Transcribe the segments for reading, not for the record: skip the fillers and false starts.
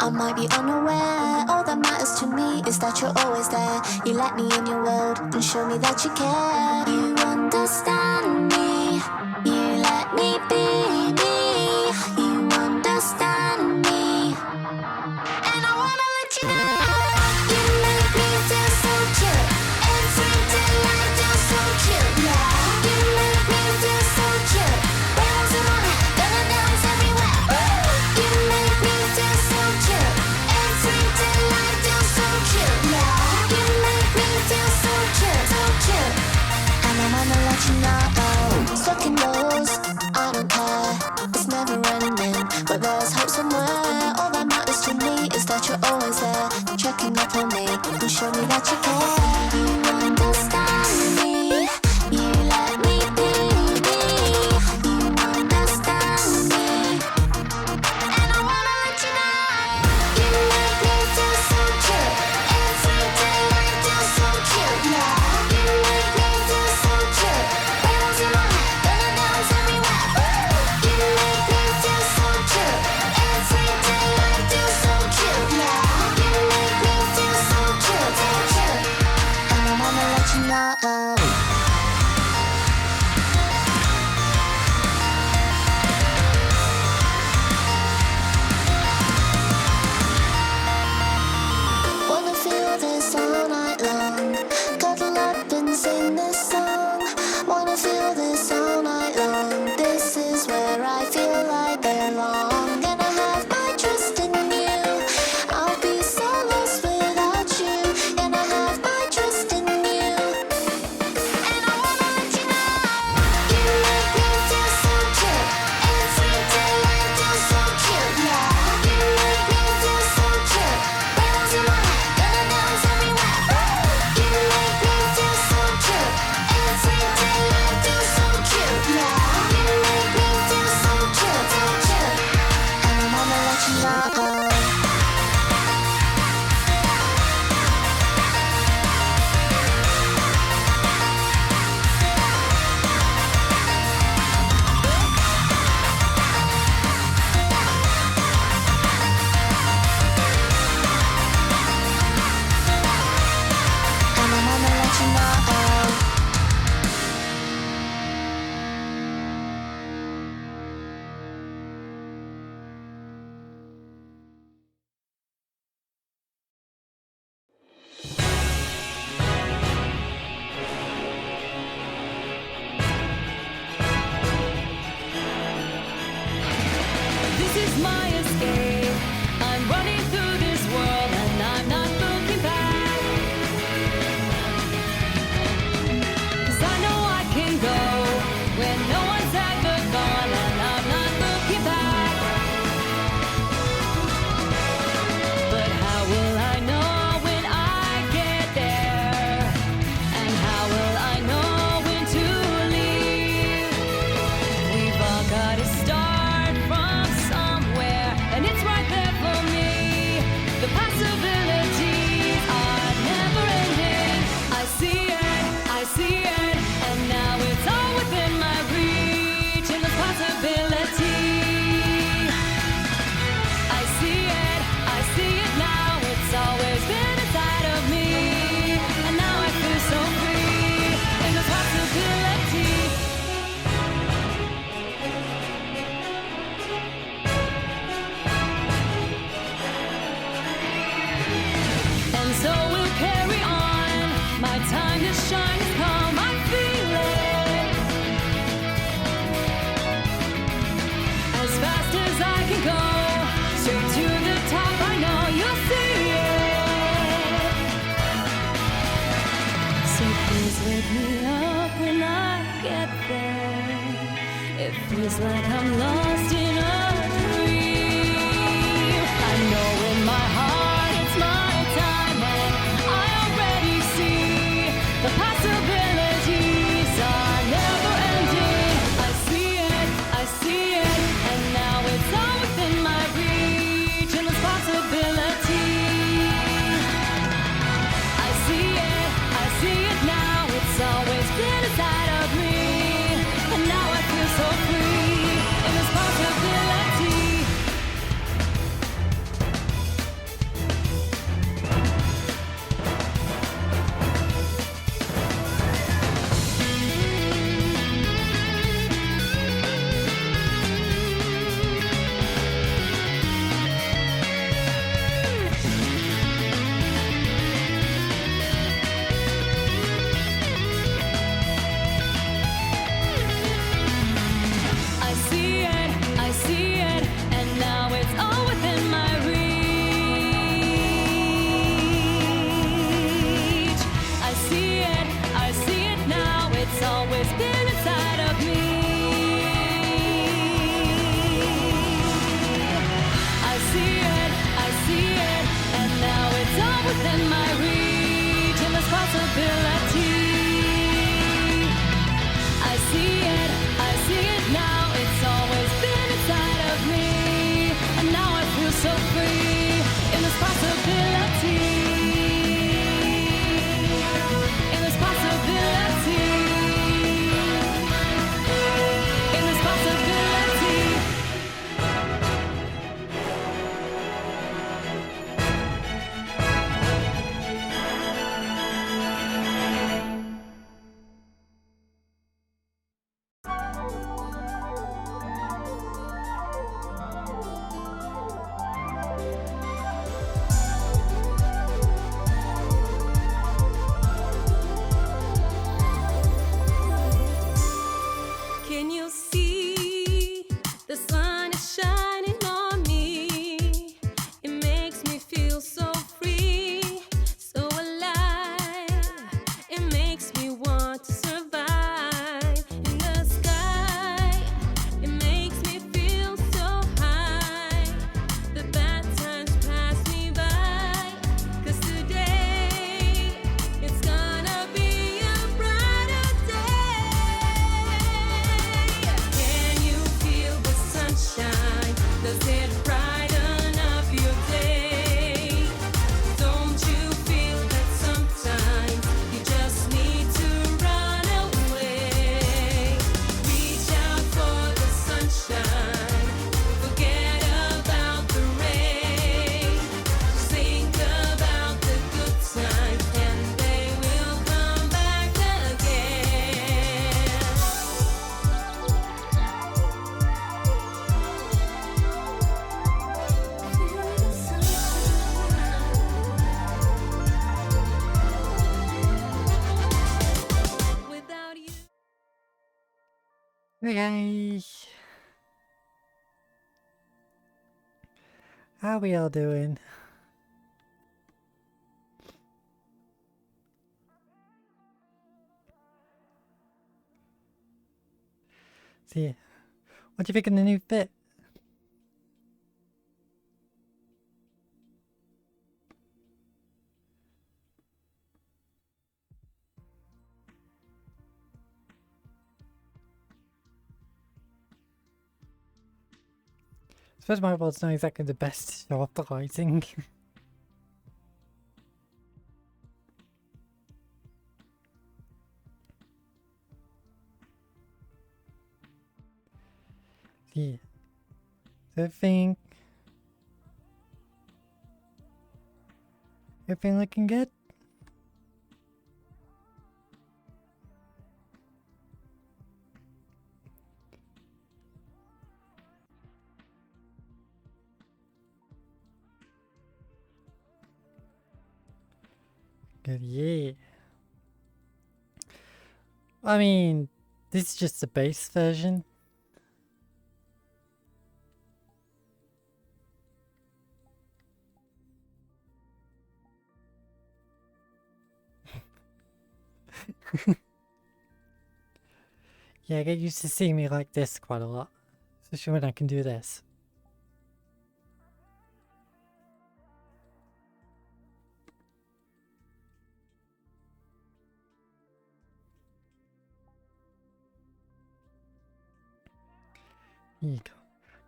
I might be unaware. All that matters to me is that you're always there. You let me in your world and show me that you care. You understand me. You let me be me. You understand me. And I wanna let you know. You make me feel so cute. Every day I feel so cute. Yeah. You make me feel so cute. Where's it on it? Gonna dance everywhere. You make me feel so cute. Every day I feel so cute. Yeah. You make me feel so cute, so cute. And I wanna let you know. Stuck in those, I don't care. It's never ending, but there's hope somewhere. All that matters to me is that you're always there, checking up on me and show me that you care. You understand me. You let me be me. You understand me. And I wanna let you know. You make me feel so cute. Every day I feel so cute. Yeah. You make me feel so cute. Where's it on? Gonna dance everywhere. You make me feel so cute. Every day I feel so cute. Yeah. You make me feel so cute, so cute. And I wanna let you know. Wanna feel this all night long. Cuddle up and sing this song. Wanna feel this all night long. This is where I feel I belong. Gonna have my trust in you. I'll be so lost without you. Gonna have my trust in you. And I wanna let you know. You make me feel so cute. Every day I feel so cute. Yeah. You make me feel so cute. Where's it on? Gonna dance everywhere. You make me feel so cute. Every day I feel so cute. Yeah. You make me feel so cute, so cute. And I wanna let you know. And I wanna let you know. This is my escape. I'm running through this world and I'm not looking back. 'Cause I know I can go where no one's ever gone and I'm not looking back. But how will I know when I get there? And how will I know when to leave? We've all got to start from somewhere, and it's right there for me. The possibilities are never ending. I see it, and now it's all within my reach. And the possibility, I see it now. It's always been inside of me, and now I feel so free. And the possibility. And so we'll carry on. My time to shine has come. I feel it. As fast as I can go, straight to the top. I know you'll see it. So please wake me up when I get there. It feels like I'm lost in a dream. I know in my heart it's my time, and I already see the possibility. Hey, how we all doing? See, what do you think of the new fit? I suppose my world's not exactly the best to show off the lighting. Yeah. So everything looking good? Good, yeah. I mean, this is just the base version. Yeah, I get used to seeing me like this quite a lot. Especially when I can do this. Here you go.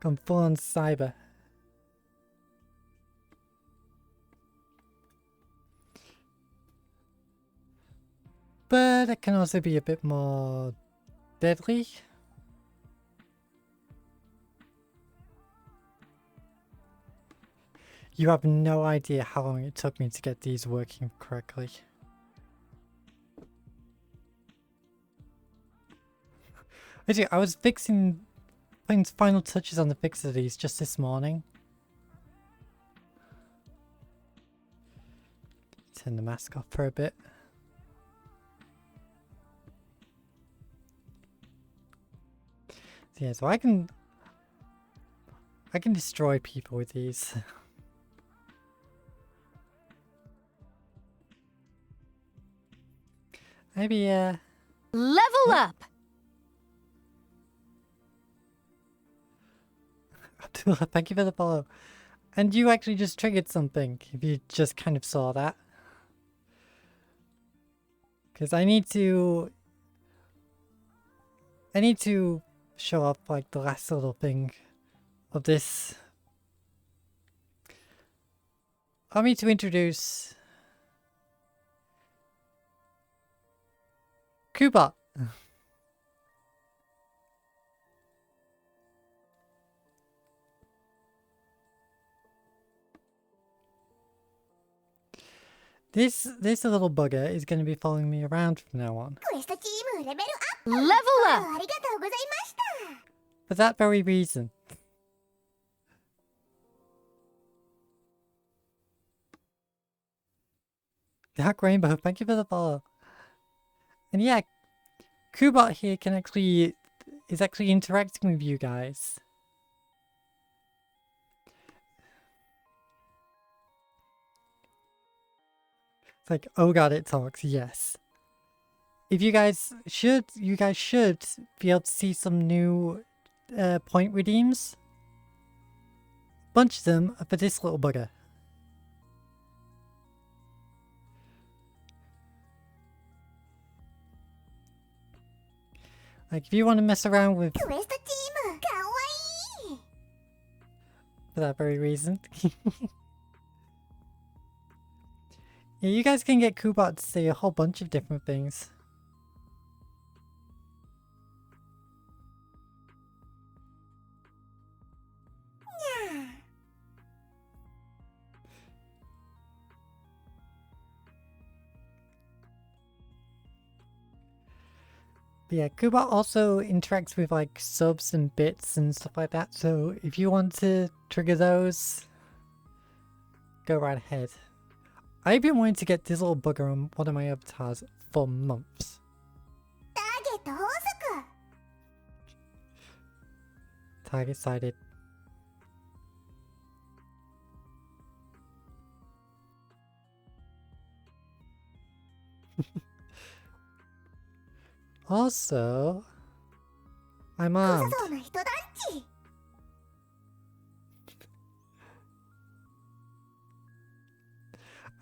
Gone full on cyber. But it can also be a bit more deadly. You have no idea how long it took me to get these working correctly. Actually, I was putting final touches on the fix of these just this morning. Turn the mask off for a bit. So yeah, so I can destroy people with these. Maybe Level up! Abdullah, thank you for the follow. And you actually just triggered something, if you just kind of saw that. Because I need to show off like the last little thing of this. Allow me to introduce Kuba. This little bugger is going to be following me around from now on. Level up! For that very reason. Dark Rainbow, thank you for the follow. And yeah, Kubot here is actually interacting with you guys. It's like, oh god, it talks, yes. If you guys should be able to see some new point redeems. Bunch of them are for this little bugger. Like, if you want to mess around with... For that very reason. Yeah, you guys can get Kubot to say a whole bunch of different things. But yeah, Kubot also interacts with like subs and bits and stuff like that, so if you want to trigger those, go right ahead. I've been wanting to get this little bugger on one of my avatars for months. Target sighted. Also, I'm armed.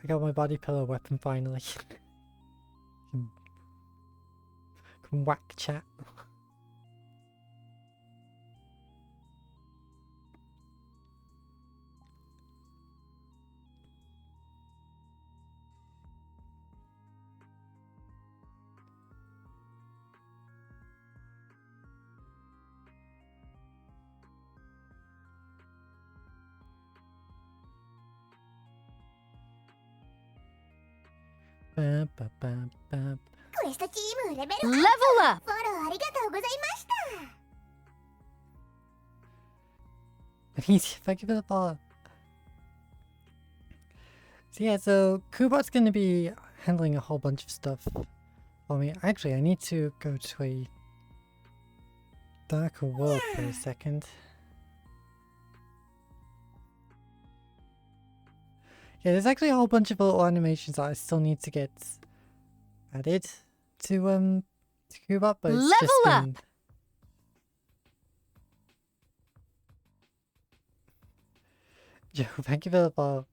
I got my body pillow weapon finally. Can whack chat. Bam, bam, bam, bam. Level up! Thank you for the follow. So yeah, so Kubot's gonna be handling a whole bunch of stuff for me. Actually, I need to go to a darker world for a second. Yeah, there's actually a whole bunch of little animations that I still need to get added to Kubot, but it's Level just up! been... Joe, thank you for the follow.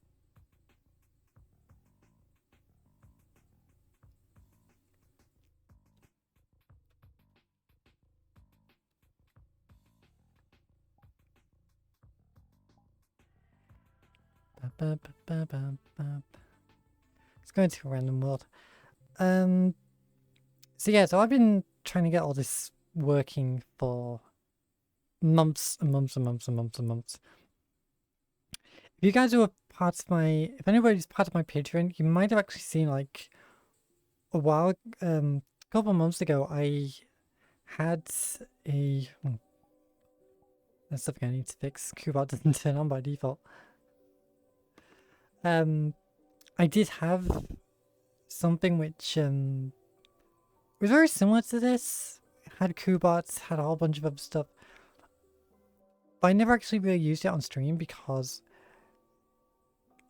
Let's go into a random world. So yeah, so I've been trying to get all this working for months and months and months and months and months. If you guys were part of my, if anybody's part of my Patreon, you might have actually seen like a while, a couple of months ago, I had a, that's something I need to fix. Kubot doesn't turn on by default. I did have something which was very similar to this. It had Kubots, had a whole bunch of other stuff. But I never actually really used it on stream because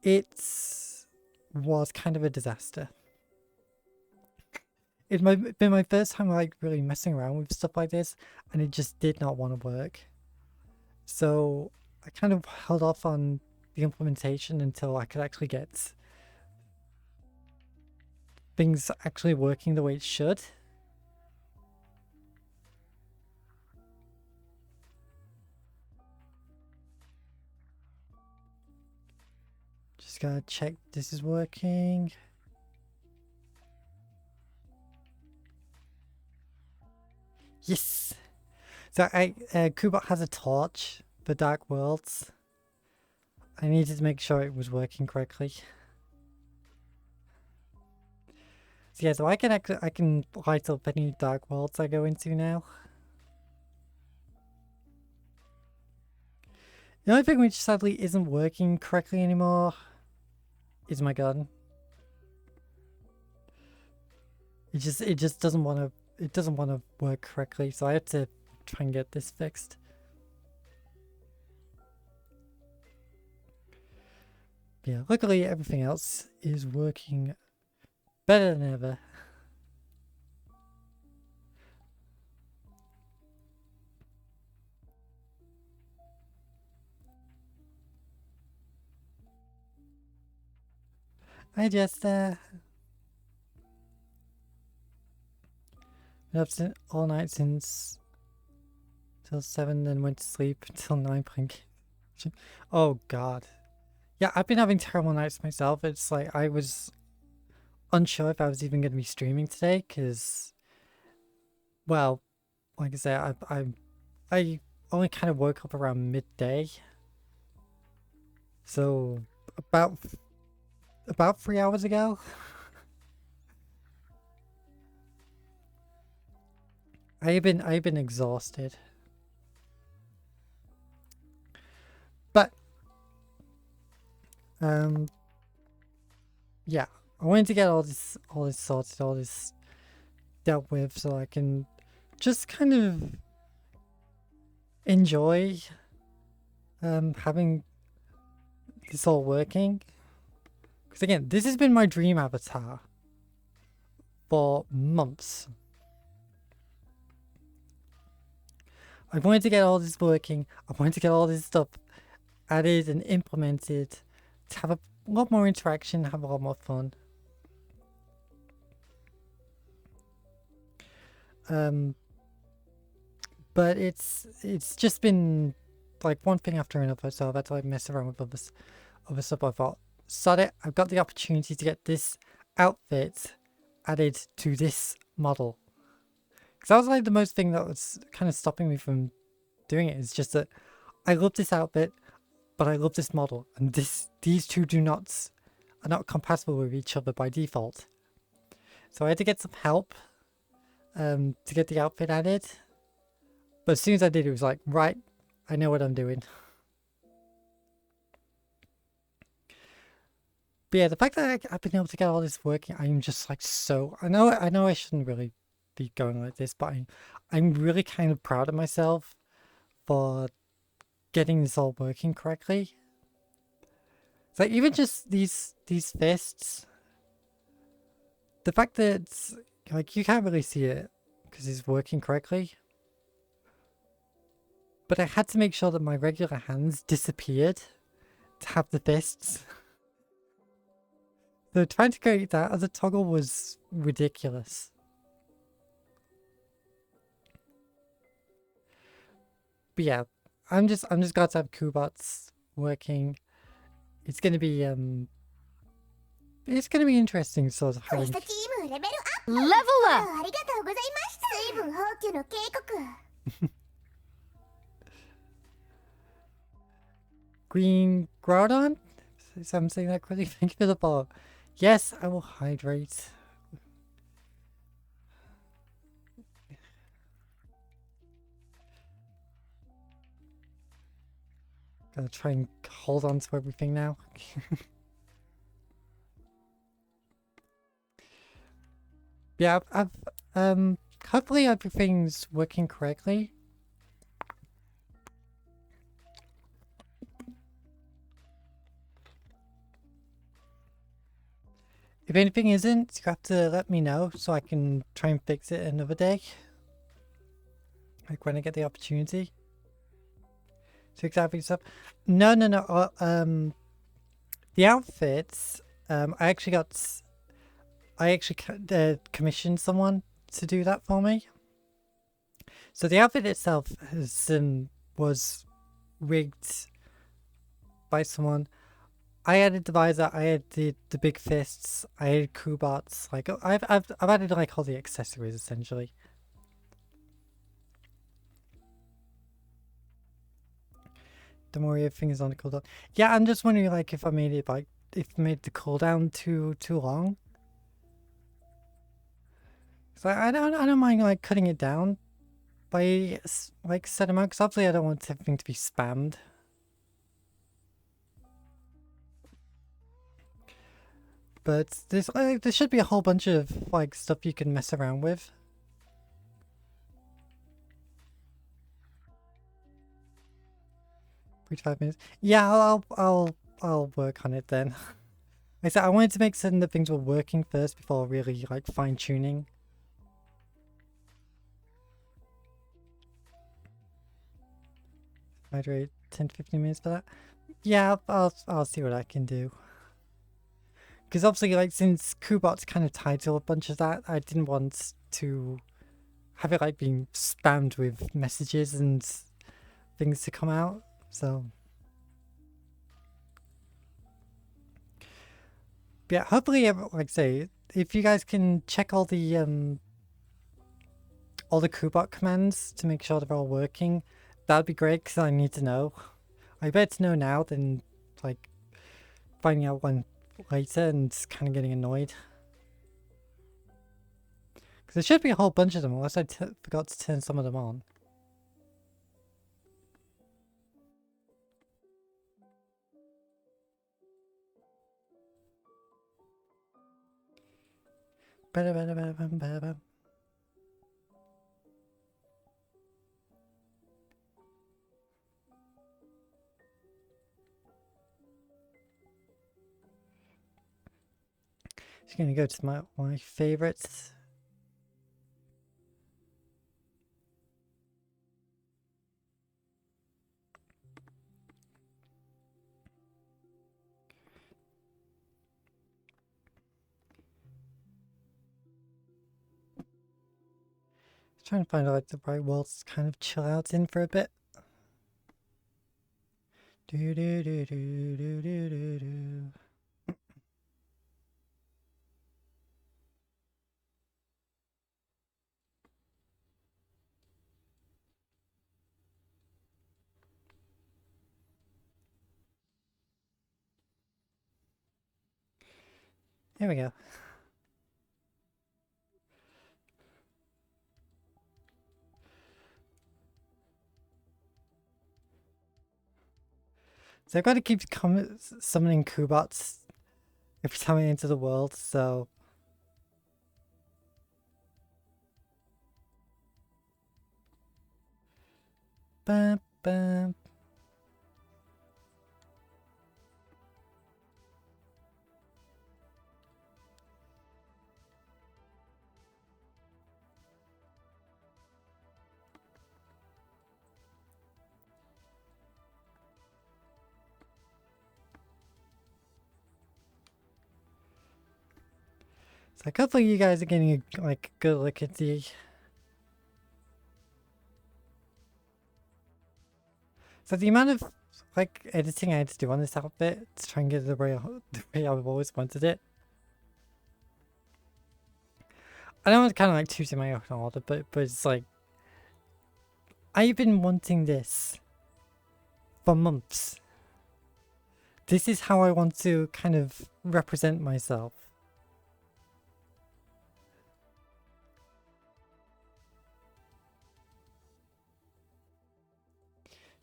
it was kind of a disaster. It might have been my first time like really messing around with stuff like this, and it just did not want to work. So I kind of held off on the implementation until I could actually get things actually working the way it should. Just gotta check this is working. Yes! So Kubot has a torch for Dark Worlds. I needed to make sure it was working correctly. So yeah, so I can light up any Dark Worlds I go into now. The only thing which sadly isn't working correctly anymore is my gun. It just doesn't want to work correctly, so I have to try and get this fixed. Yeah, luckily everything else is working better than ever. I just been up all night since till 7, then went to sleep until 9 playing. Oh god. Yeah, I've been having terrible nights myself. It's like I was unsure if I was even going to be streaming today because, well, like I said, I only kind of woke up around midday. So about 3 hours ago. I've been exhausted. But yeah, I wanted to get all this sorted, all this dealt with, so I can just kind of enjoy having this all working. Because again, this has been my dream avatar for months. I wanted to get all this working. I wanted to get all this stuff added and implemented to have a lot more interaction, have a lot more fun. But it's just been like one thing after another, so I've had to like mess around with other stuff. I thought, sod it, I've got the opportunity to get this outfit added to this model. Because that was like the most thing that was kind of stopping me from doing it. It's just that I love this outfit, but I love this model, and these two are not compatible with each other by default. So I had to get some help to get the outfit added. But as soon as I did, it was like, right, I know what I'm doing. But yeah, the fact that I've been able to get all this working, I'm just like so... I know I shouldn't really be going like this, but I'm really kind of proud of myself for getting this all working correctly. It's like even just these fists, the fact that like you can't really see it because it's working correctly. But I had to make sure that my regular hands disappeared to have the fists. So trying to create that as a toggle was ridiculous. But yeah, I'm just glad to have Kubots working. It's gonna be interesting sort of having... Level up! Green Groudon? If I'm saying that correctly, thank you for the follow. Yes, I will hydrate. Gotta try and hold on to everything now. Yeah, hopefully everything's working correctly. If anything isn't, you have to let me know so I can try and fix it another day. Like when I get the opportunity to exactly stuff. No. The outfits, I actually commissioned someone to do that for me. So the outfit itself was rigged by someone. I added the visor, I added the big fists, I added Kubots. Like I've added like all the accessories essentially. Don't worry, everything is on the cooldown. Yeah, I'm just wondering like if I made it like if I made the cooldown too long. So I don't mind like cutting it down by like set amount, because obviously I don't want everything to be spammed. But there should be a whole bunch of like stuff you can mess around with. Wait 5 minutes. Yeah, I'll work on it then. Like I said, I wanted to make certain that things were working first before really like fine tuning. Hydrate 10 to 15 minutes for that. Yeah, I'll see what I can do. Because obviously, like, since Kubot's kind of tied to a bunch of that, I didn't want to have it, like, being spammed with messages and things to come out, so... But yeah, hopefully, like I say, if you guys can check all the Kubot commands to make sure they're all working, that'd be great, because I need to know. I better to know now than, like, finding out when later and kind of getting annoyed. Because there should be a whole bunch of them, unless I forgot to turn some of them on. Just gonna go to my favorites. Trying to find like the right world to kind of chill out in for a bit. Do do do do do do do do. There we go. So I've got to keep summoning Kubots every time I enter the world, so... Bam, bam. So hopefully you guys are getting a like good look at the... So the amount of like editing I had to do on this outfit to try and get it the way I've always wanted it. I know it's kind of like choosing my own order, but it's like... I've been wanting this for months. This is how I want to kind of represent myself.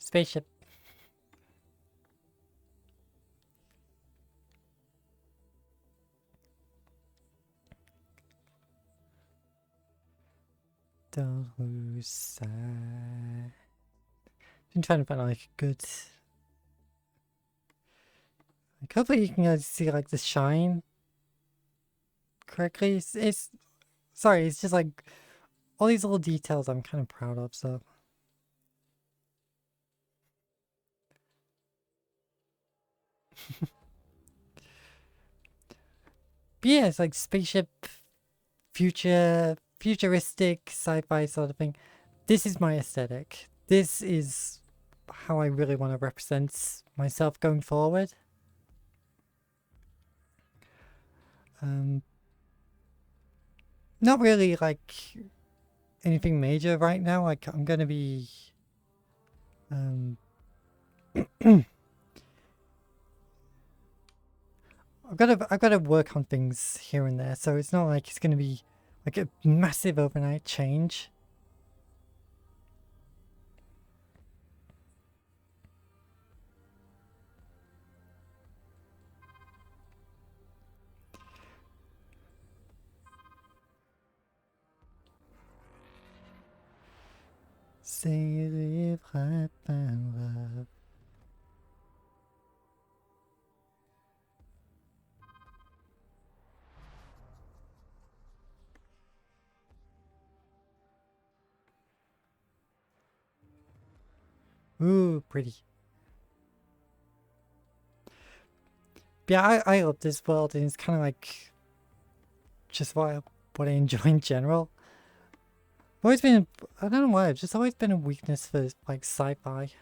Spaceship. Don't lose sight. Been trying to find like a good... Like hopefully you can guys see like the shine correctly. It's sorry, it's just like all these little details I'm kind of proud of, so... But yeah, it's like spaceship, futuristic, sci-fi sort of thing. This is my aesthetic. This is how I really want to represent myself going forward. Not really like anything major right now. Like I'm gonna be I've got to work on things here and there, so it's not like it's going to be like a massive overnight change. C'est love. Ooh, pretty. Yeah, I love this world, and it's kind of like just what I enjoy in general. I've always been, I don't know why, I've just always been a weakness for like sci-fi.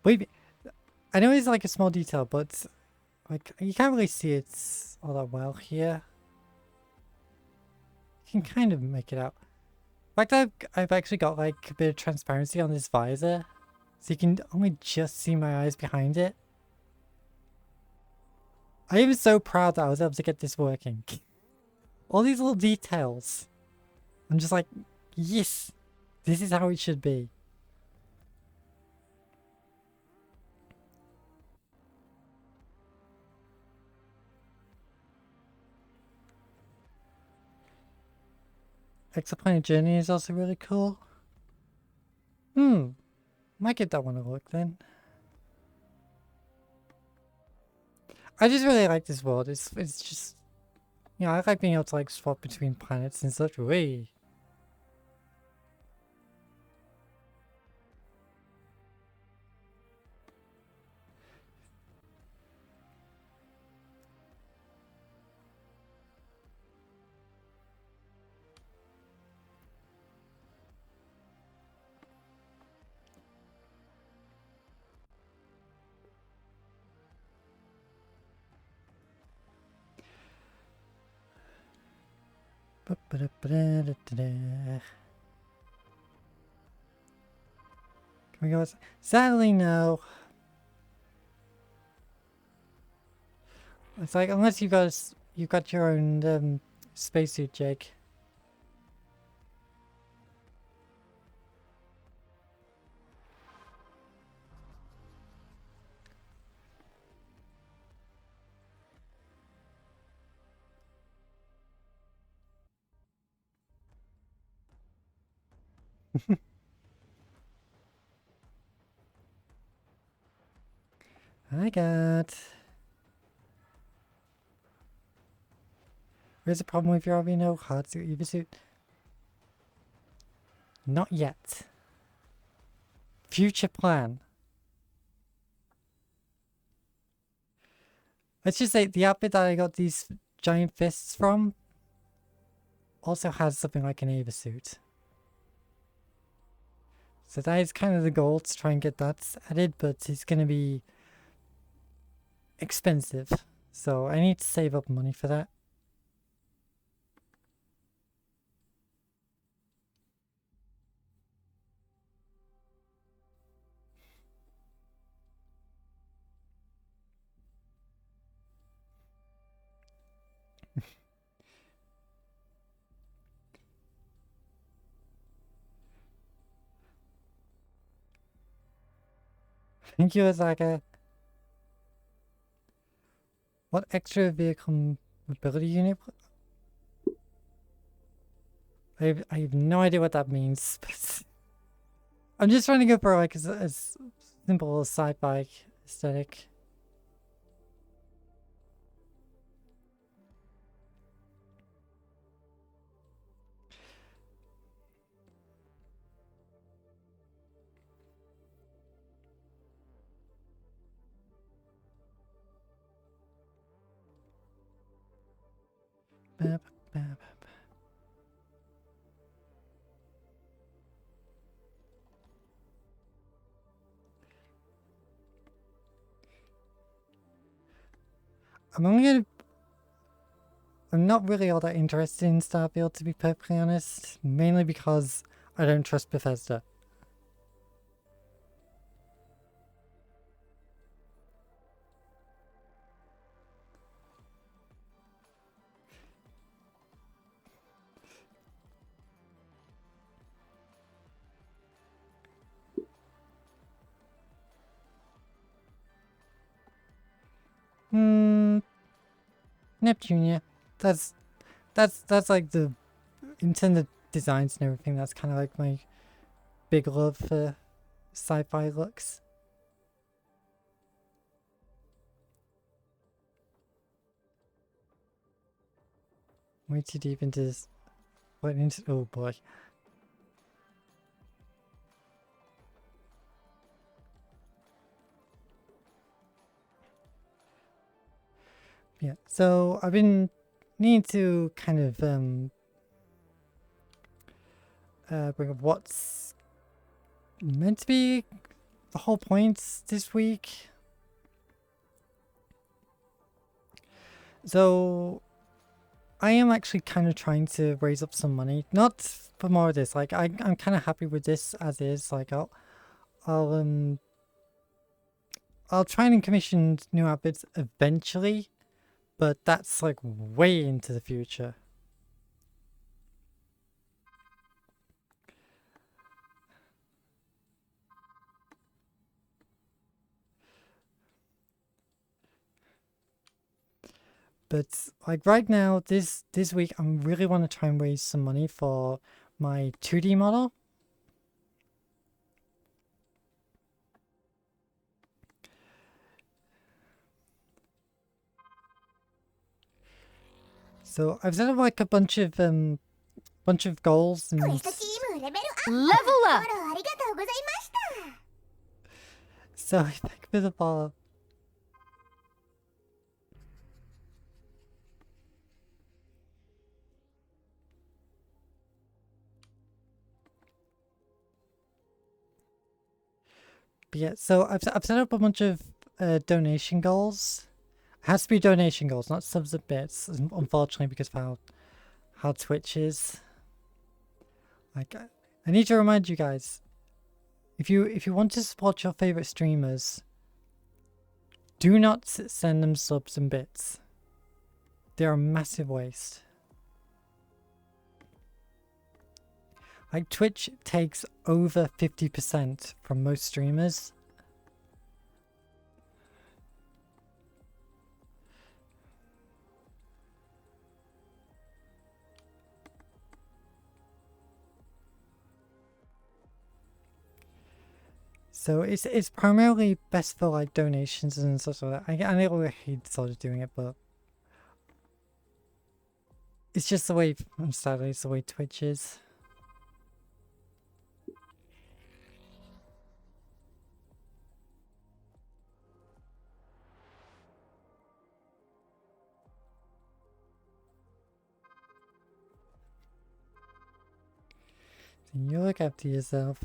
Wait, I know it's like a small detail, but like you can't really see it all that well here. You can kind of make it out. In fact, I've actually got like a bit of transparency on this visor, so you can only just see my eyes behind it. I am so proud that I was able to get this working. All these little details. I'm just like, yes, this is how it should be. Exoplanet Journey is also really cool. Might give that one a look then. I just really like this world. It's just, you know, I like being able to like swap between planets in such a way. Can we go? Sadly, no. It's like unless you got your own spacesuit, Jake. I got. Where's the problem with your RV? No hard suit, EVA suit. Not yet. Future plan. Let's just say the outfit that I got these giant fists from also has something like an EVA suit. So that is kind of the goal, to try and get that added, but it's going to be expensive. So I need to save up money for that. Thank you, Azaka. What extra vehicle mobility unit? I have no idea what that means. But I'm just trying to go for like as simple as sci-fi aesthetic. Bap, bap. I'm not really all that interested in Starfield, to be perfectly honest. Mainly because I don't trust Bethesda. Neptune, yeah. That's like the intended designs and everything. That's kind of like my big love for sci-fi looks. Way too deep into this. What into? Oh boy. Yeah. So I've been needing to kind of bring up what's meant to be the whole point this week. So I am actually kind of trying to raise up some money, not for more of this. Like I'm kind of happy with this as is. Like I'll try and commission new outfits eventually, but that's like way into the future. But like right now, this week, I really want to try and raise some money for my 2D model. So I've set up like a bunch of goals and Level up! so thank you for the follow. But yeah, so I've set up a bunch of donation goals. It has to be donation goals, not subs and bits, unfortunately, because of how Twitch is. Like, I need to remind you guys, if you want to support your favorite streamers, do not send them subs and bits. They're a massive waste. Like, Twitch takes over 50% from most streamers. So it's primarily best for like donations and stuff like that. I really hate sort of doing it, but it's just the way, sadly, it's the way Twitch is. You look after yourself.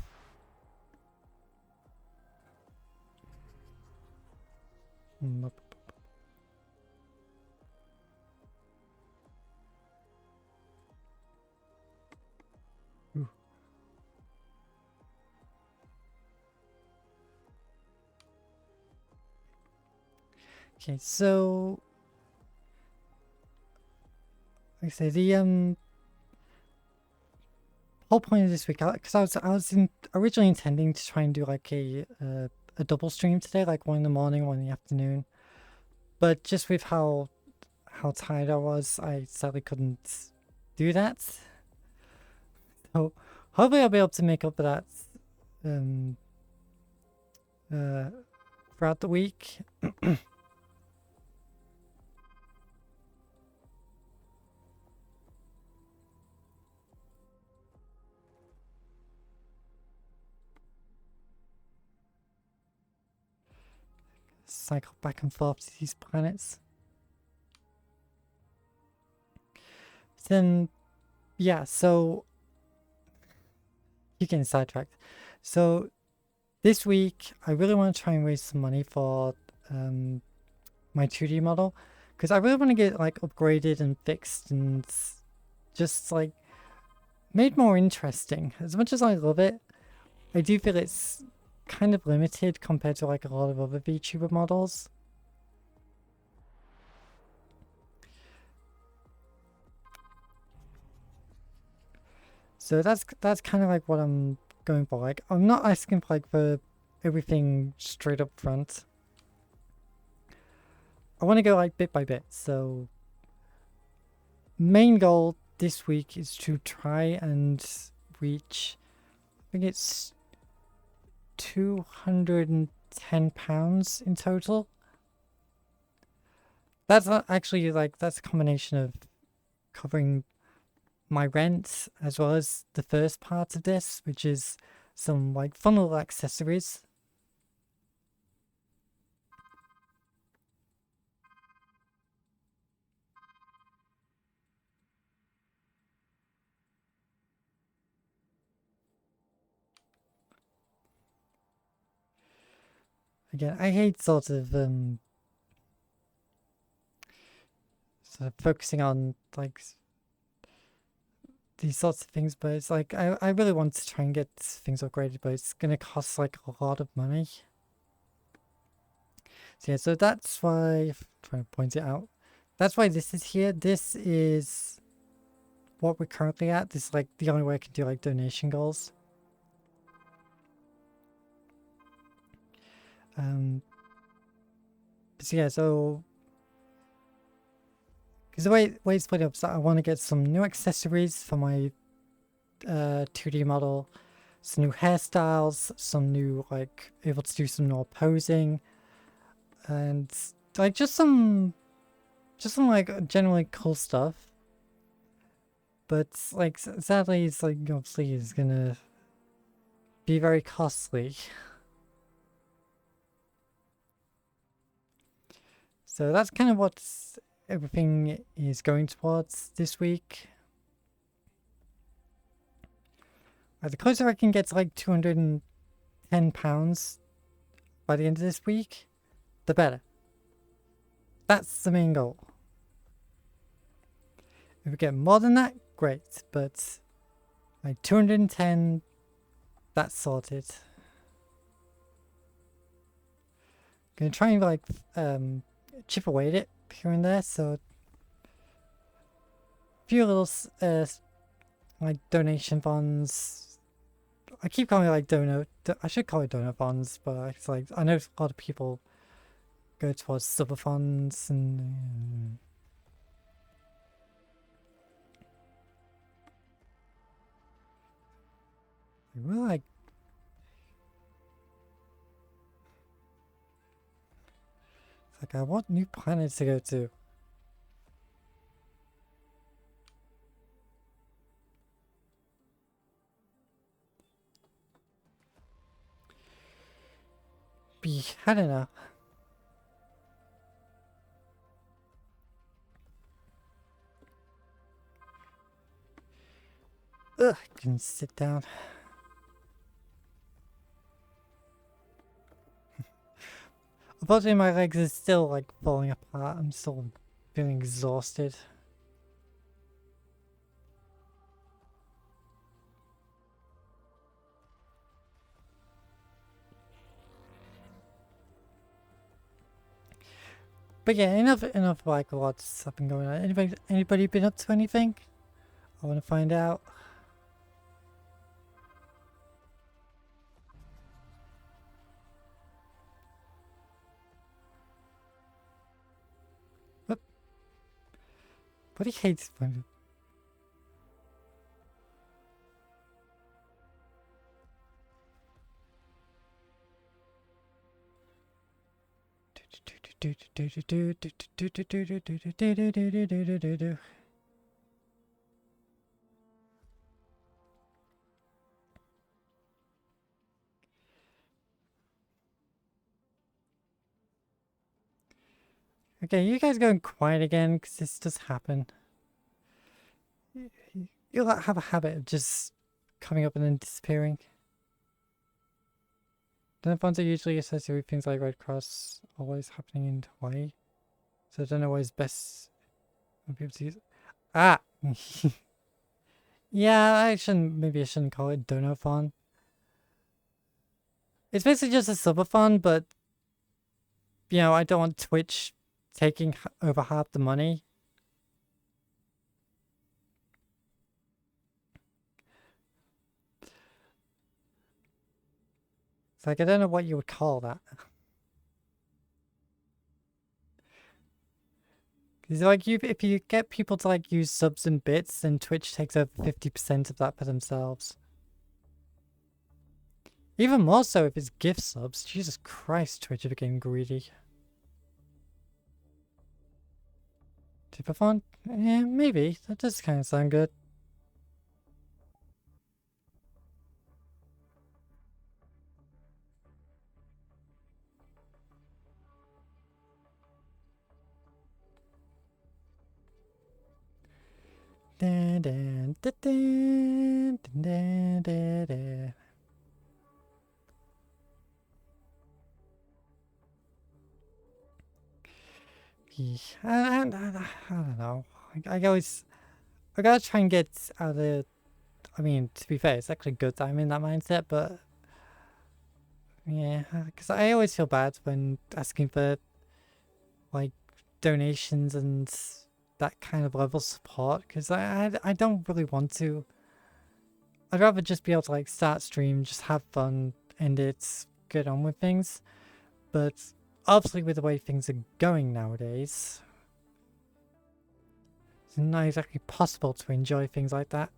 Ooh. Okay, so like I say, the whole point of this week, because I was originally intending to try and do like a double stream today, like one in the morning, one in the afternoon, but just with how tired I was, I sadly couldn't do that. So hopefully I'll be able to make up for that throughout the week. Cycle back and forth to these planets. Then, yeah, so you getting sidetracked. So this week, I really want to try and raise some money for my 2D model, because I really want to get like upgraded and fixed and just like made more interesting. As much as I love it, I do feel it's kind of limited compared to like a lot of other VTuber models. So that's kind of like what I'm going for. Like, I'm not asking for like for everything straight up front. I want to go like bit by bit. So main goal this week is to try and reach, I think it's £210 in total. That's not actually like, that's a combination of covering my rent as well as the first part of this, which is some like fun little accessories. Again, I hate sort of focusing on like these sorts of things, but it's like I really want to try and get things upgraded, but it's gonna cost like a lot of money. So yeah, so that's why, if I'm trying to point it out, that's why this is here. This is what we're currently at. This is like the only way I can do like donation goals. So yeah, so Because the way it's split up is that I want to get some new accessories for my 2D model, some new hairstyles, some new, like, able to do some more posing, and like just some like generally cool stuff. But like sadly, it's like obviously it's gonna be very costly. So that's kind of what everything is going towards this week. The closer I can get to like £210 by the end of this week, the better. That's the main goal. If we get more than that, great, but like 210, that's sorted. Gonna try and like chip away at it here and there, so a few little like donation funds. I keep calling it like I should call it donor funds, but it's like I know a lot of people go towards super funds and we're like it's like I want new planets to go to. I don't know. Ugh, I can sit down. Unfortunately, my legs are still like falling apart. I'm still feeling exhausted. But yeah, enough like what's up and going on. Anybody been up to anything? I want to find out. Whoop. But he hates when Okay, you guys going quiet again, because this does happen. You'll have a habit of just coming up and then disappearing. Donor funds are usually associated with things like Red Cross always happening in Hawaii. So I don't know what is best when people use. Ah! Yeah, maybe I shouldn't call it donor fund. It's basically just a super fund, but you know, I don't want Twitch taking over half the money. It's like, I don't know what you would call that. Because like, if you get people to like use subs and bits, then Twitch takes over 50% of that for themselves. Even more so if it's gift subs. Jesus Christ, Twitch are getting greedy. Super fun? Yeah, maybe. That does kind of sound good. Dun, dun, dun, dun, dun, dun, dun. I don't know. I gotta try and get out of the. I mean, to be fair, it's actually good that I'm in that mindset, but yeah, because I always feel bad when asking for like donations and that kind of level of support, because I don't really want to. I'd rather just be able to like start stream, just have fun, and it's get on with things. But obviously, with the way things are going nowadays, It's not exactly possible to enjoy things like that.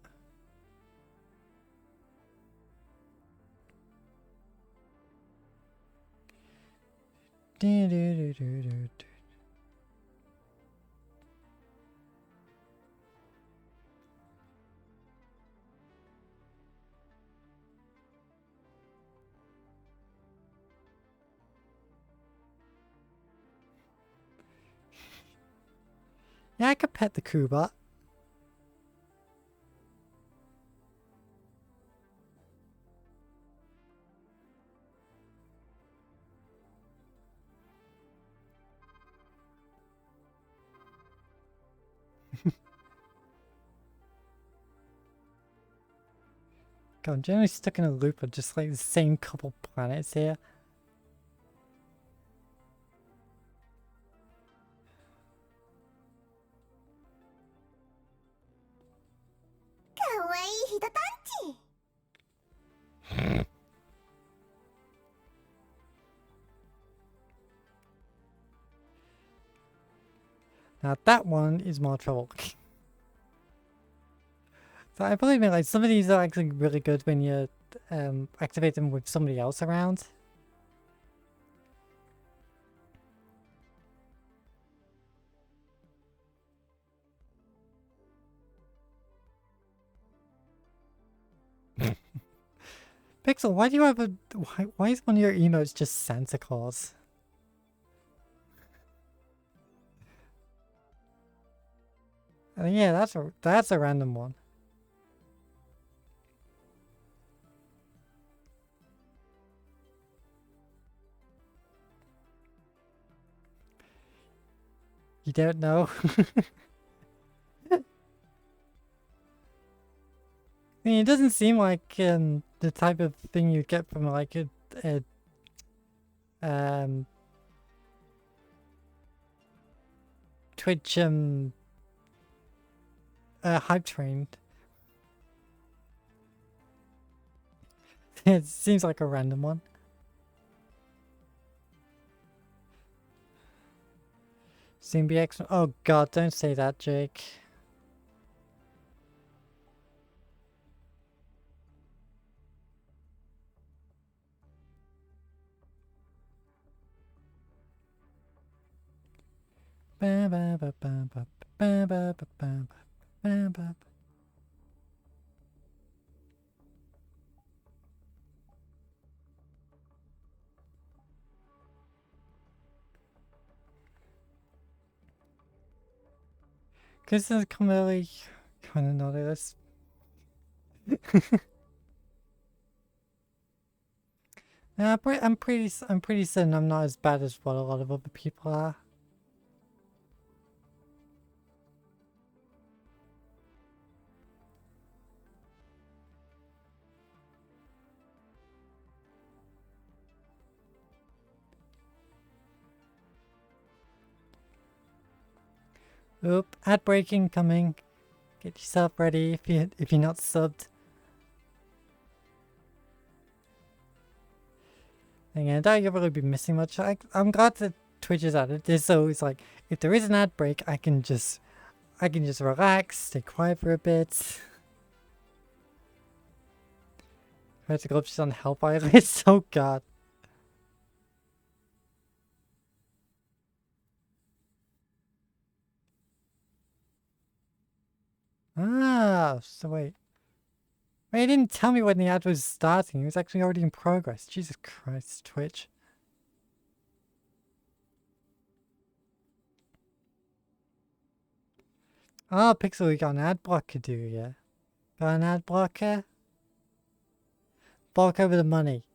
Yeah, I could pet the Kubot. God, I'm generally stuck in a loop of just like the same couple planets here. Now that one is more trouble. So I believe me, like some of these are actually really good when you activate them with somebody else around. Pixel, why do you have a why is one of your emotes just Santa Claus? Yeah, that's a random one. You don't know? I mean, it doesn't seem like the type of thing you'd get from like a Twitch hype train. It seems like a random one. Soon be excellent. Oh god, don't say that, Jake. Ba ba ba ba ba ba ba ba ba ba ba. Cause this come early, kind of notice. I'm pretty certain I'm not as bad as what a lot of other people are. Oop, ad breaking coming. Get yourself ready if you're not subbed. Again, I doubt you'll really be missing much. I'm glad that Twitch is added this, so it's like if there is an ad break, I can just relax, stay quiet for a bit. I have to go up just on help eyelids. Oh god. Ah, so wait. Wait, it didn't tell me when the ad was starting. It was actually already in progress. Jesus Christ, Twitch. Oh, Pixel, we got an ad blocker, do ya? Got an ad blocker? Bulk over the money.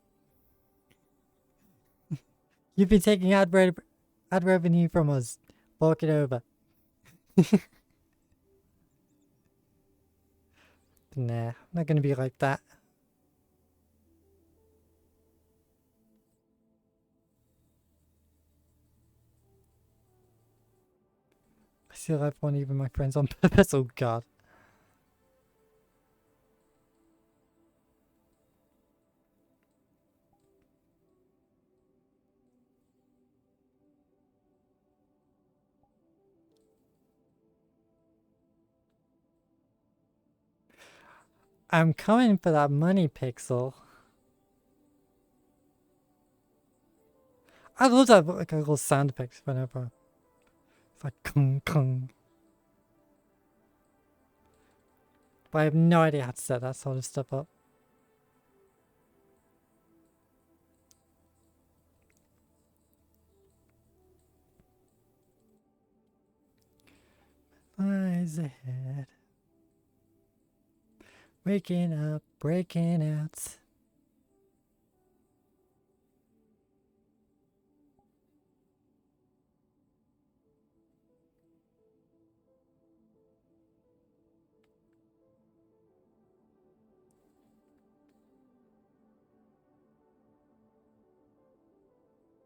You've been taking ad revenue from us. Bulk it over. Nah, I'm not gonna be like that. I still have one even my friends on purpose. Oh god. I'm coming for that money pixel. I love that like a little sound effect whenever it's like kung kung. But I have no idea how to set that sort of stuff up. Eyes ahead. Waking up, breaking out.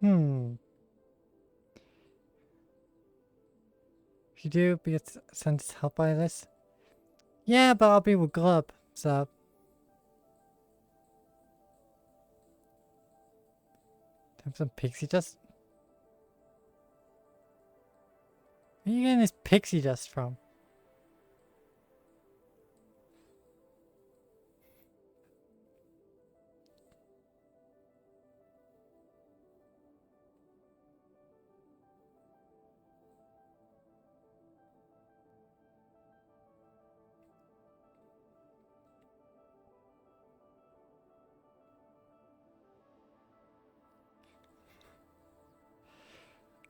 Hmm. If you do be sent to help by this. Yeah, but I'll be with Glub, so. Have some pixie dust. Where are you getting this pixie dust from?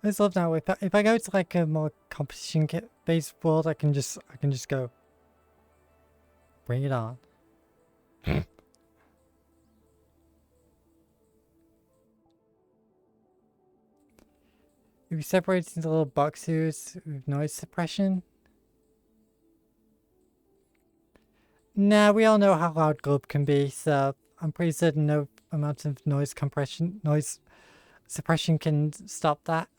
I just love now if I go to like a more competition based world, I can just go. Bring it on. If you separate it into little boxes with noise suppression. Nah, we all know how loud Glub can be, so I'm pretty certain no amount of noise suppression can stop that.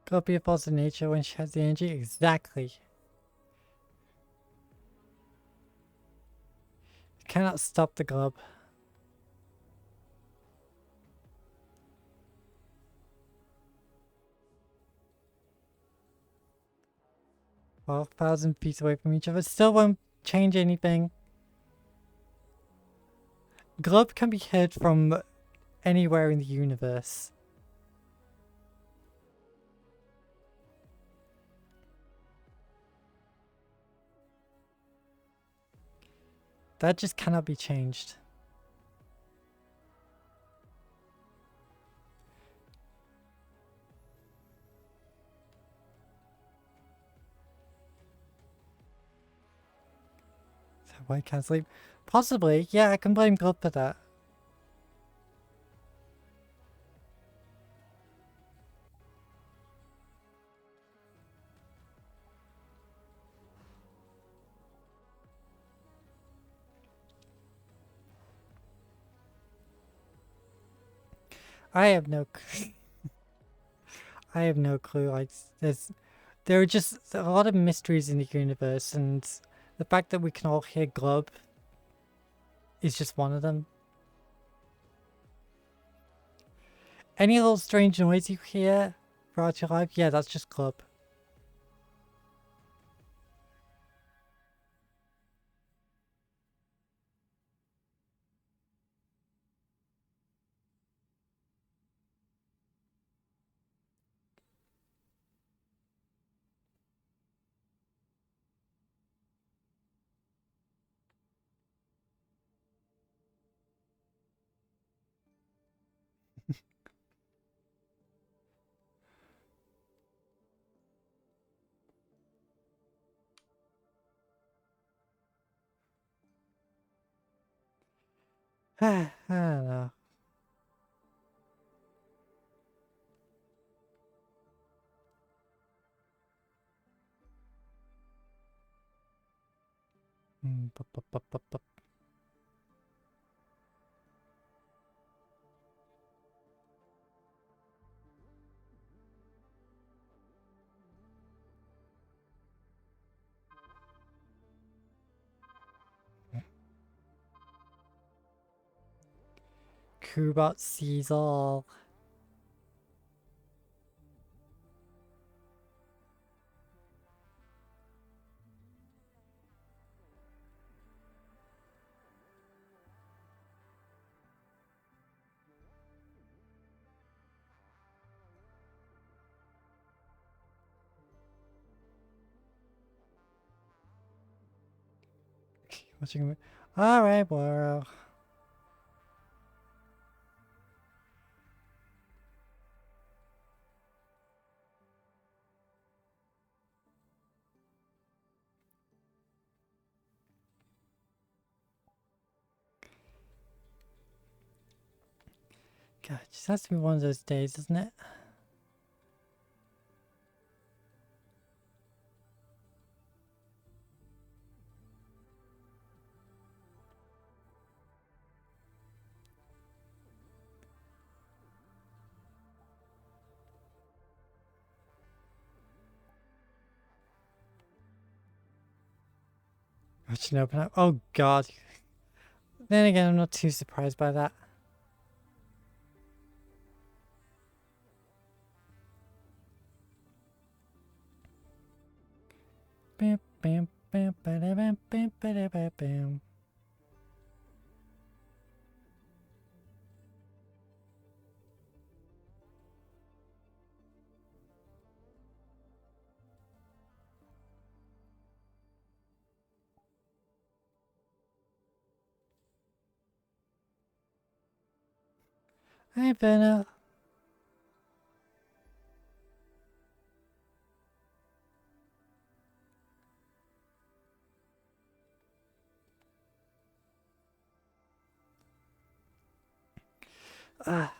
Glub be a force of nature when she has the energy. Exactly. You cannot stop the Glub. Well, 1,000 feet away from each other still won't change anything. Glub can be heard from anywhere in the universe. That just cannot be changed. So why can't sleep? Possibly, yeah, I can blame Glub for that. I have no I have no clue. Like, there are just a lot of mysteries in the universe, and the fact that we can all hear Glub is just one of them. Any little strange noise you hear throughout your life, yeah, that's just Glub. I don't know. Bup, bup, bup, bup, bup. Kubot sees all. Watching. All right, well. God, it just has to be one of those days, doesn't it? Watching open up. Oh God. Then again, I'm not too surprised by that. Bam, bam, bam, bam, bam, bam, bam, bam. Hey, Benna. Ah.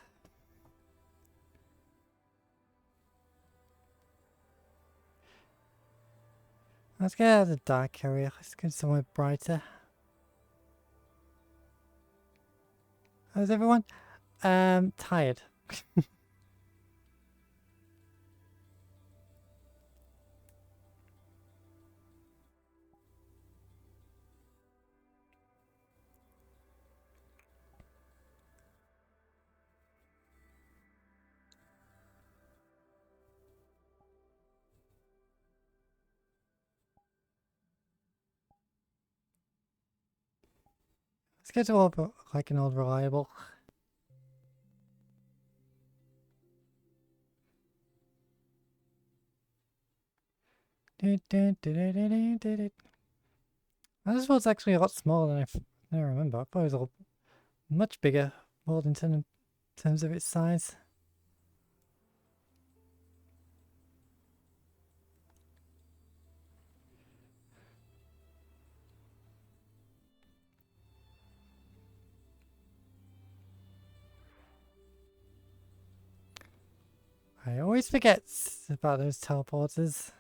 Let's get out of the dark area. Let's get somewhere brighter. How's everyone? Tired. Let's get to all like an old reliable. This world's actually a lot smaller than I remember. I thought it was a much bigger world in terms of its size. I always forget about those teleporters.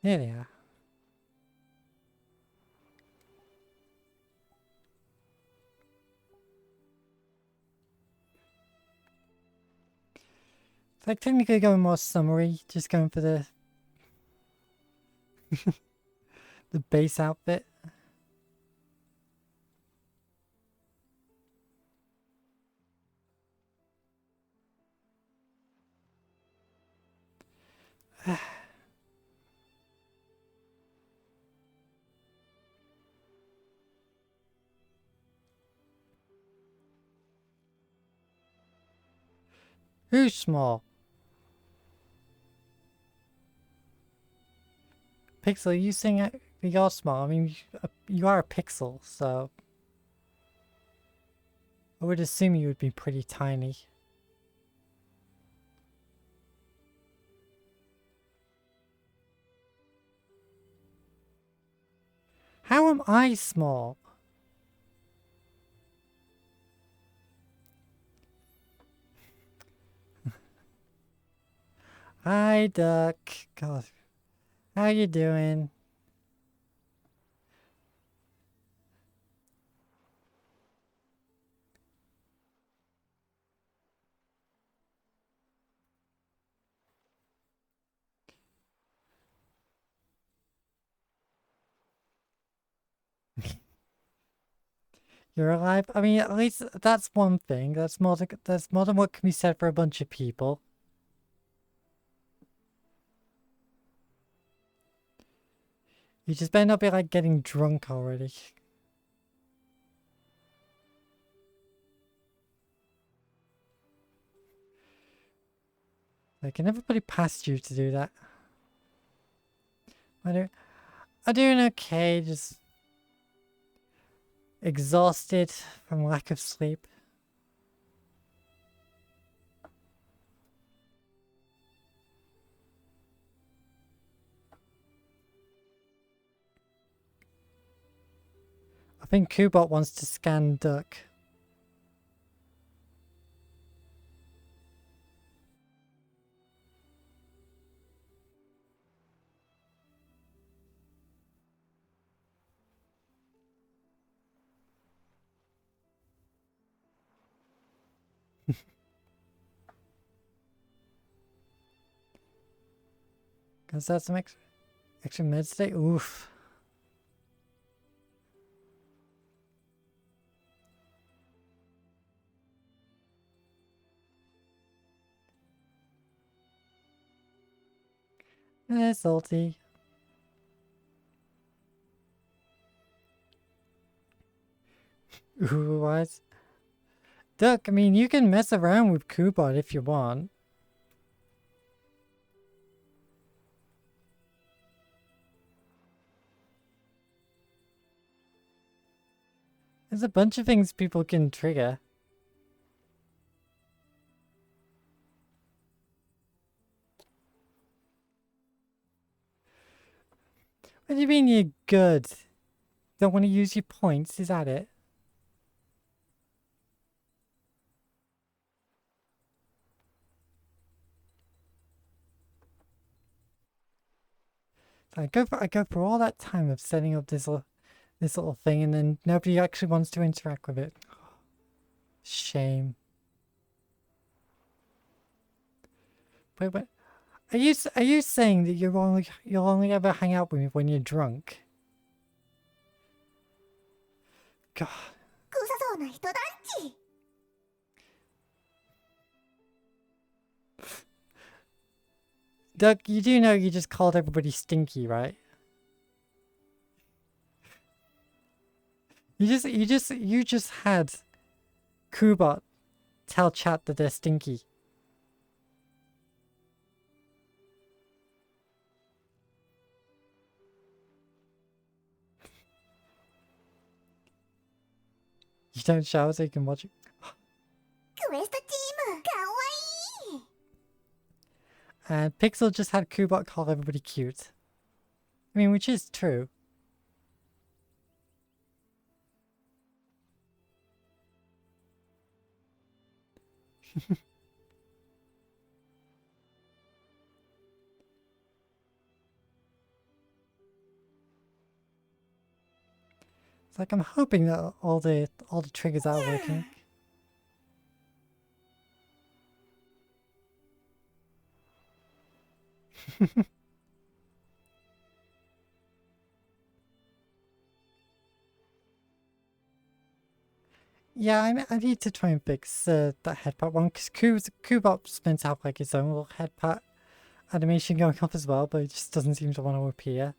There they are. It's like technically going more summary, just going for the the base outfit. Who's small? Pixel, you saying you're small? I mean, you are a pixel, so I would assume you would be pretty tiny. How am I small? Hi, duck. God, how you doing? You're alive? I mean, at least that's one thing. That's more than what can be said for a bunch of people. You just better not be like getting drunk already. Like, I never put it past you to do that. I'm doing okay, just exhausted from lack of sleep. I think Kubot wants to scan Duck. Cause that's some extra meds today. Oof. Salty. Ooh, what? Duck, I mean, you can mess around with Kubot if you want. There's a bunch of things people can trigger. What do you mean you're good? Don't want to use your points, is that it? I go for all that time of setting up this little thing and then nobody actually wants to interact with it. Shame. Wait, are you saying that you'll only ever hang out with me when you're drunk? God. Doug, you do know you just called everybody stinky, right? You just had Kubot tell chat that they're stinky. You don't shower so you can watch it. And Pixel just had Kubot call everybody cute. I mean, which is true. It's like I'm hoping that all the triggers are working. Yeah, I need to try and fix that head part one because Kubot's meant to have like his own little head part animation going up as well, but it just doesn't seem to want to appear.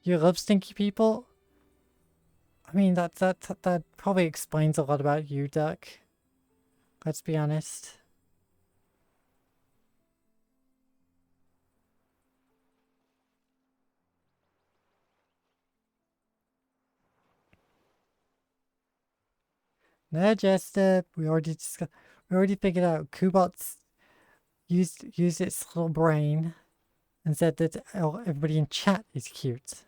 You love stinky people? I mean, that probably explains a lot about you, Duck. Let's be honest. No, Jester, we already figured out Kubot's used its little brain and said that everybody in chat is cute.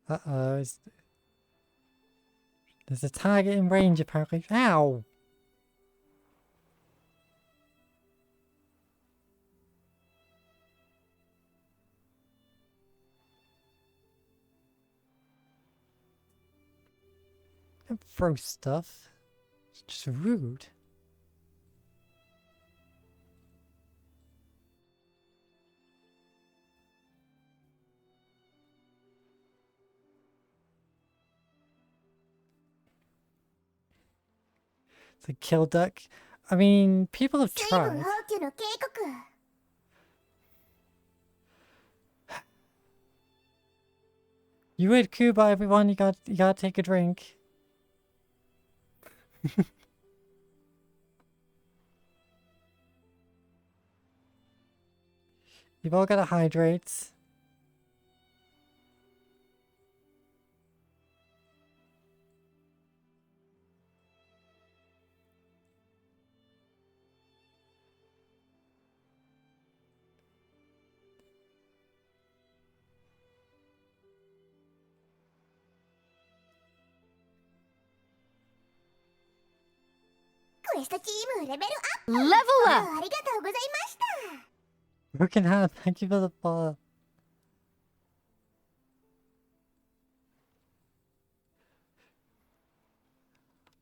Uh-oh. There's a target in range, apparently. Ow! Don't throw stuff. It's just rude. It's a kill duck. I mean, people have tried. You would, Kuba, everyone. You gotta take a drink. You've all gotta hydrate. Level up! Broken hand, thank you for the follow.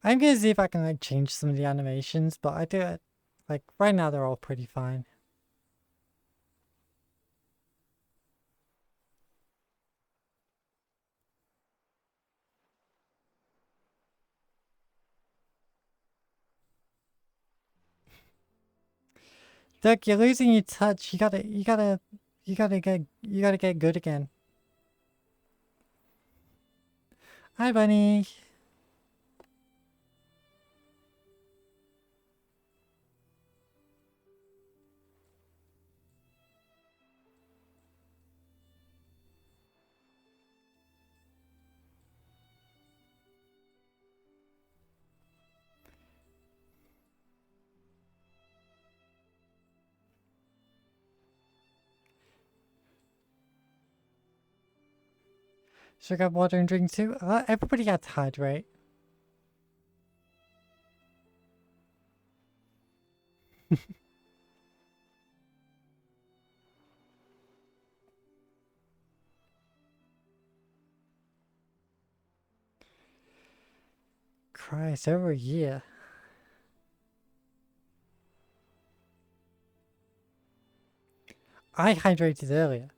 I'm gonna see if I can like change some of the animations, but I do it like right now they're all pretty fine. Duck, you're losing your touch. You gotta get good again. Hi, bunny. Should I grab water and drink too? Everybody got to hydrate. Christ, over a year. I hydrated earlier.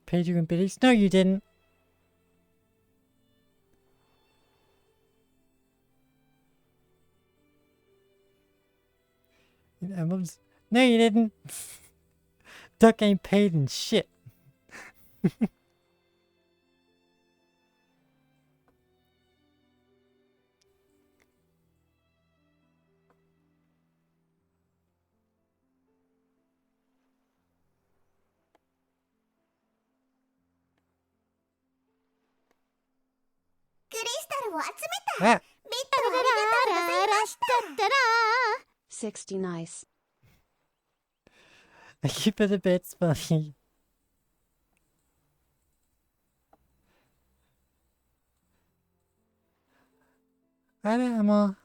Paid you in biddies? No, you didn't. In emblems? No, you didn't. Duck ain't paid in shit. Ah, 60 nice. I keep it a bit funny. Hi there, Emma.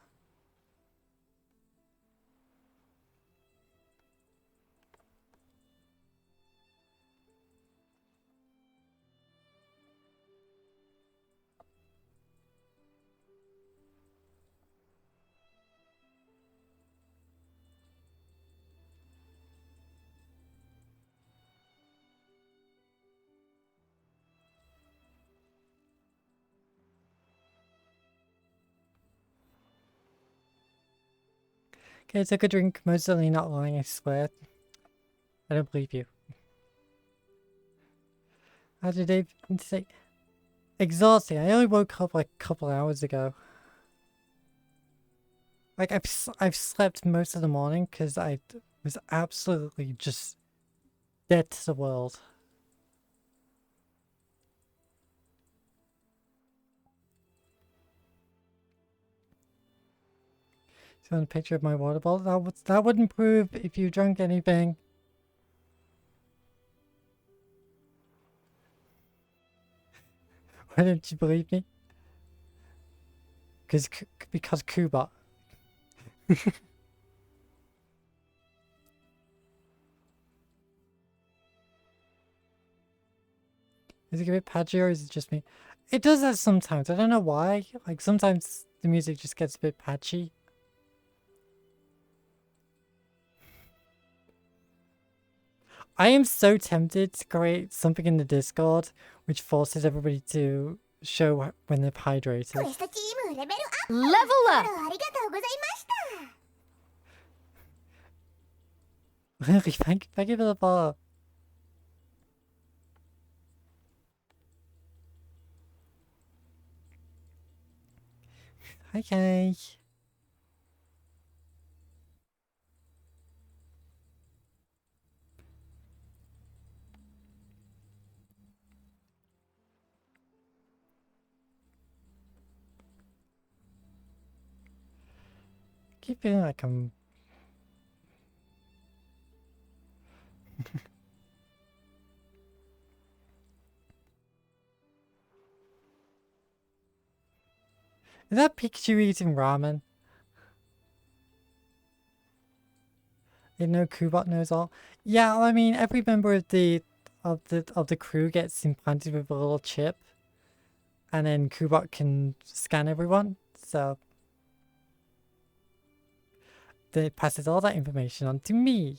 Okay, took a drink. Most certainly not lying, I swear. I don't believe you. How did Dave say? Exhausting. I only woke up like a couple hours ago. Like I've slept most of the morning because I was absolutely just dead to the world. So a picture of my water bottle. That wouldn't prove if you drank anything. Why don't you believe me? Because Cuba. Is it a bit patchy or is it just me? It does that sometimes. I don't know why. Like sometimes the music just gets a bit patchy. I am so tempted to create something in the Discord which forces everybody to show when they're hydrated. Level up! Really, thank you for the follow. Okay. Keep feeling like I'm... Is that Pikachu eating ramen? You know Kubot knows all. Yeah, I mean every member of the crew gets implanted with a little chip. And then Kubot can scan everyone. So then it passes all that information on to me.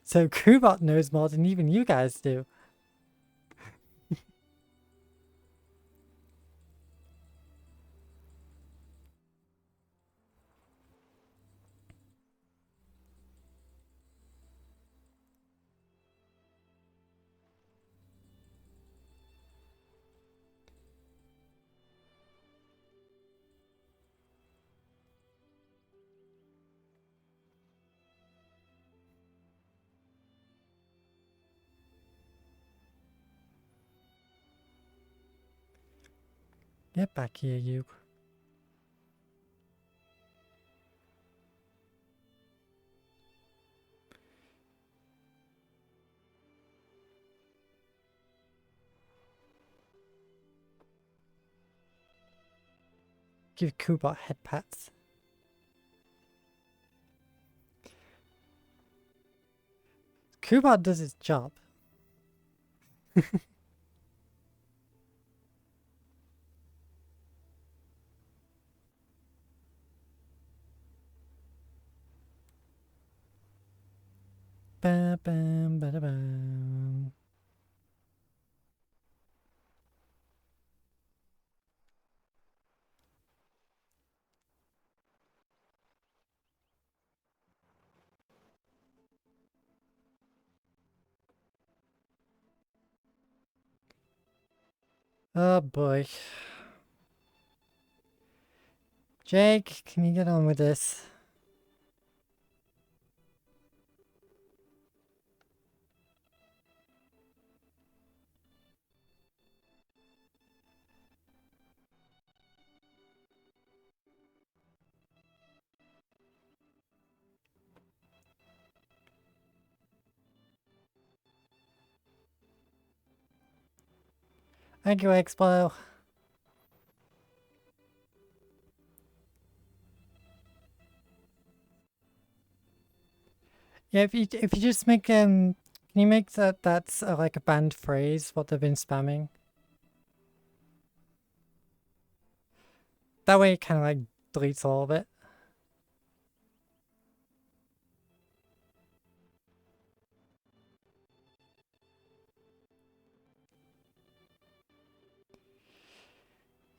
So Kubot knows more than even you guys do. Get back here, you. Give Kubot head pats. Kubot does his job. Bam, bam, bada, bam. Oh boy. Jake, can you get on with this? Thank you, Expo. Yeah, if you just make can you make that's like a banned phrase what they've been spamming? That way it kind of like deletes all of it.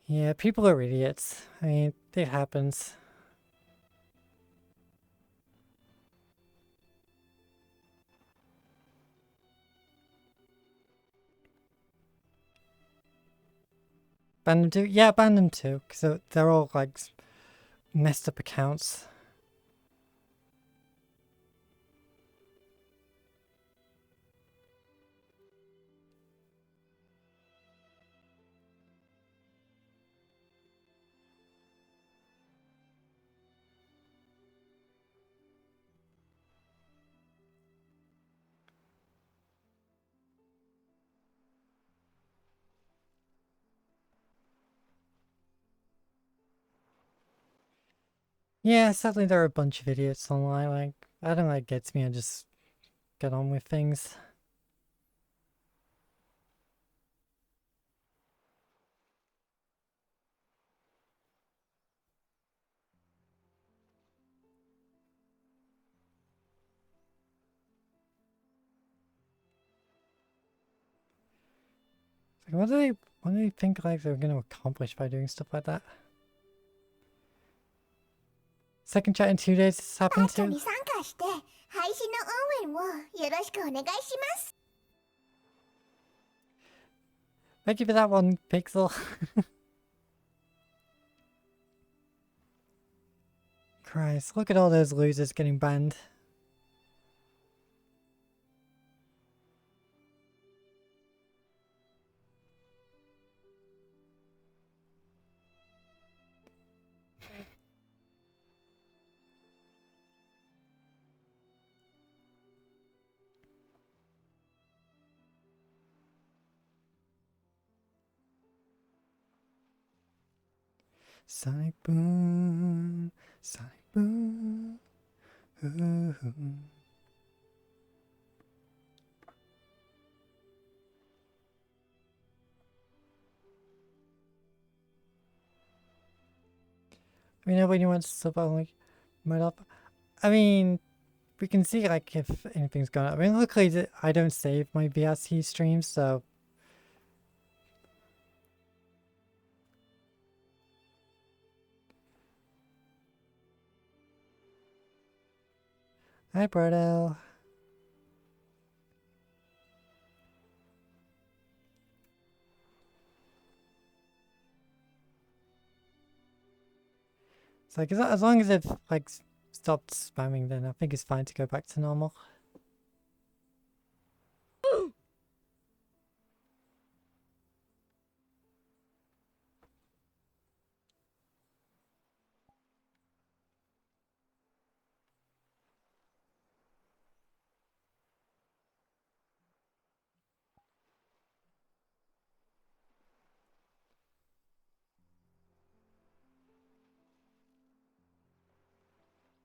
Yeah, people are idiots. I mean, it happens. Ban them too? Yeah, ban them too, because they're all like messed up accounts. Yeah, sadly there are a bunch of idiots online. Like, I don't like gets me. I just get on with things. Like, what do they think like they're going to accomplish by doing stuff like that? Second chat in 2 days has happened too. に参加して配信の応援をよろしくお願いします。 Thank you for that one, Pixel. Christ, look at all those losers getting banned. Sonic boom, sonic boom. Ooh. I mean, nobody wants to sub only mode up. I mean, we can see like if anything's going on. I mean, luckily I don't save my VRC streams, so. Hi, Brodo. It's like as long as it like stopped spamming, then I think it's fine to go back to normal.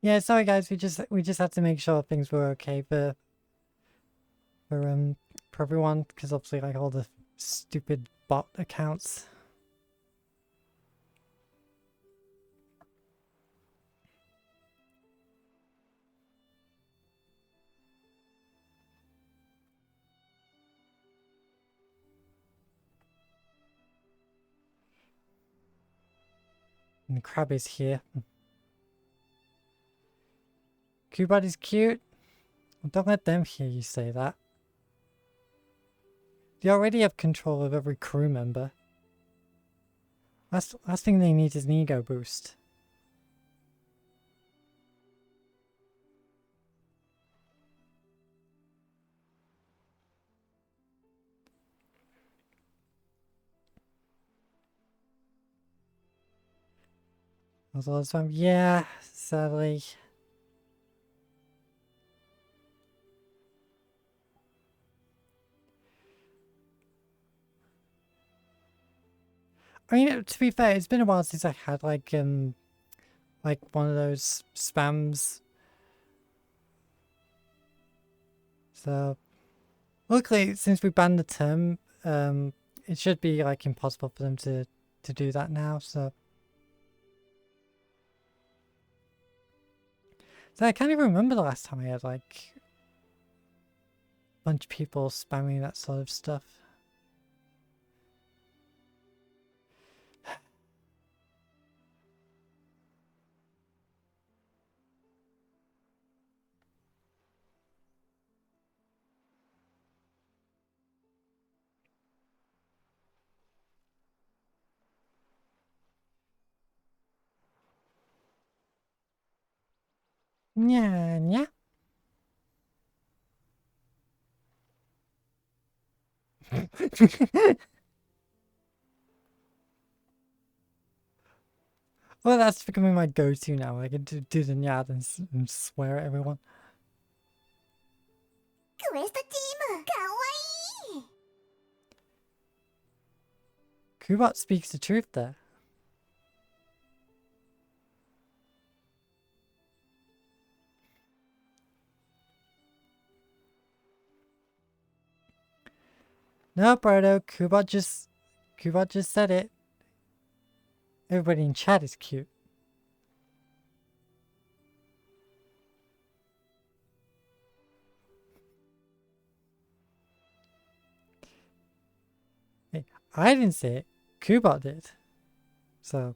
Yeah, sorry guys, we just had to make sure things were okay for everyone, because obviously like all the stupid bot accounts. And Crab is here. Cubot is cute. Don't let them hear you say that. They already have control of every crew member. Last thing they need is an ego boost. There's a lot of spam. Yeah, sadly. I mean, to be fair, it's been a while since I had like one of those spams. So, luckily, since we banned the term, it should be like impossible for them to do that now. So I can't even remember the last time I had like a bunch of people spamming that sort of stuff. Yeah, yeah. Well, that's becoming my go-to now. I can do the nyad and swear at everyone. クエストチームかわいい Kubot speaks the truth there. No, Bardo, Kubot just said it. Everybody in chat is cute. Hey, I didn't say it. Kubot did. So.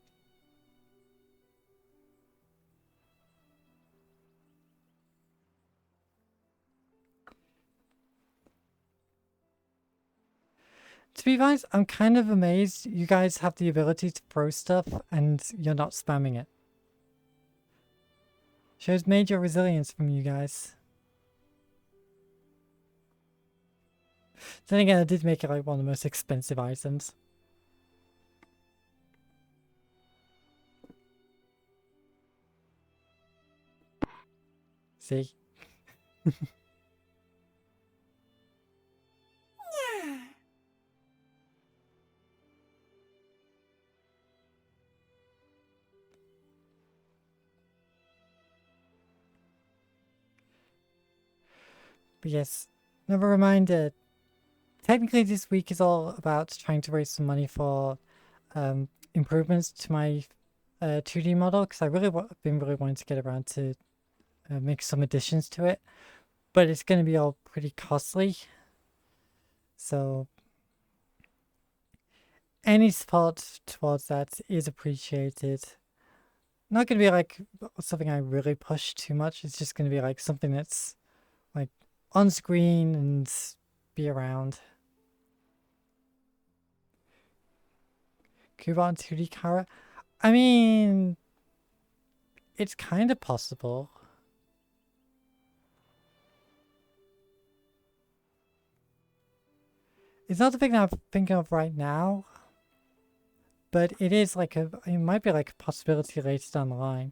To be honest, I'm kind of amazed you guys have the ability to throw stuff and you're not spamming it. Shows major resilience from you guys. Then again, I did make it like one of the most expensive items. See? But yes, another reminder. Technically, this week is all about trying to raise some money for improvements to my 2D model, because I been really wanting to get around to make some additions to it. But it's going to be all pretty costly. So any support towards that is appreciated. Not going to be like something I really push too much. It's just going to be like something that's like on screen and be around. Kuban 2D Kara? I mean, it's kind of possible. It's not the thing that I'm thinking of right now, but it is like it might be like a possibility later down the line.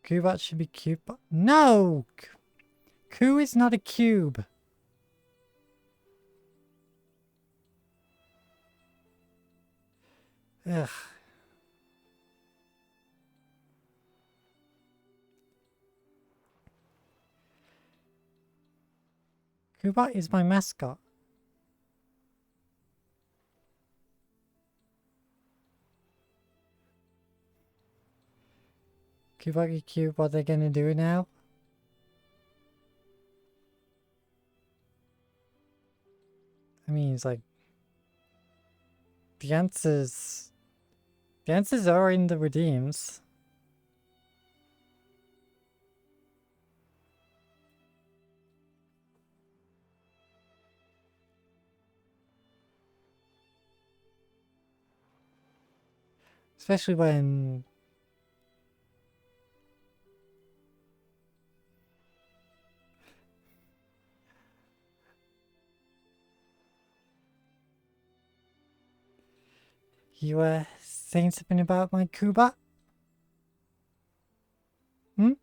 Kubot should be cube. No! Ku is not a cube. Ugh. Kubot is my mascot. Kubot Cube, what are they gonna do now? I mean, it's like the answers are in the redeems. Especially when you were saying something about my Kubot? Hmm?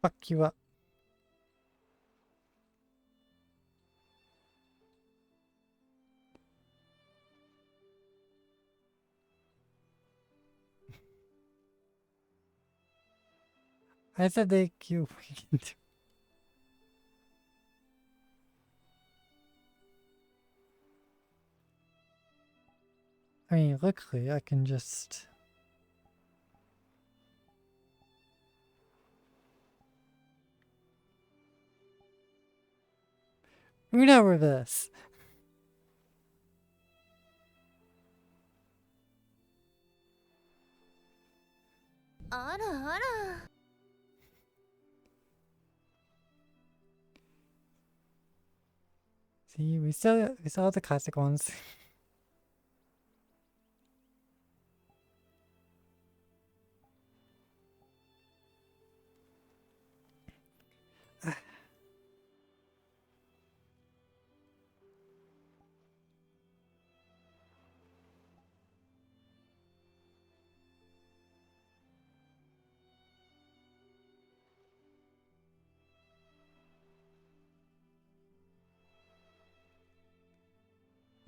Fuck you up. I said they cube. I mean, luckily I can just... Uno reverse. See, we still have the classic ones.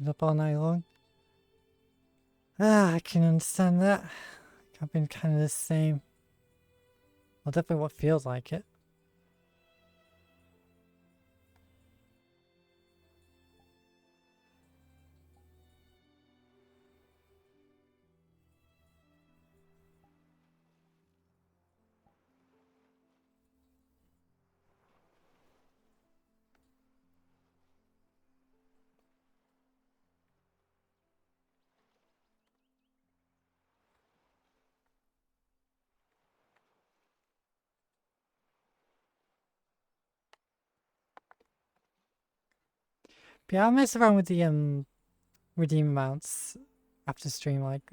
Up all night long. I can understand that. I've been kind of the same. Well, definitely what feels like it. But yeah, I'll mess around with the redeem amounts after stream, like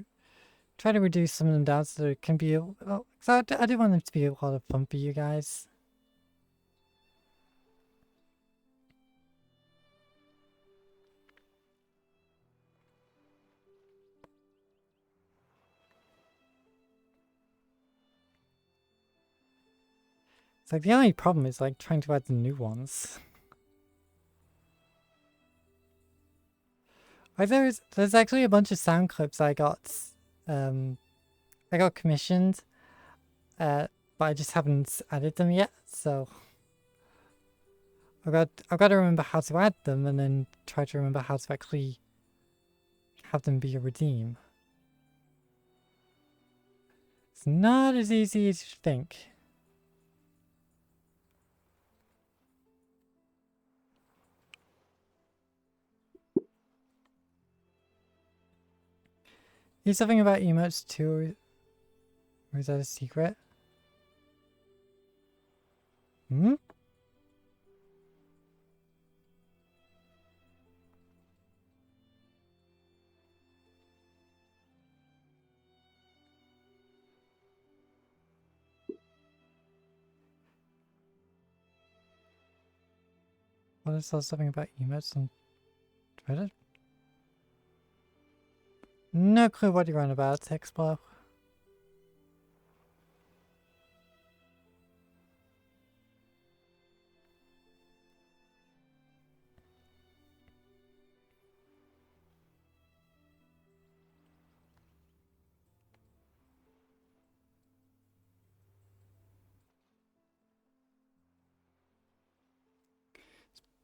try to reduce some of them down so it can be well, I do want them to be a lot of fun for you guys. It's like the only problem is like trying to add the new ones. Like there's actually a bunch of sound clips I got commissioned, but I just haven't added them yet, so I've got to remember how to add them and then try to remember how to actually have them be a redeem. It's not as easy as you think. Here's something about emotes too, or is that a secret? Hmm? What is that something about emotes on Reddit? No clue what you're on about, Expo.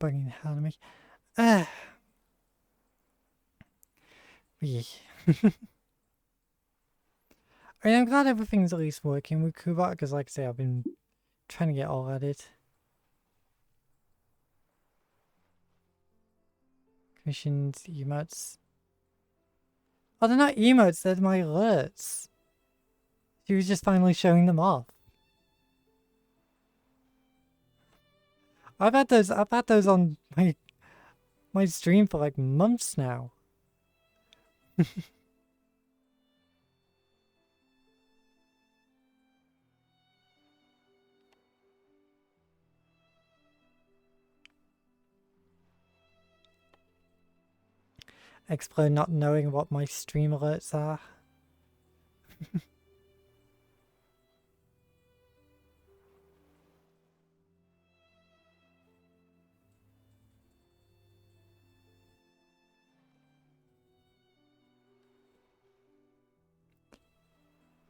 Bugging the hell out of me. I'm glad everything's at least working with Kubot, because like I say, I've been trying to get all at it. Commissions, emotes. Oh, they're not emotes, they're my alerts. She was just finally showing them off. I've had those on my stream for like months now. Explode not knowing what my stream alerts are.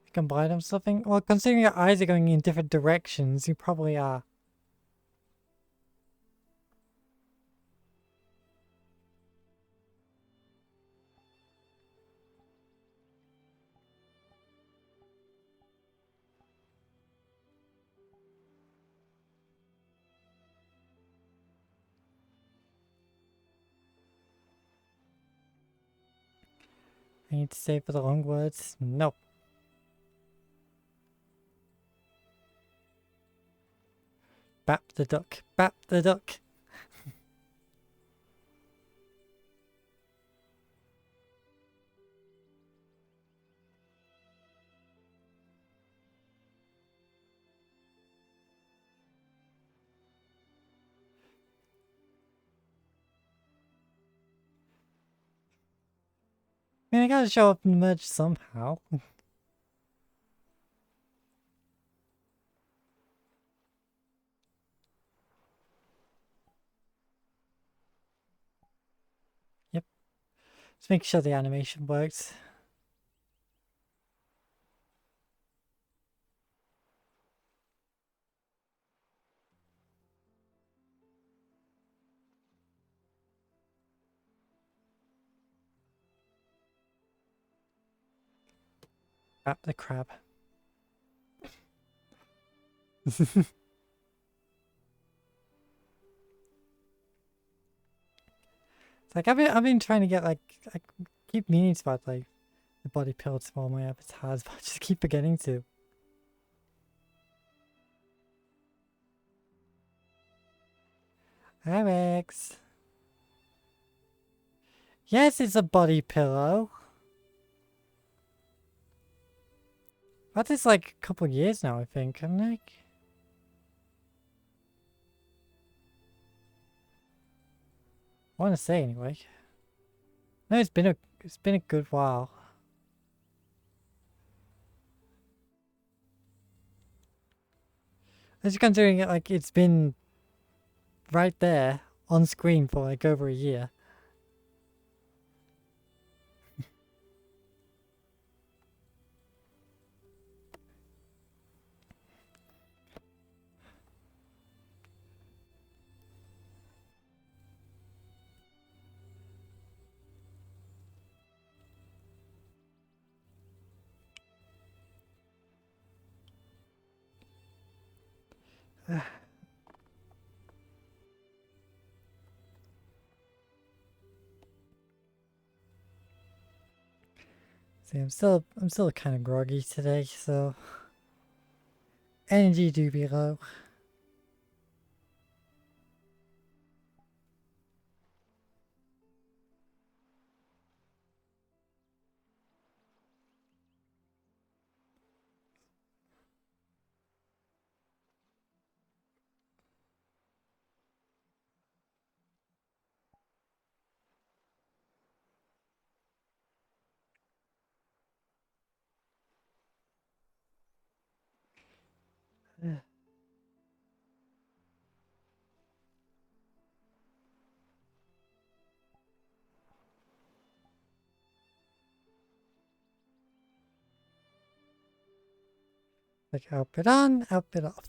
You can buy them something? Well, considering your eyes are going in different directions, you probably are. I need to save for the long words. Nope. Bap the duck. Bap the duck. I mean, I gotta show up in the merge somehow. Yep. Just make sure the animation works. Bap the crab. It's like I've been trying to get like I keep meaning to about like the body pills for all my avatars, but I just keep forgetting to. Alex. Yes, it's a body pillow. That is like a couple years now, I think. I'm like, I want to say anyway. No, it's been a good while. As you're considering it, like it's been right there on screen for like over a year. See, I'm still kind of groggy today, so energy do be low. Like outfit on, outfit off.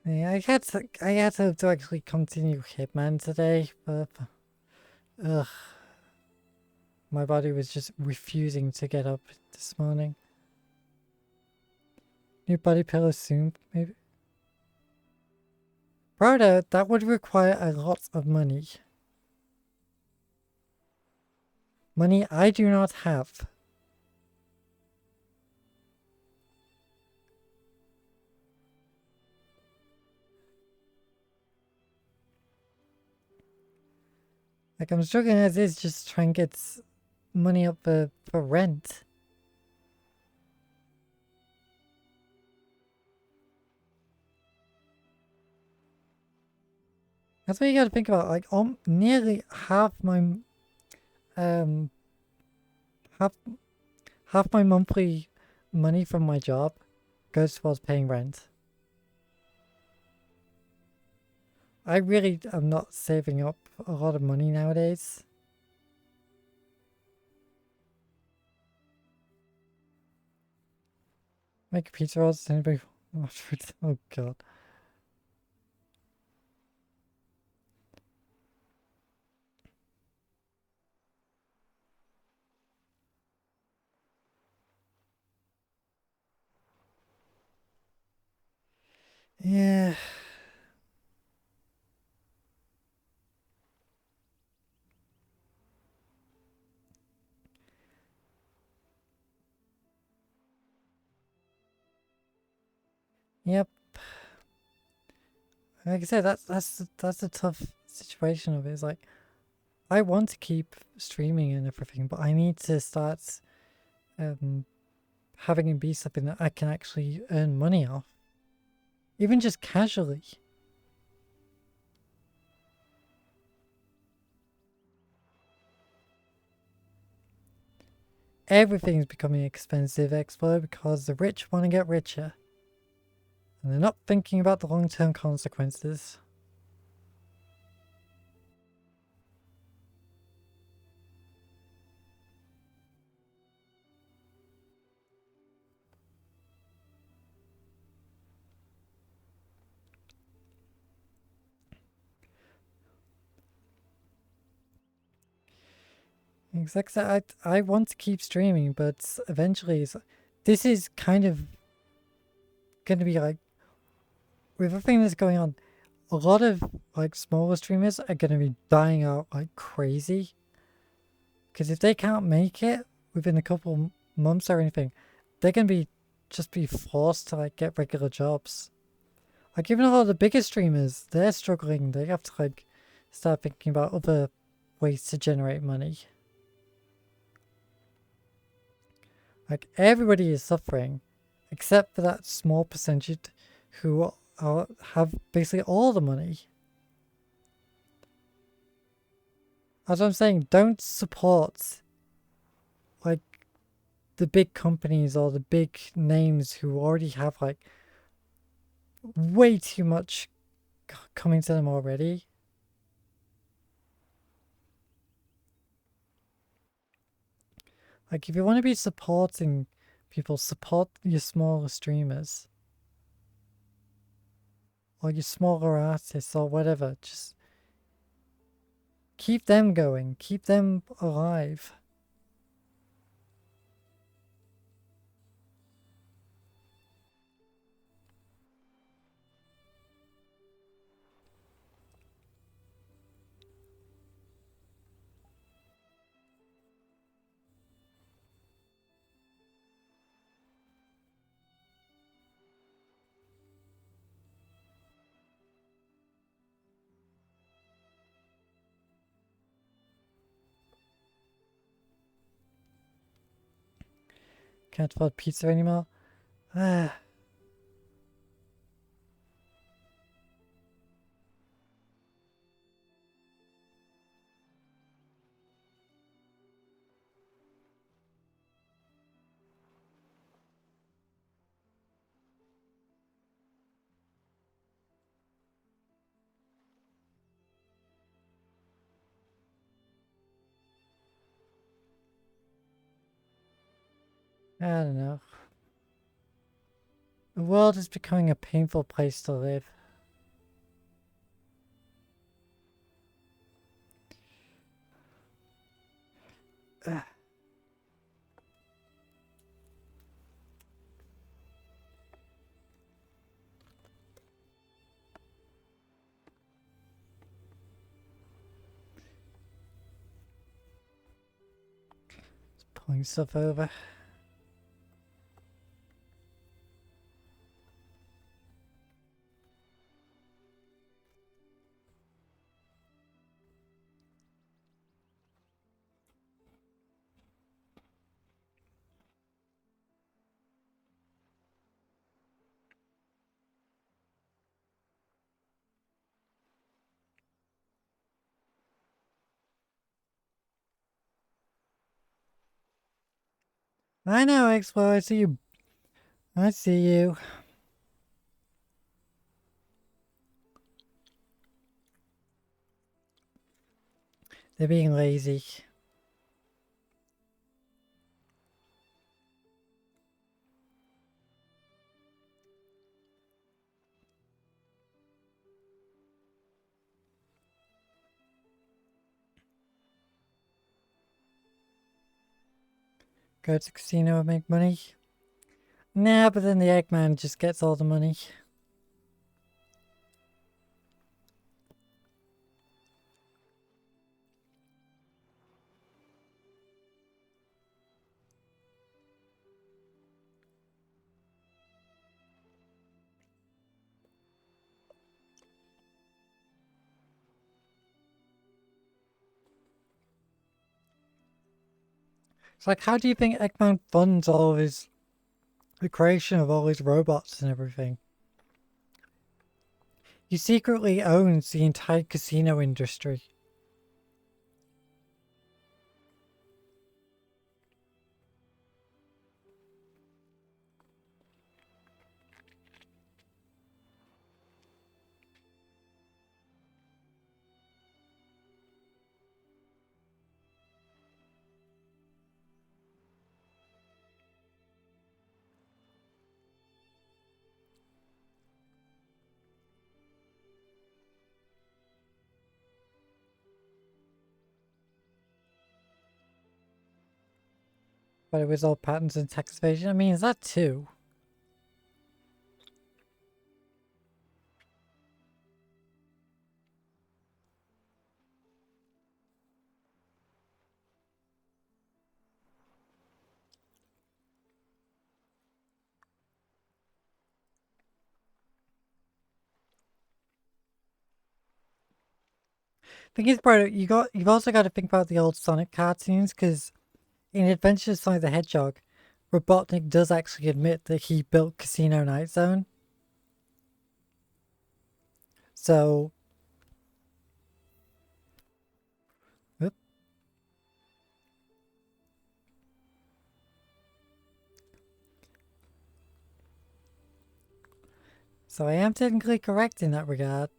Yeah, I had to actually continue Hitman today, but ugh, my body was just refusing to get up this morning. New body pillow soon, maybe. Brother, that would require a lot of money. Money I do not have. Like, I'm struggling as is just trying to get money up for rent. That's what you gotta think about. Like, nearly half my, um, half, half my monthly money from my job goes towards paying rent. I really am not saving up a lot of money nowadays. Make pizza rolls. Anybody? Oh god. Yeah. Yep. Like I said, that's a tough situation of it. It's like I want to keep streaming and everything, but I need to start having it be something that I can actually earn money off, even just casually. Everything's becoming expensive, Explode, because the rich want to get richer, and they're not thinking about the long-term consequences. Exactly. I want to keep streaming, but eventually, this is kind of going to be like, with everything that's going on, a lot of like smaller streamers are going to be dying out like crazy. Because if they can't make it within a couple months or anything, they're going to be forced to like get regular jobs. Like even a lot of the biggest streamers, they're struggling. They have to like start thinking about other ways to generate money. Like everybody is suffering, except for that small percentage who have basically all the money. As I'm saying, don't support like the big companies or the big names who already have like way too much coming to them already. Like if you want to be supporting people, support your smaller streamers or your smaller artists or whatever. Just keep them going, keep them alive. Can't afford pizza anymore. Ah, I don't know. The world is becoming a painful place to live. Ah, pulling stuff over. I know, Explorer. I see you. I see you. They're being lazy. Go to casino and make money. Nah, but then the Eggman just gets all the money. It's like, how do you think Eggman funds all of his the creation of all his robots and everything? He secretly owns the entire casino industry. But it was all patents and tax evasion. I mean, is that too? Thing is, bro, you've also got to think about the old Sonic cartoons, because in Adventures of Sonic the Hedgehog, Robotnik does actually admit that he built Casino Night Zone. So, whoop. So I am technically correct in that regard.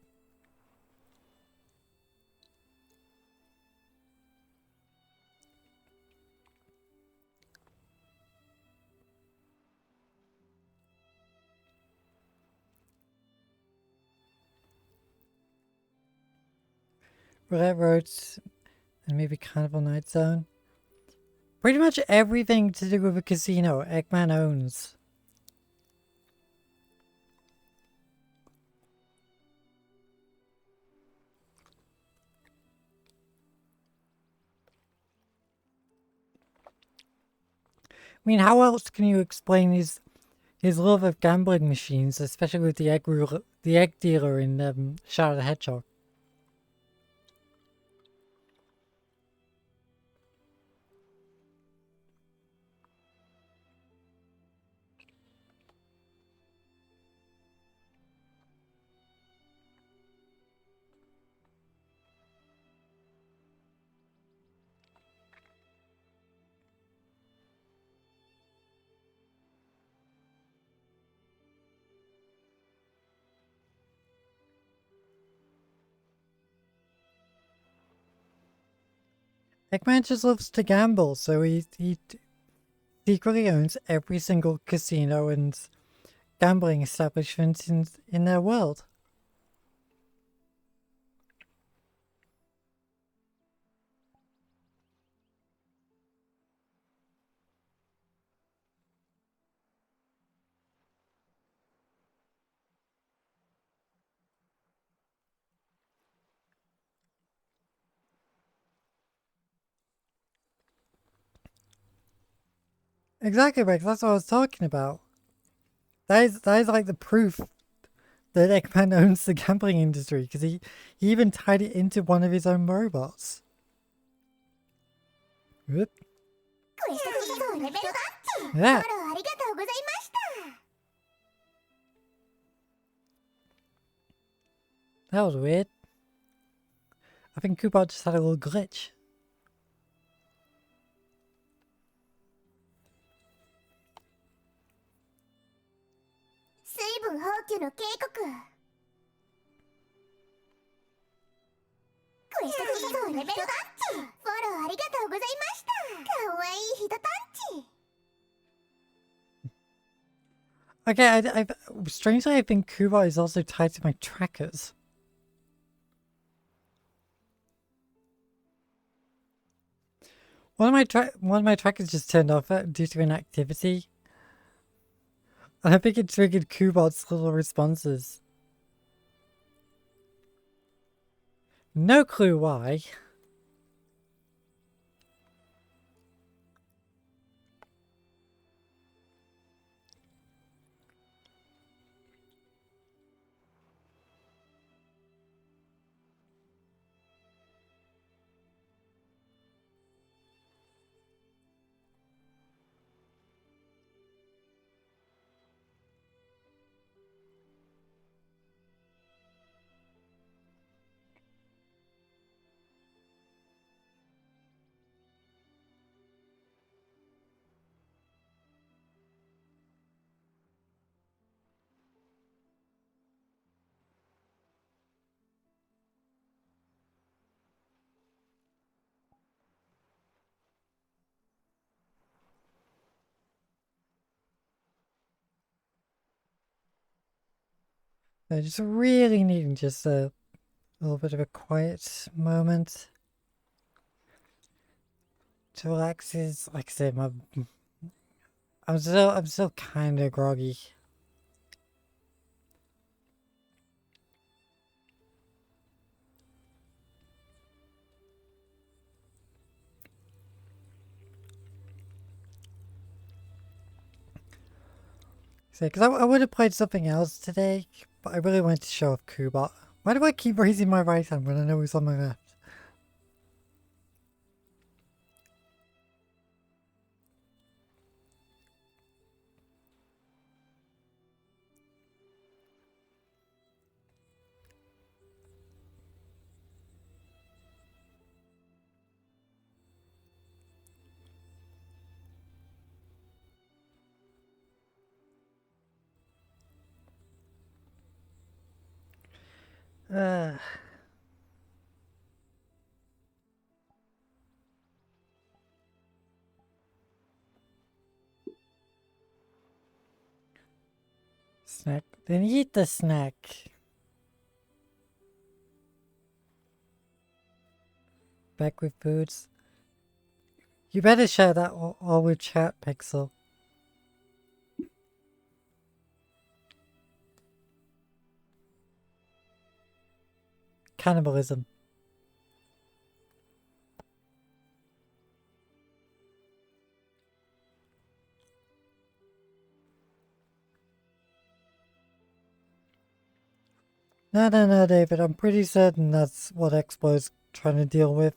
Roulette Roads and maybe Carnival Night Zone. Pretty much everything to do with a casino, Eggman owns. I mean, how else can you explain his love of gambling machines, especially with the egg dealer in Shadow the Hedgehog? Eggman just loves to gamble, so he secretly owns every single casino and gambling establishment in their world. Exactly, Rex. That's what I was talking about. That is like the proof that Eggman owns the gambling industry, because he even tied it into one of his own robots. Whoop. Yeah. That was weird. I think Koopa just had a little glitch. Okay, strangely I think Koopa is also tied to my trackers. One of my trackers just turned off due to inactivity. And I think it triggered Kubot's little responses. No clue why. So just really needing just a little bit of a quiet moment to relax. Is like I said, I'm still kind of groggy. Because I would have played something else today, but I really wanted to show off Kubot. Why do I keep raising my right hand when I know he's on my left? Uh, snack. Then eat the snack. Back with foods. You better share that all with chat, Pixel. Cannibalism. No, David. I'm pretty certain that's what Expo's trying to deal with.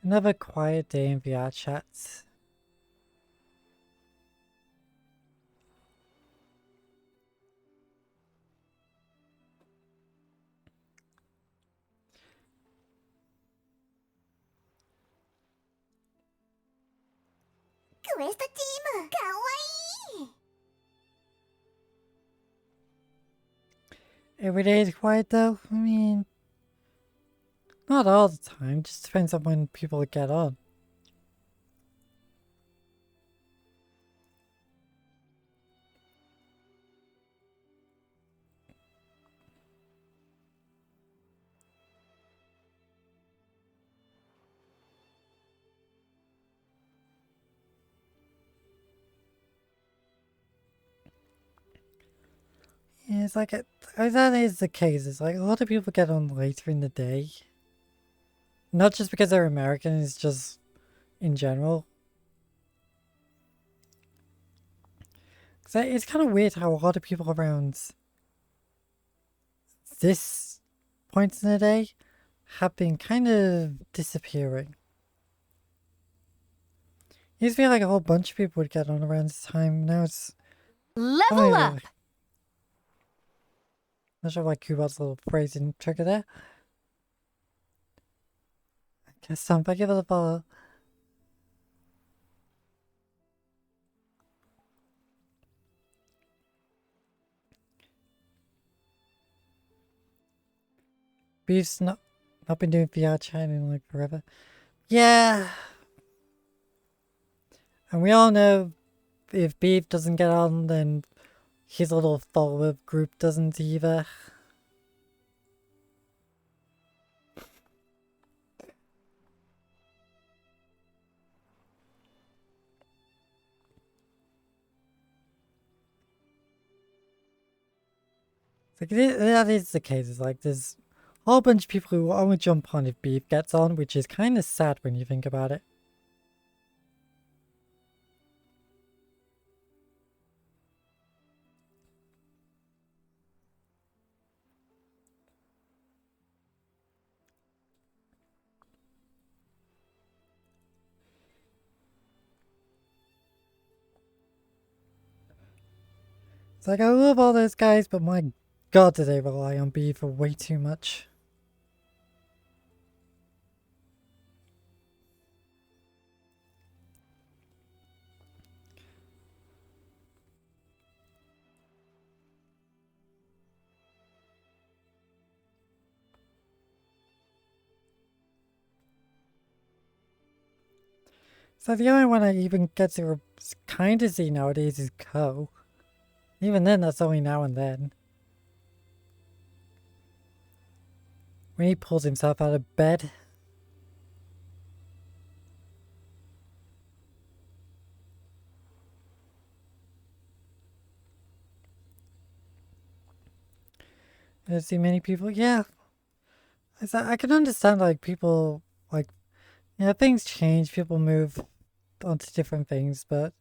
Another quiet day in VRChat. Quest team, kawaii! Every day is quiet though. I mean, not all the time. Just depends on when people get on. Yeah, it's like that is the case. It's like a lot of people get on later in the day. Not just because they're American, it's just in general. It's kind of weird how a lot of people around this point in the day have been kind of disappearing. It used to be like a whole bunch of people would get on around this time. Now it's Level up! Not sure why Kubot's little phrasing trigger there. I guess I'm back over the ball. Beef's not been doing VR chat in like forever. Yeah. And we all know if Beef doesn't get on, then his little follower group doesn't either. Like, that is the case. It's like there's a whole bunch of people who will only jump on if beef gets on, which is kind of sad when you think about it. It's like, I love all those guys, but my god, do they rely on beef for way too much. So the only one I even get to kind of see nowadays is Ko. Even then, that's only now and then. When he pulls himself out of bed. I don't see many people. Yeah. I can understand, like, people, like, yeah, things change. People move onto different things, but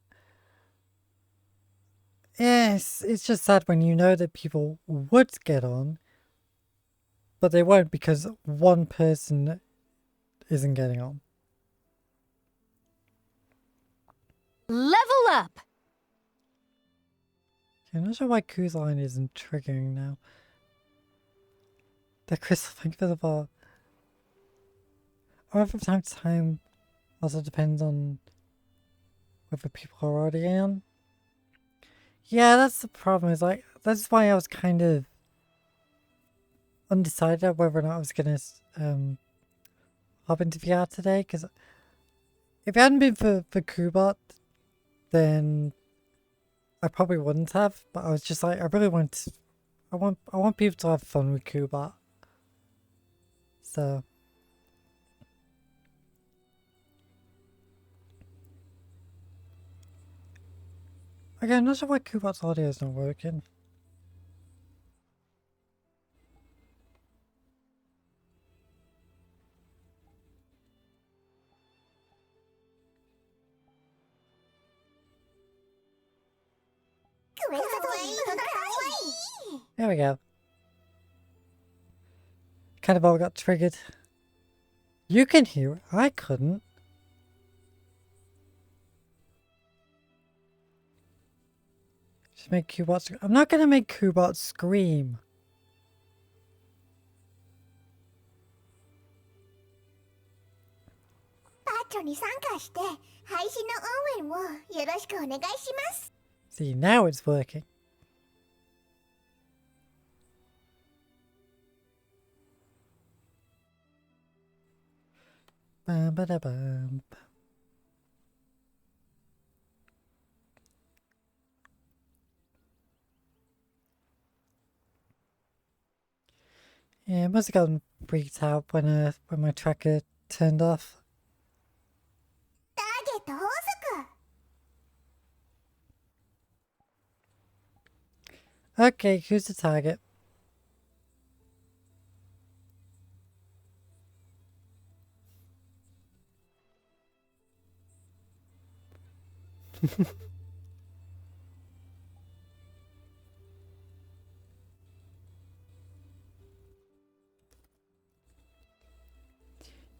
yes, it's just sad when you know that people would get on, but they won't because one person isn't getting on. Level up! I'm not sure why Ku's line isn't triggering now. The crystal, thank you for the bar. Or from time to time, also depends on whether people are already on. Yeah, that's the problem. Is like that's why I was kind of undecided whether or not I was gonna hop into VR today. Because if it hadn't been for Kubot, then I probably wouldn't have. But I was just like, I really want, I want people to have fun with Kubot. So. Again, I'm not sure why Kubot's audio is not working. There we go. Kind of all got triggered. You can hear it. I couldn't. Just make Kubot. I'm not gonna make Kubot scream. See, now it's working. Bam, ba, da, bam. Yeah, I must have gotten freaked out when my tracker turned off. Okay, who's the target?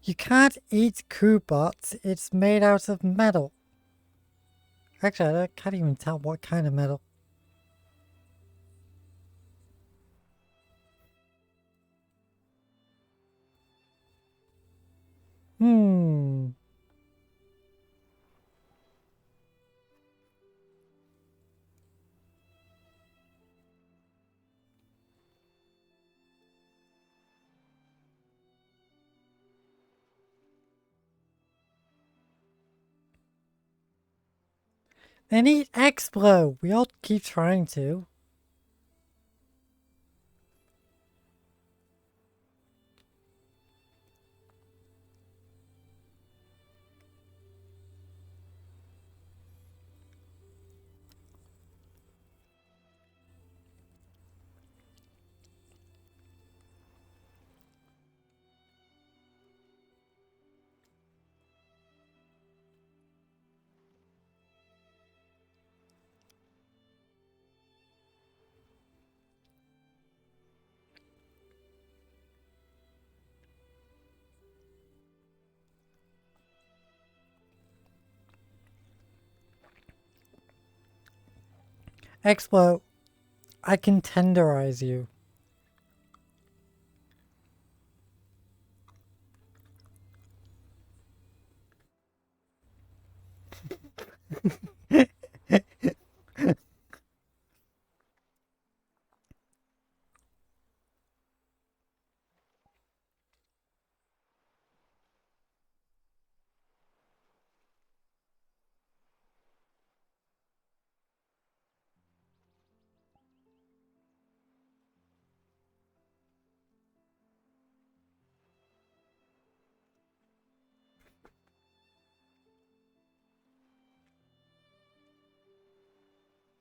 You can't eat Kubot. It's made out of metal. Actually, I can't even tell what kind of metal. Hmm. Then eat Explo. We all keep trying to. Explo, I can tenderize you.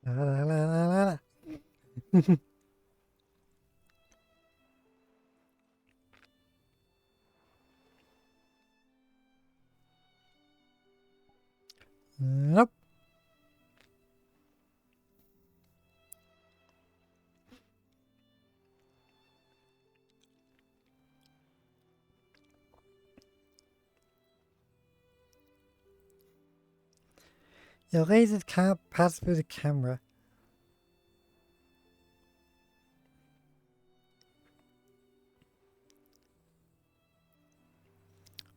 La, la, la, la, la, la. Nope. Your laser can't pass through the camera.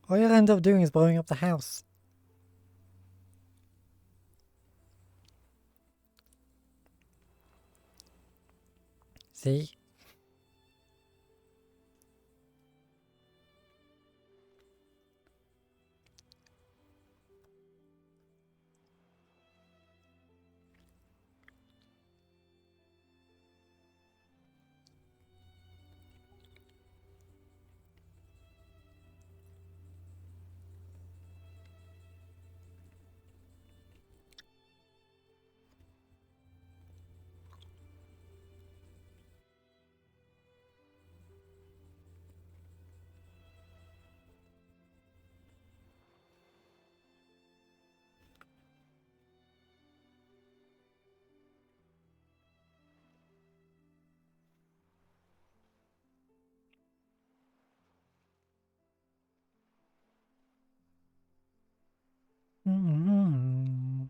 All you'll end up doing is blowing up the house. See? Mm-hmm.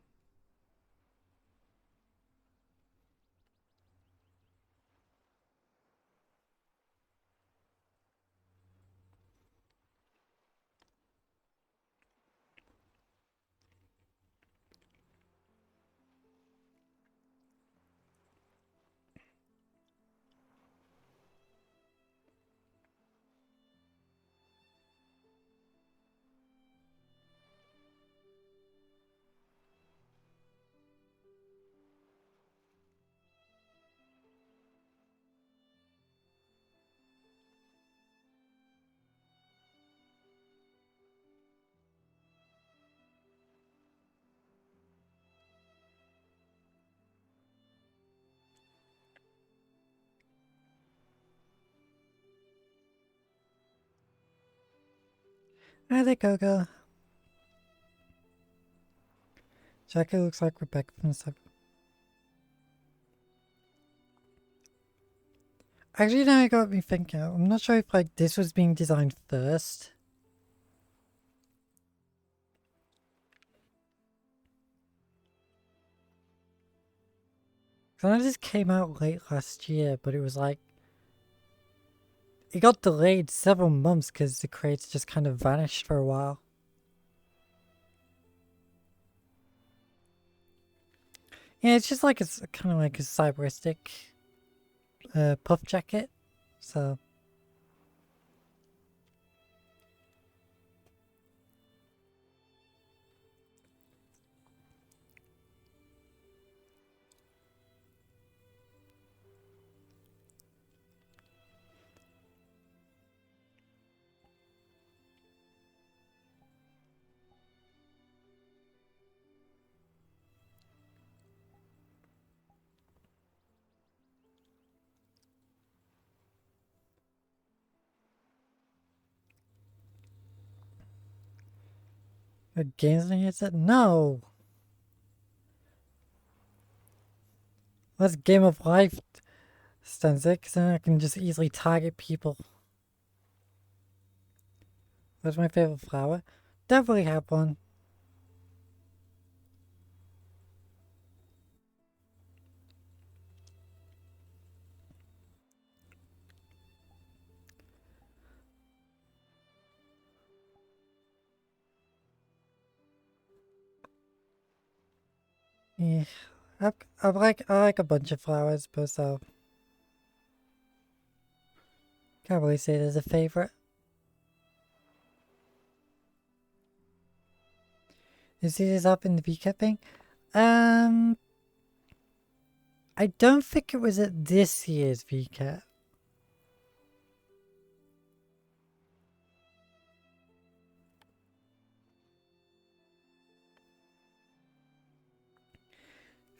Hi there, Coco. Jackie looks like Rebecca from Sub. Actually, now it got me thinking. I'm not sure if like this was being designed first. Cause I know this came out late last year, but it was like it got delayed several months because the crates just kind of vanished for a while. Yeah, it's just like it's kind of like a cyberistic puff jacket. So a games headset? No. That's Game of Life Stanzik, because then I can just easily target people. What's my favorite flower? Definitely have one. Yeah, I like a bunch of flowers, but so can't really say there's a favorite. Is this up in the VCAT thing? I don't think it was at this year's VCAT.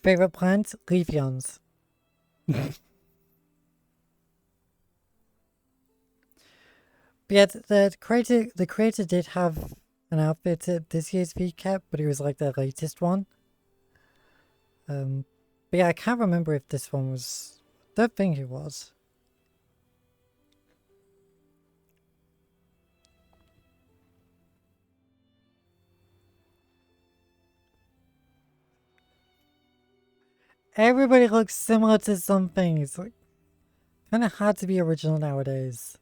Favorite plant? Leafeons. But yeah, the creator did have an outfit at this year's VCAT, but it was like the latest one. But yeah, I can't remember if this one was. I don't think it was. Everybody looks similar to something. It's like kind of hard to be original nowadays.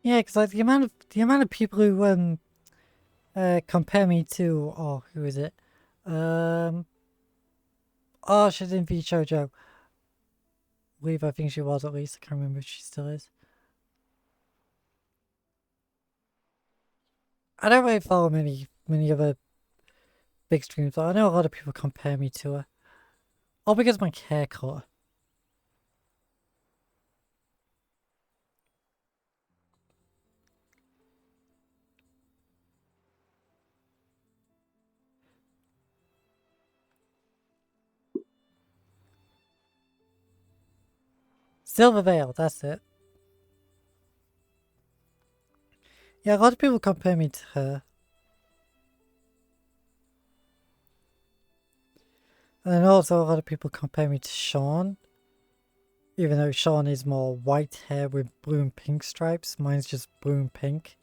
Yeah, because like the amount of people who compare me to, oh, who is it? Oh, she didn't be Jojo. I think she was, at least. I can't remember if she still is. I don't really follow many other big streams, but I know a lot of people compare me to her. All because of my hair color. Silver Veil, that's it. Yeah, a lot of people compare me to her. And then also a lot of people compare me to Sean. Even though Sean is more white hair with blue and pink stripes, mine's just blue and pink.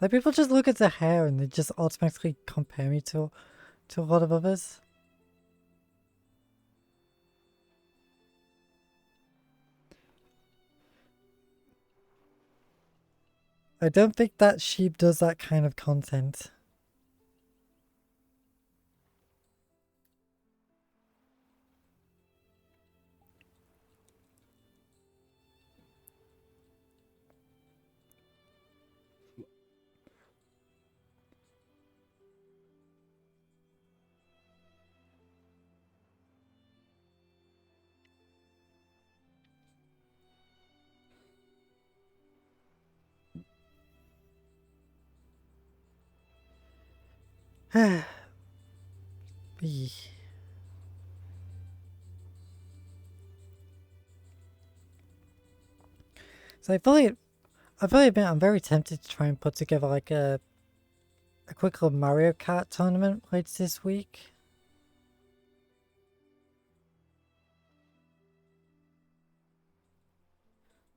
Like people just look at the hair and they just automatically compare me to a lot of others. I don't think that sheep does that kind of content. Eeh. So I fully admit I'm very tempted to try and put together like a quick little Mario Kart tournament later this week.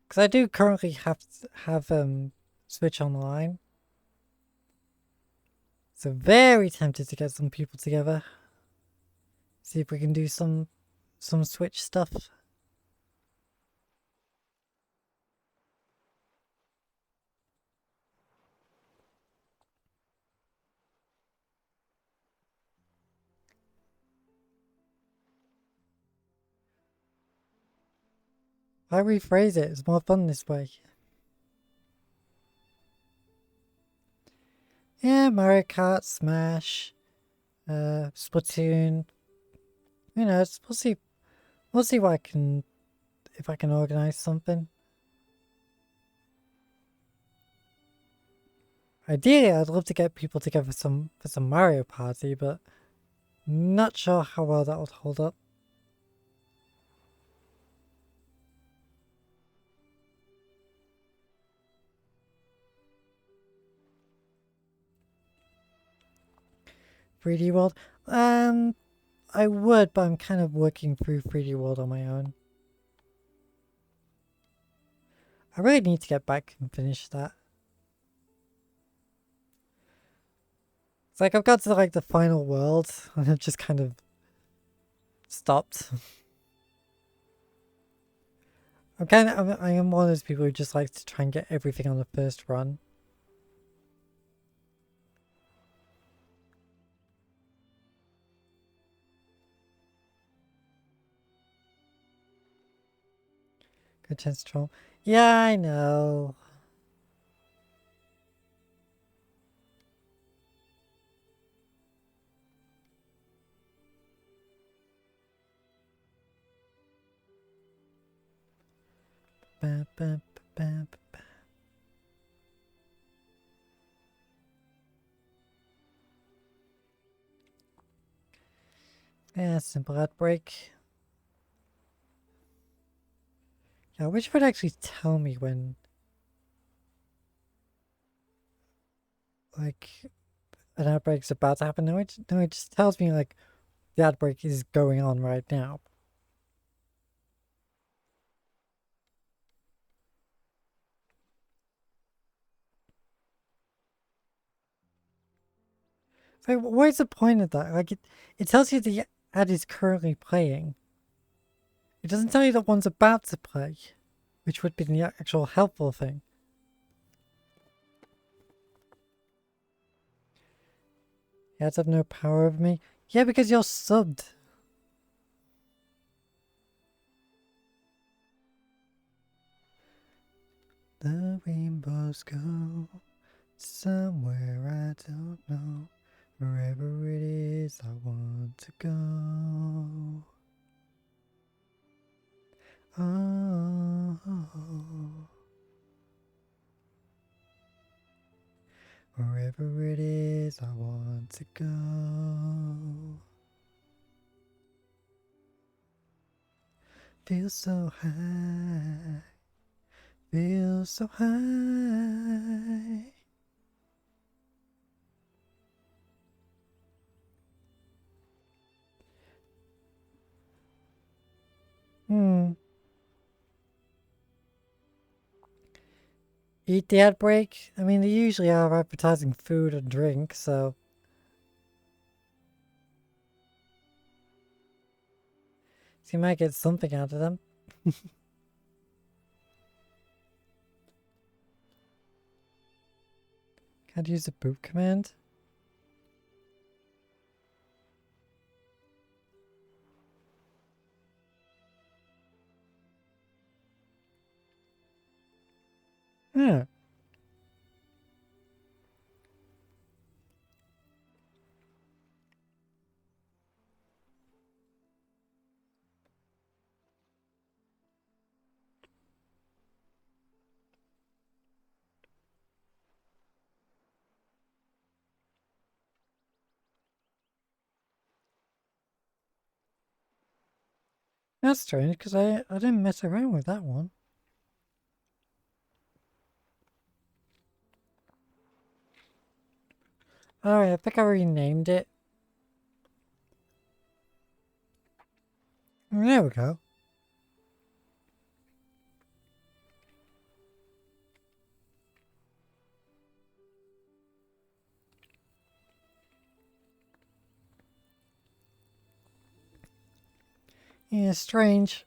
Because I do currently have Switch Online. So very tempted to get some people together. See if we can do some Switch stuff. I rephrase it, it's more fun this way. Yeah, Mario Kart, Smash, Splatoon. You know, we'll see. We'll see what if I can organize something. Ideally, I'd love to get people together for some Mario Party, but not sure how well that would hold up. "3D World? I would, but I'm kind of working through 3D World on my own. I really need to get back and finish that. It's like I've got to like the final world and I've just kind of stopped. I am one of those people who just likes to try and get everything on the first run. Good chance to troll. Yeah, I know. Ba, ba, ba, ba, ba. Yeah, simple outbreak. Yeah, I wish it would actually tell me when, like, an outbreak's about to happen. No, it just tells me, like, the outbreak is going on right now. So what is the point of that? Like, it tells you the ad is currently playing. It doesn't tell you that one's about to play, which would be the actual helpful thing. Ads have no power over me. Yeah, because you're subbed. The rainbows go somewhere I don't know. Wherever it is, I want to go. Oh, wherever it is, I want to go. Feel so high, feel so high. Eat the outbreak? I mean, they usually are advertising food and drink, so... So you might get something out of them. Can't use the boop command? Yeah. That's strange, because I didn't mess around with that one. Alright, I think I renamed it. There we go. Yeah, strange.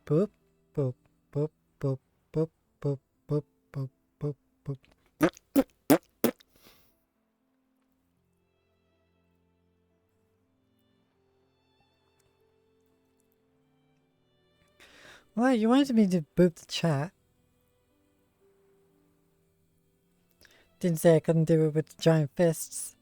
Boop, boop, boop, boop, boop, boop, boop, boop, boop, boop. Well, you wanted me to boop the chat. Didn't say I couldn't do it with the giant fists.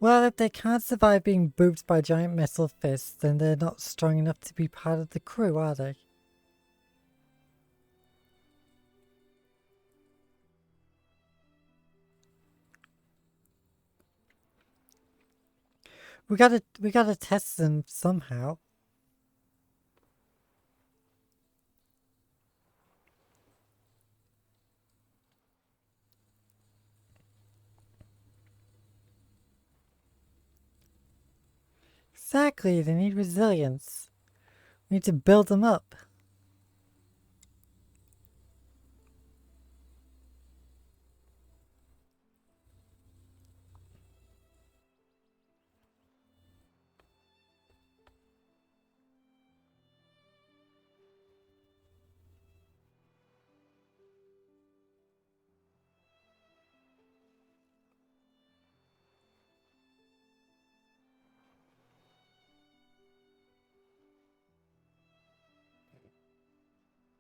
Well, if they can't survive being booped by giant metal fists, then they're not strong enough to be part of the crew, are they? We gotta test them somehow. Exactly, they need resilience. We need to build them up.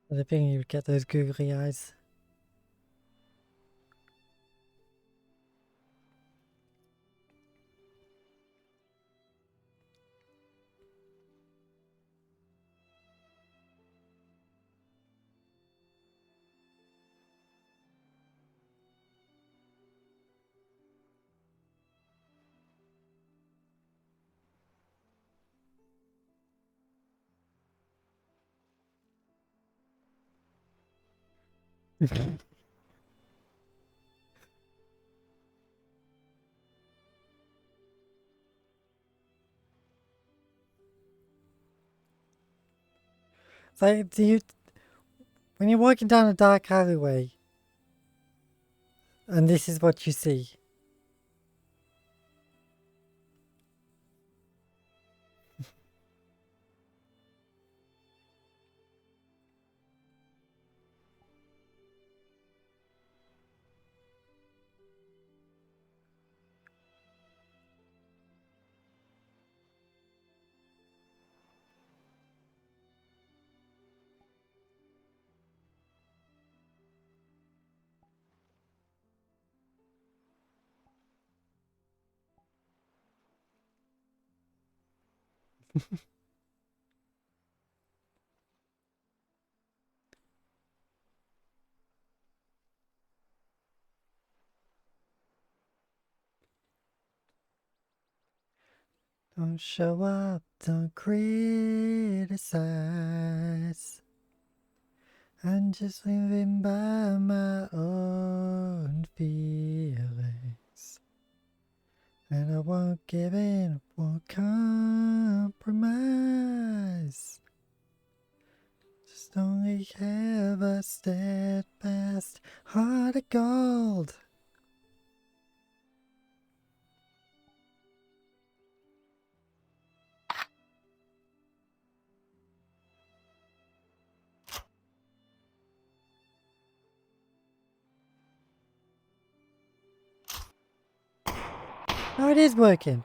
The thing you would get those googly eyes. So, when you're walking down a dark alleyway, and this is what you see. Don't show up, don't criticize. I'm just living by my own feelings. And I won't give in, won't compromise. Just only have a steadfast heart of gold. Oh, it is working.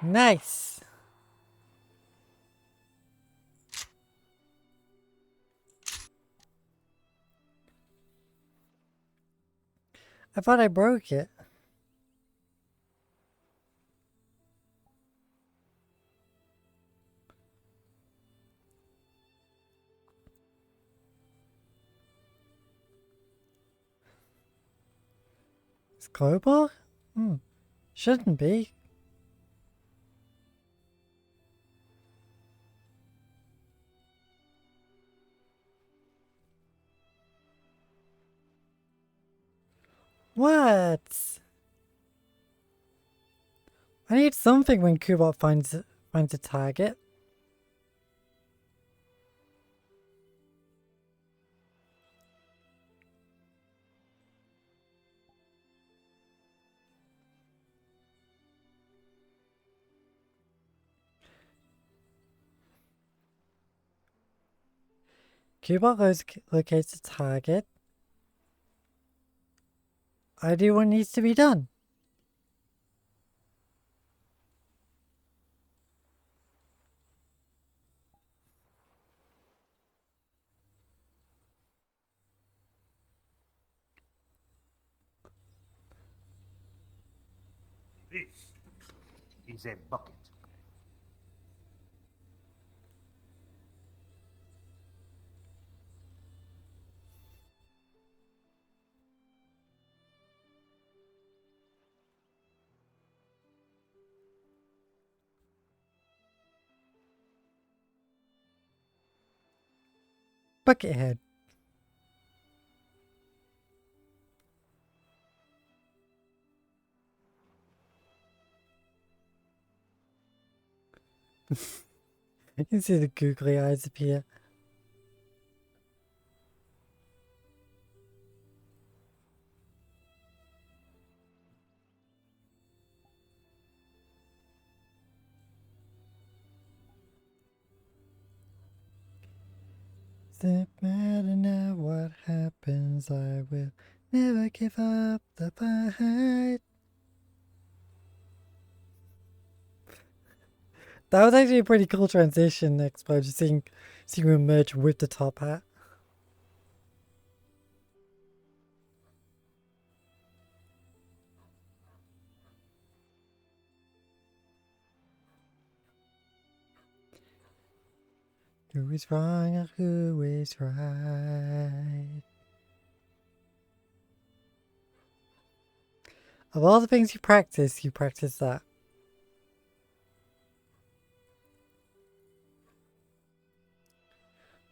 Nice. I thought I broke it. It's global? Shouldn't be. What? I need something when Kubot finds a target. Kubot locates a target. I do what needs to be done. This is a bucket. Buckethead. You can see the googly eyes appear. Doesn't matter now what happens, I will never give up the fight. That was actually a pretty cool transition, Expo, just seeing you emerge with the top hat. Who is wrong or who is right? Of all the things you practice that.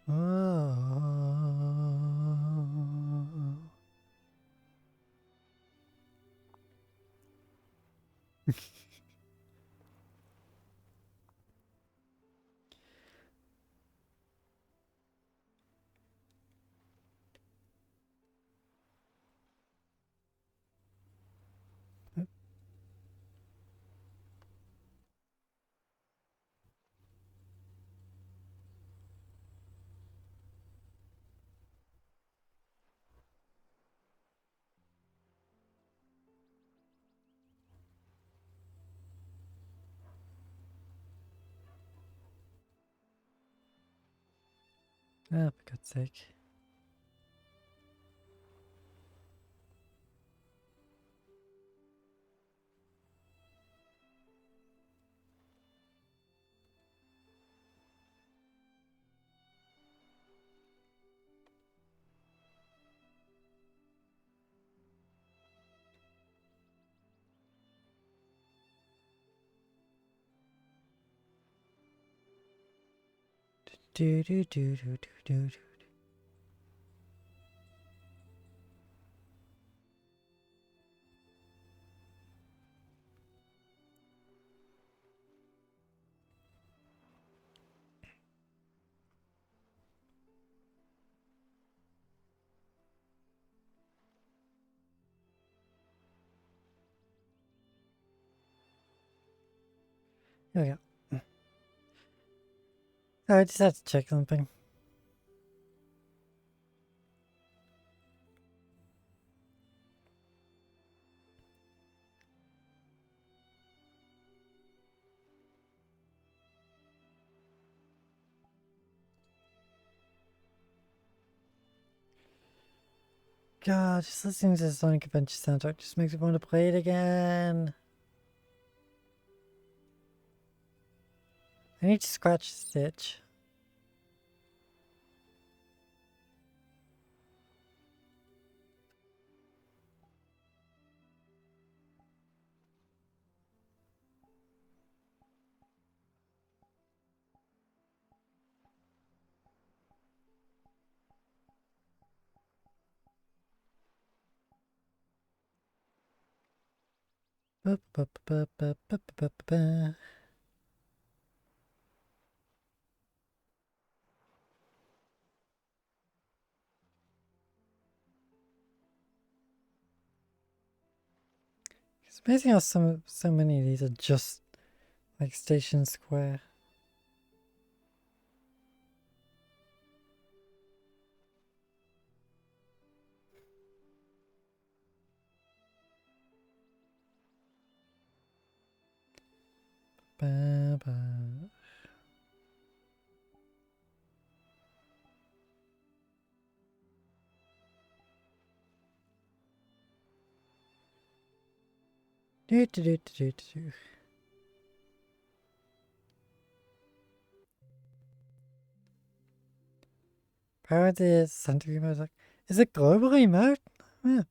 Oh. Ah, for God's sake. Do do do do do do do. Here we go. I just had to check something. God, just listening to the Sonic Adventure soundtrack just makes me want to play it again. I need to scratch Stitch. Ba, ba, ba, ba, ba, ba, ba, ba. It's amazing how so many of these are just like Station Square. Ba, ba. Do do do do do do. Apparently it's Santa remote. Like, is it global remote? Yeah.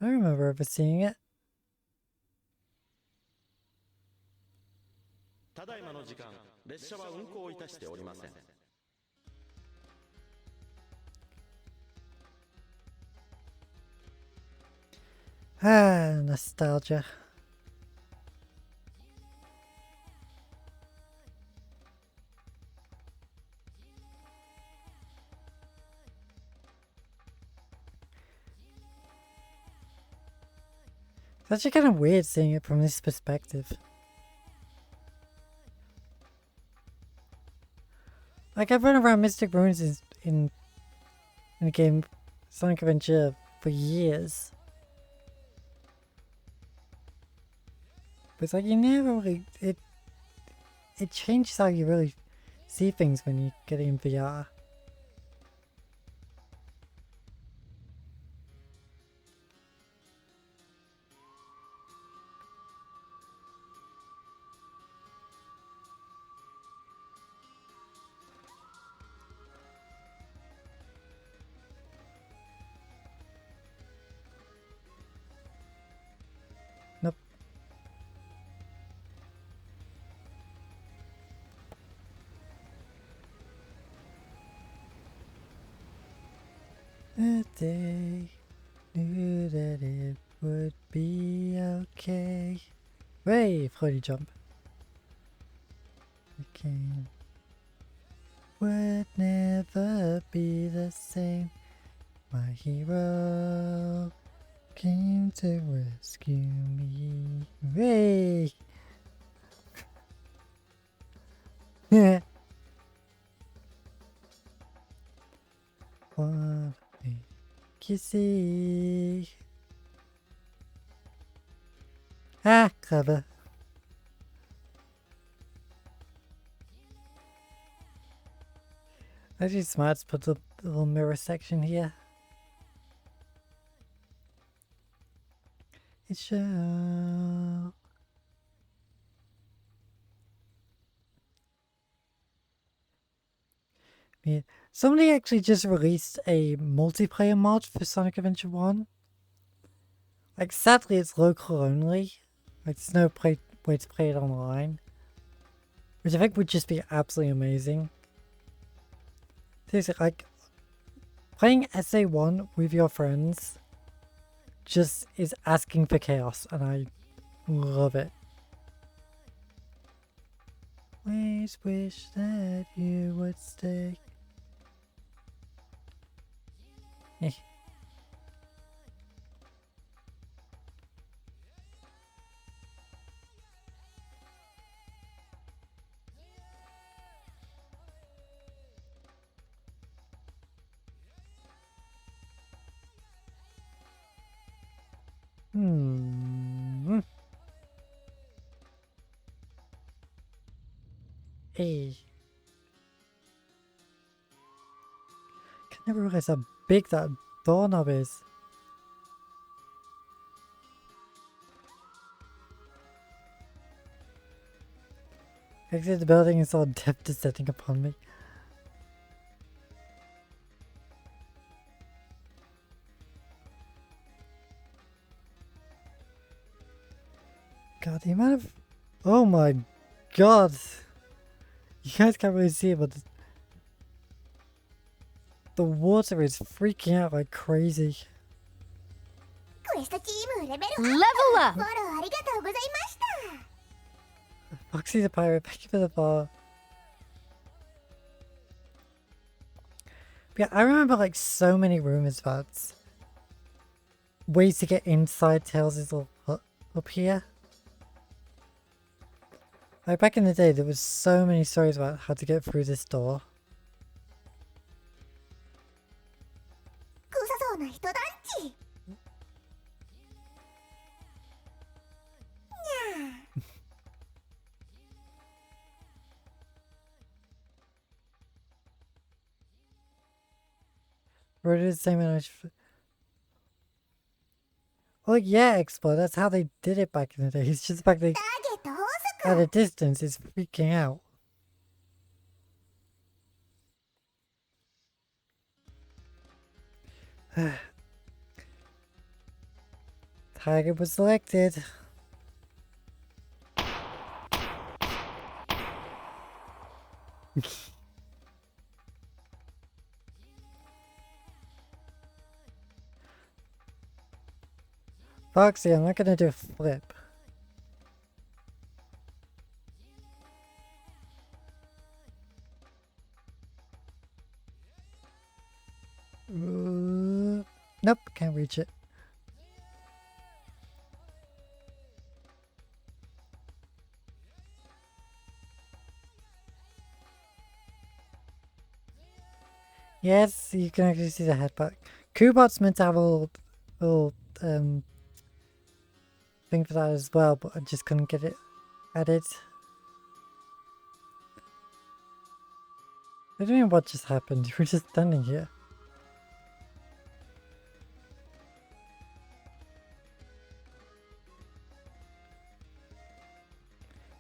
I remember ever seeing it. ただいまの時間、列車は運行いたしておりません。Ah, nostalgia. It's actually kind of weird seeing it from this perspective. Like, I've run around Mystic Ruins in the game Sonic Adventure for years. But it's like you never really... It changes how you really see things when you get it in VR. Nope. A day knew that it would be okay. Way, floaty jump. Okay. Would never be the same. My hero came to rescue me. Way. Yeah. What make you see? Ah, clever. Actually smart to put the little mirror section here. It shall. Yeah. Somebody actually just released a multiplayer mod for Sonic Adventure 1. Like, sadly it's local only. Like, there's no way to play it online. Which I think would just be absolutely amazing. Seriously, like, playing SA1 with your friends just is asking for chaos, and I love it. Always wish that you would stay. Eh. Hey. Can never realize how big that doorknob is. Exit the building and saw death descending upon me. God, the amount of... Oh my god! You guys can't really see it, but the water is freaking out like crazy. Level up! Foxy the pirate, thank you for the follow. Yeah, I remember like so many rumors about ways to get inside Tails' up here. Like back in the day, there was so many stories about how to get through this door. Or it is the same when Oh yeah, Explore, that's how they did it back in the day. He's just back there ターゲット法 at 則 a distance, is freaking out. Target was selected. Foxy, I'm not gonna do a flip. Nope, can't reach it. Yes, you can actually see the headbutt. Kubot's meant to have a little thing for that as well, but I just couldn't get it added. I don't know what just happened. We're just standing here.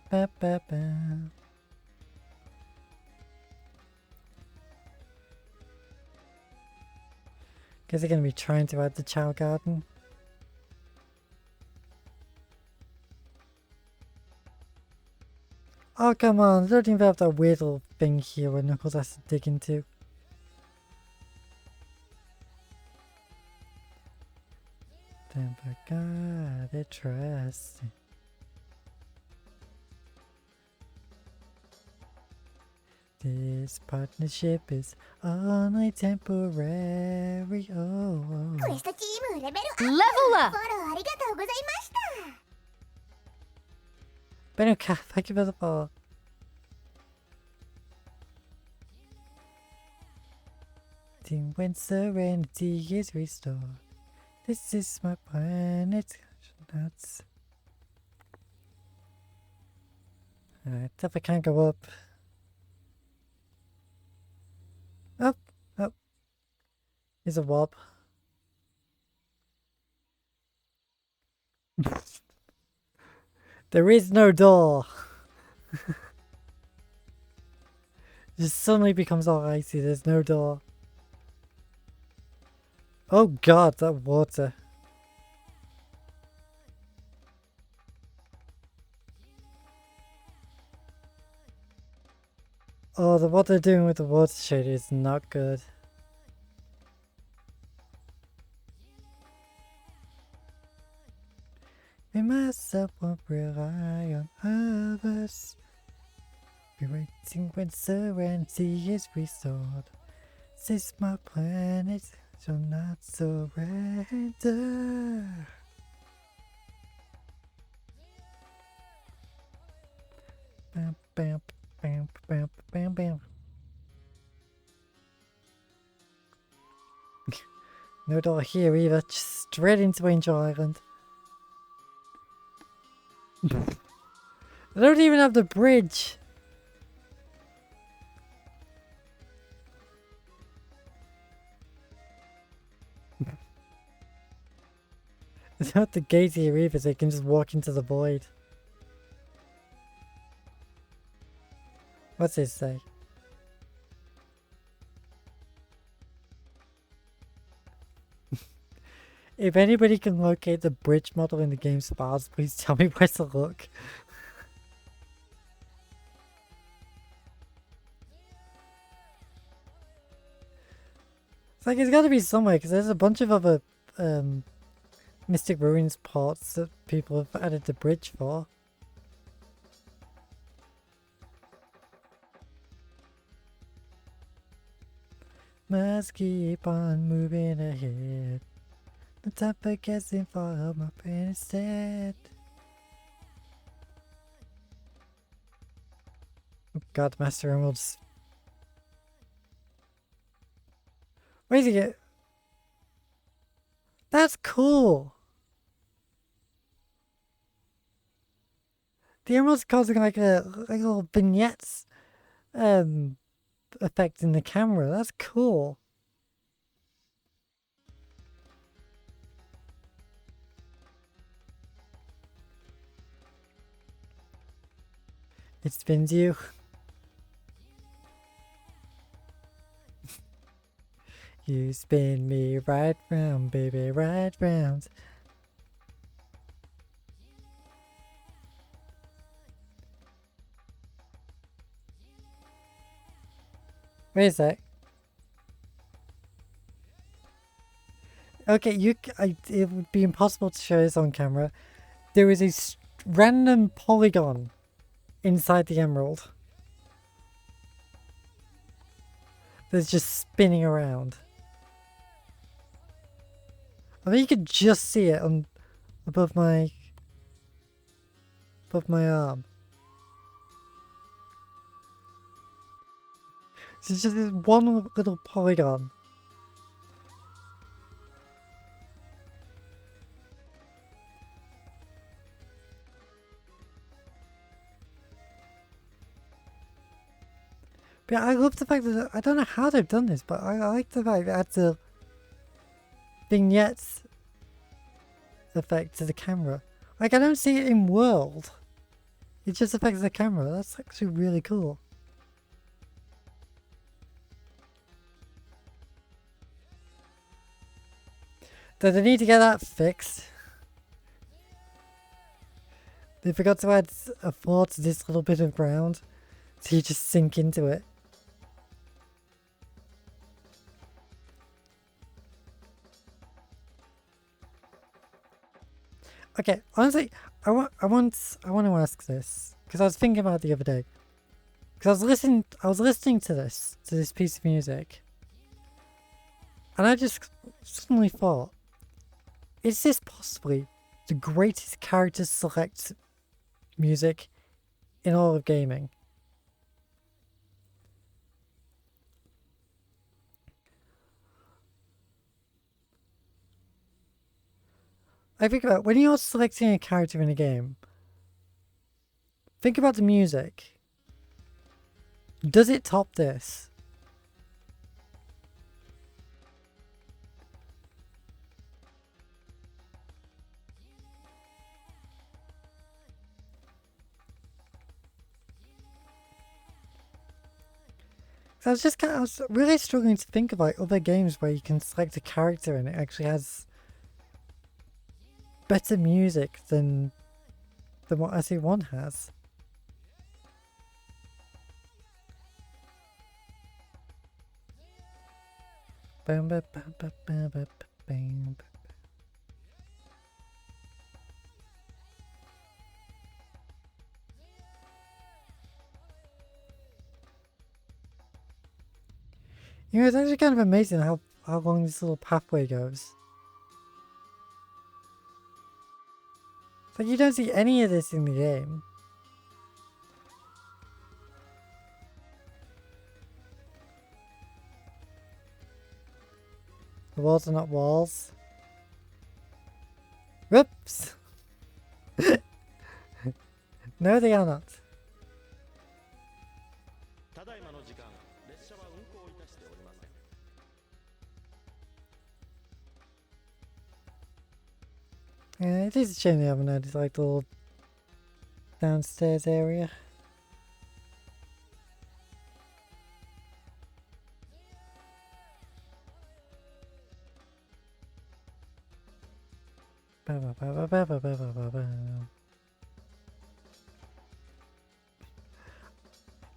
Ba, ba, ba. Guess they're gonna be trying to add the Chow Garden. Oh, come on. They don't even have that weird little thing here where Knuckles has to dig into. Never gotta trust. This partnership is only temporary. Oh. クエストチームレベルアップ Level フ up! ォローありがとうございました Benuka, thank you for the follow. Team when serenity is restored. This is my planet. Nuts. Alright, if I can't go up. Up, up. Here's a wob. There is no door. It just suddenly becomes all icy. There's no door. Oh god, that water. Oh, what they're doing with the water shade is not good. We myself won't rely on others. Be waiting when serenity is restored. This is my planet, shall not surrender. Bam, bam, bam, bam, bam, bam. No door here either, just straight into Angel Island. I don't even have the bridge. It's not the gate here either, so you can just walk into the void. What's it say? If anybody can locate the bridge model in the game's files, please tell me where to look. It's like, it's gotta be somewhere, because there's a bunch of other Mystic Ruins ports that people have added the bridge for. Must keep on moving ahead. No time for guessing, follow my plan instead. Oh god, Master Emeralds. Where's he get? That's cool! The emerald's causing like a little vignettes effect in the camera. That's cool. It spins you. You spin me right round, baby, right round. Wait a sec. Okay, it would be impossible to show this on camera. There is a random polygon inside the emerald. That's just spinning around. I think you could just see it on above my arm. So it's just this one little polygon. But I love the fact that, I don't know how they've done this, but I like the fact that it adds a vignettes effect to the camera. Like, I don't see it in world. It just affects the camera. That's actually really cool. Do they need to get that fixed? They forgot to add a floor to this little bit of ground, so you just sink into it. Okay, honestly, I want to ask this because I was thinking about it the other day. Because I was listening to this piece of music, and I just suddenly thought, is this possibly the greatest character select music in all of gaming? I think about when you're selecting a character in a game, think about the music. Does it top this? I was really struggling to think of like other games where you can select a character and it actually has better music than what SE1 has. Bam, bam, bam, bam, bam, bam, bam. You know, it's actually kind of amazing how long this little pathway goes. It's like you don't see any of this in the game. The walls are not walls. Whoops! No, they are not. ただいまの時間、列車は運行いたしておりません。Yeah, it is a shame they haven't added like the little downstairs area.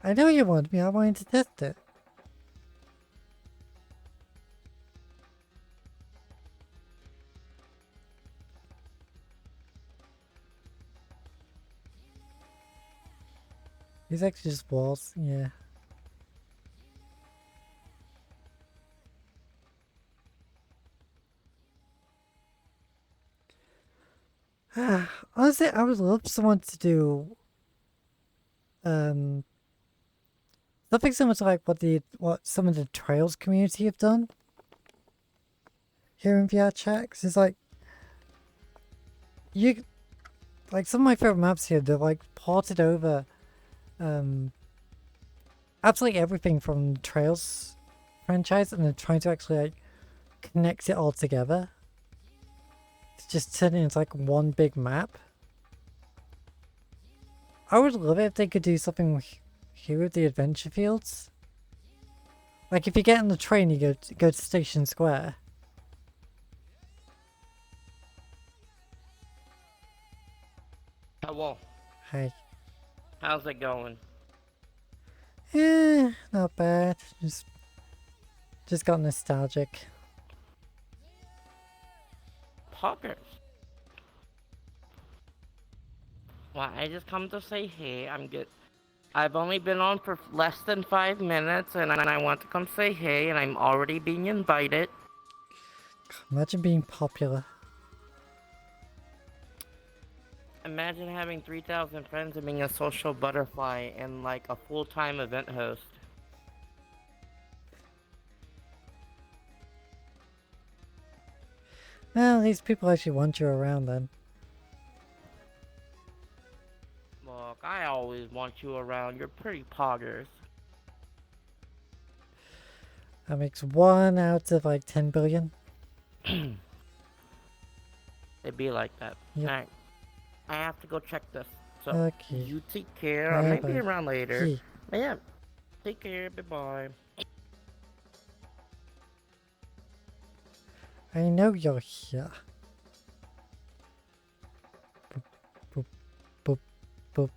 I know you want me, I wanted to test it. These actually just walls, yeah. Honestly, I would love someone to do something similar to like what some of the Trails community have done here in VRChat. 'Cause it's like some of my favorite maps here, they're like ported over absolutely everything from the Trails franchise, and they're trying to actually like connect it all together. It's just turning into like one big map. I would love it if they could do something here with the adventure fields. Like if you get on the train, you go to Station Square. Hello. Hey. How's it going? Not bad. Just got nostalgic. Poggers. Well, I just come to say hey, I'm good. I've only been on for less than 5 minutes, and I want to come say hey, and I'm already being invited. Imagine being popular. Imagine having 3,000 friends and being a social butterfly and like a full-time event host. Well, these people actually want you around then. Look, I always want you around. You're pretty poggers. That makes 1 out of like 10 billion. It'd be like that. Yep. Alright. I have to go check this. So, Okay. you take care. I might be Bye-bye. around later. Yeah. But yeah, take care. Bye-bye. I know you're here. Boop, boop, boop, boop.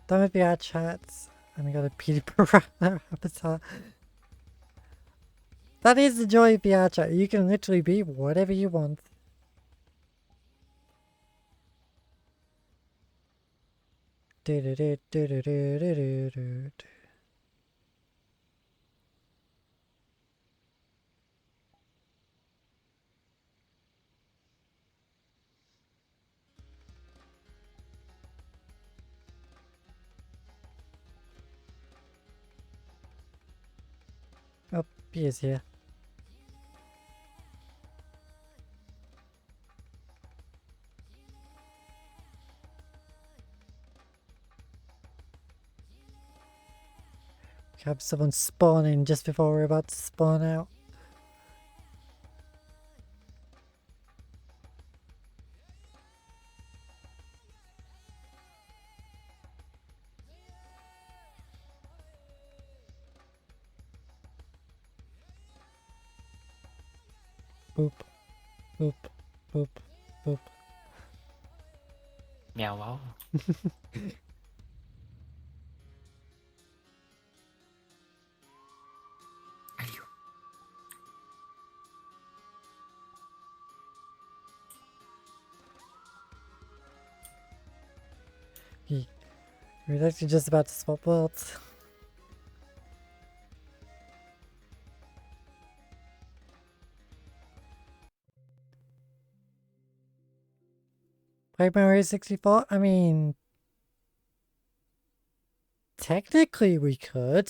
Done with the chats, and I got a Peter Piranha avatar. That is the joy of the chat. You can literally be whatever you want. Do do do do do do do do. Oh, he is here. We have someone spawning just before we're about to spawn out. Boop, boop, boop, boop. Meow wow. We're actually just about to swap worlds. Play Mario 64? I mean... Technically we could.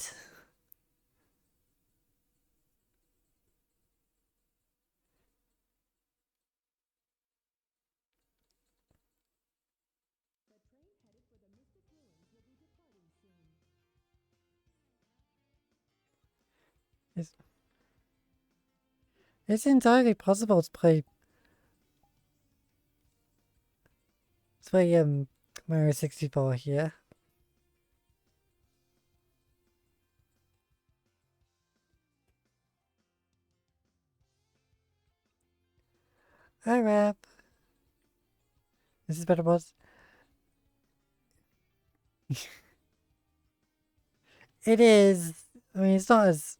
It's entirely possible to play Mario 64 here. Hi Rap. This is better was. It is. I mean, it's not as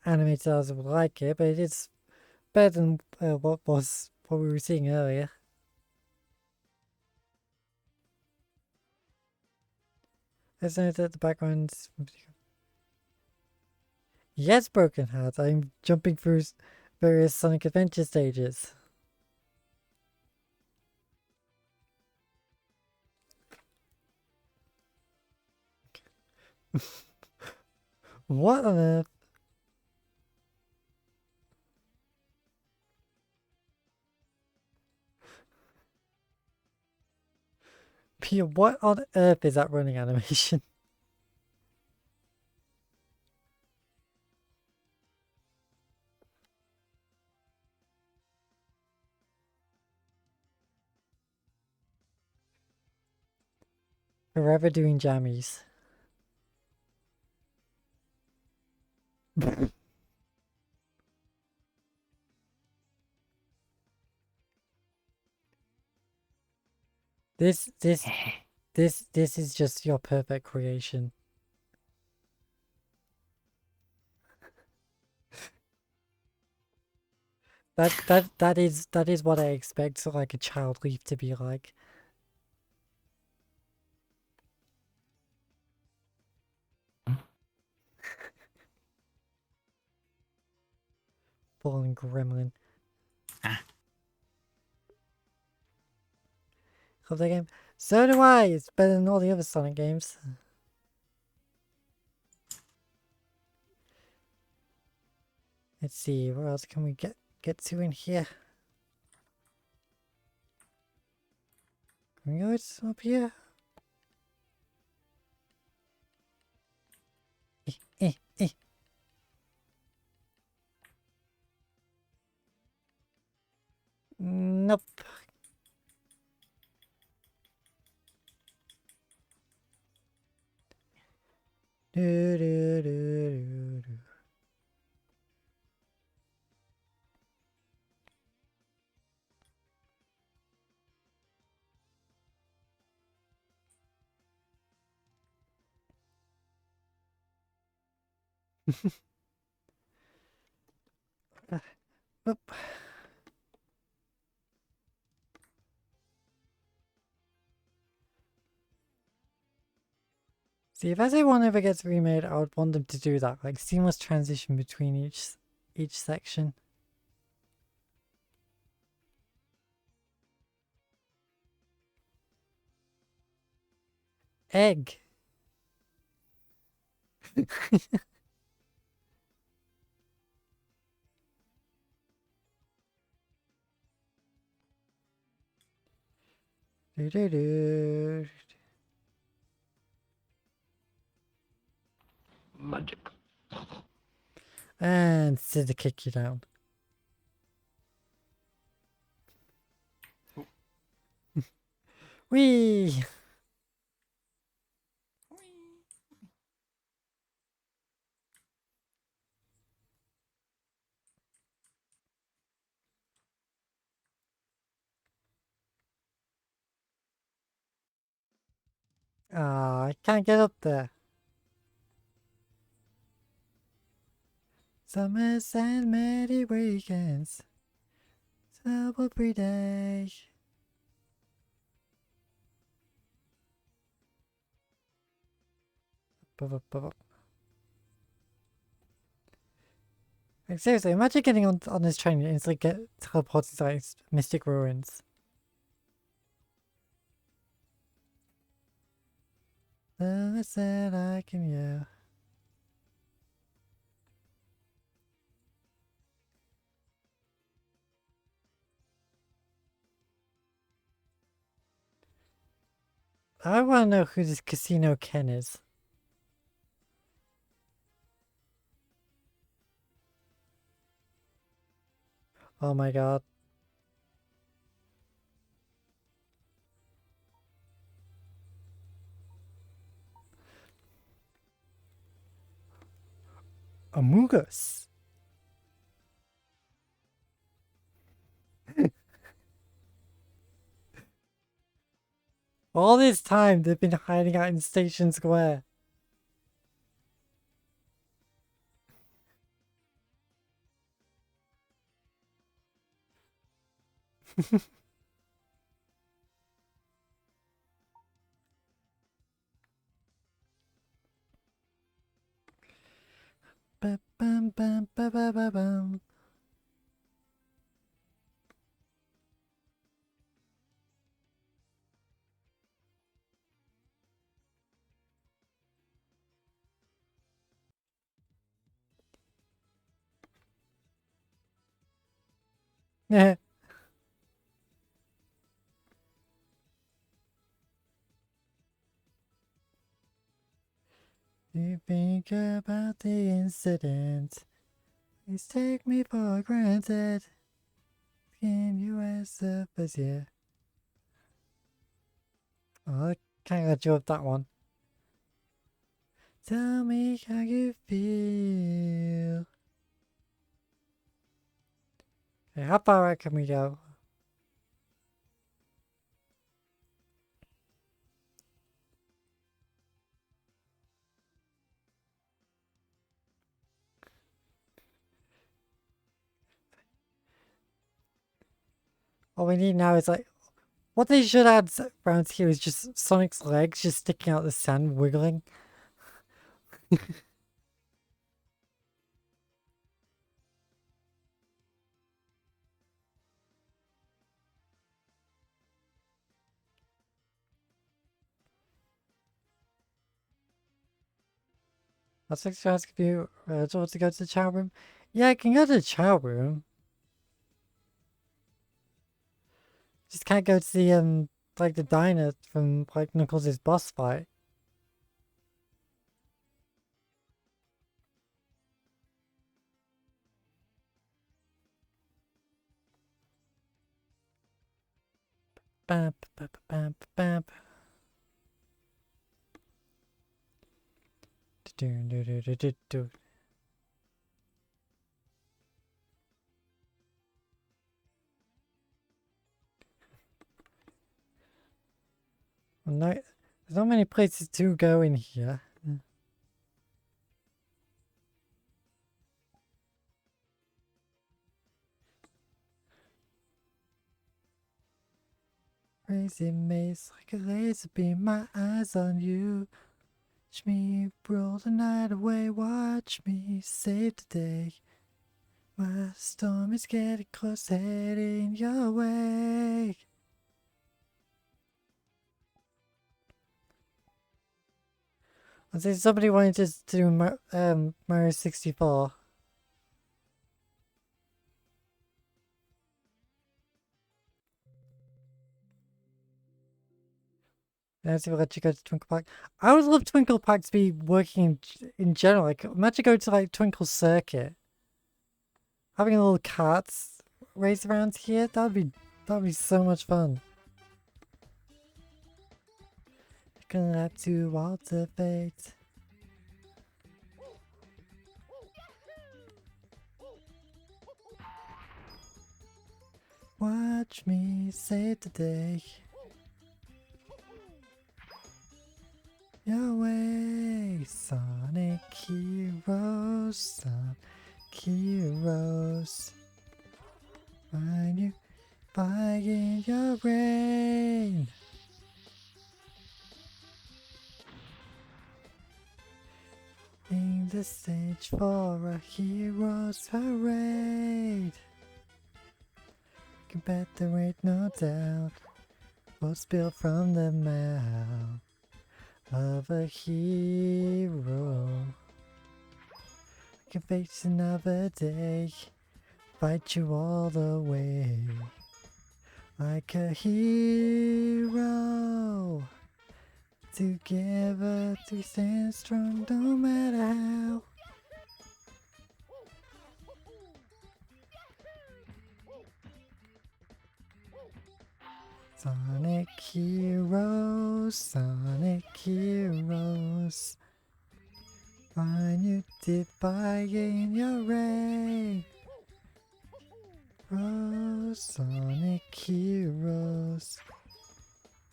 animated as I would like it, but it is better than what we were seeing earlier. Let's note that the background's... Yes, Broken Heart. I'm jumping through various Sonic Adventure stages. What on earth? Pia, what on earth is that running animation? Forever doing jammies. This is just your perfect creation. That is what I expect like a child leaf to be like. Fallen gremlin. Love that game. So do I. It's better than all the other Sonic games. Let's see, what else can we get to in here? Can we go up here? Eh. Nope. Do, do, do, do. Oop. See, if SA1 ever gets remade, I would want them to do that, like seamless transition between each section. Egg. Do, do, do. Magic. And Sid kick you down. Whee! Ah, I can't get up there. Summers and many weekends. Every day. Like, seriously, imagine getting on this train and it's like get teleported to like mystic ruins. Then I said I can, yeah. I want to know who this Casino Ken is. Oh my god. Amogus. All this time they've been hiding out in Station Square. Ba bum bum ba ba ba bum. Yeah. You think about the incident. Please take me for granted. Can you as surface, yeah. Oh, Can't let you up that one. Tell me how you feel. Okay, how far out can we go? All we need now is like, what they should add around here is just Sonic's legs just sticking out the sand, wiggling. That's like to ask if you want to go to the chow room. Yeah, I can go to the chow room. Just can't go to the like the diner from like Knuckles' boss fight. Bam, bam, bam, bam. Do, do, do, do, do, do. Well, no, there's not many places to go in here. Crazy maze like a laser beam, my eyes on you. Watch me roll the night away, watch me save the day. My storm is getting close, heading your way. I think somebody wanted to do Mario 64. Let's see if I'll let you go to Twinkle Park. I would love Twinkle Park to be working in general. Like, imagine going to like Twinkle Circuit. Having a little carts race around here, that'd be so much fun. Gonna have to alter fate. Watch me save the day. Your way, Sonic Heroes, Sonic Heroes. Find you, fighting your reign. In the stage for a hero's parade. You bet there ain't no doubt what's built from the mouth of a hero. I can face another day, fight you all the way. Like a hero, together we stand strong no matter how. Sonic Heroes, Sonic Heroes. Find you defying your reign. Sonic Heroes.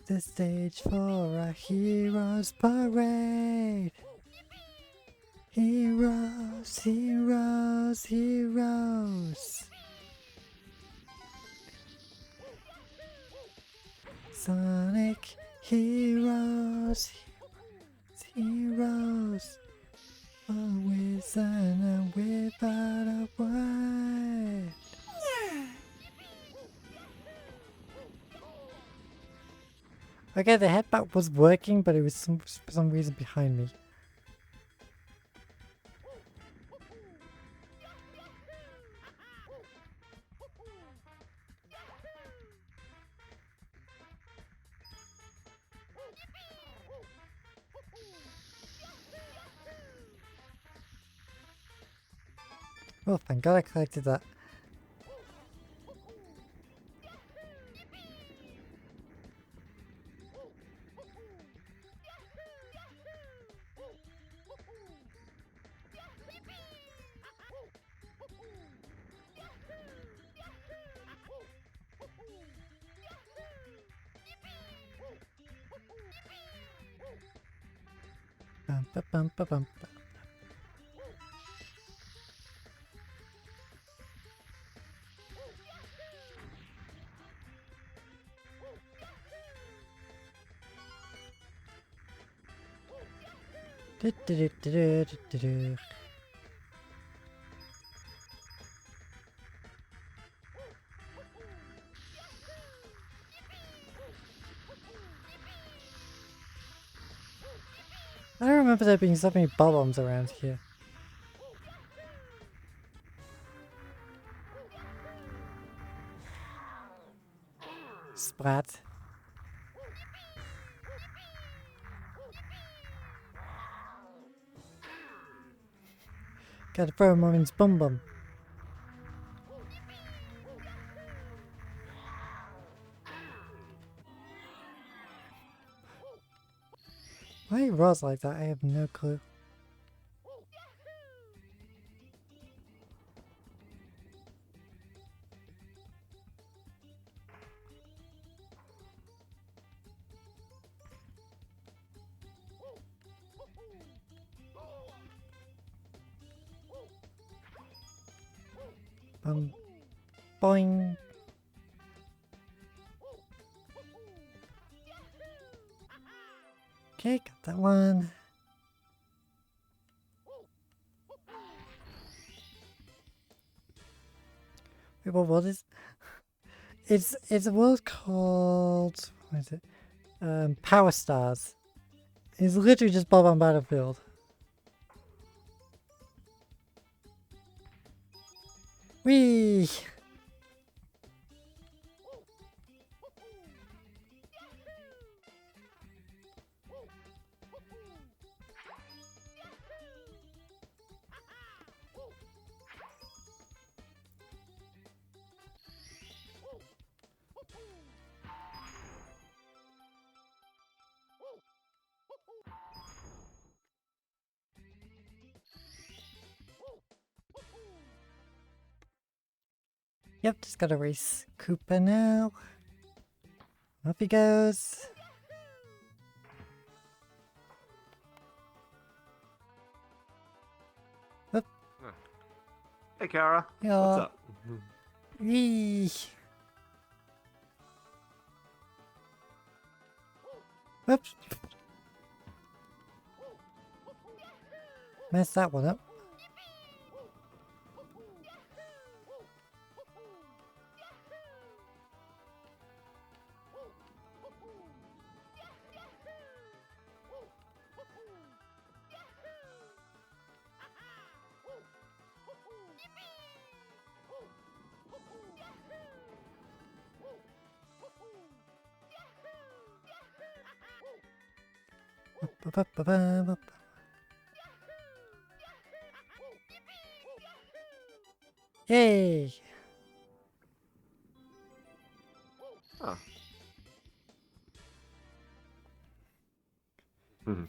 The stage for a hero's parade. Heroes, heroes, heroes. Sonic Heroes, heroes. Always and without a word. Okay, the headbutt was working, but it was for some reason behind me. Oh, thank God I collected that. Ba-bum, ba-bum, ba. Du-du-du-du-du-du-du. I don't remember there being so many bob-ombs around here. Splat. Gotta throw him on his bum bum. Why he rolls like that, I have no clue. Boing. Okay, got that one. Wait, what is? It's a world called, what is it? Power Stars. It's literally just Bob on Battlefield. Whee! Yep, just gotta race Koopa now. Up he goes. Up. Hey, Kara. Yeah. What's up? Whee! Whoops. Messed that one up. Ba-ba-ba-ba-ba. Yay! Oh. Hmm.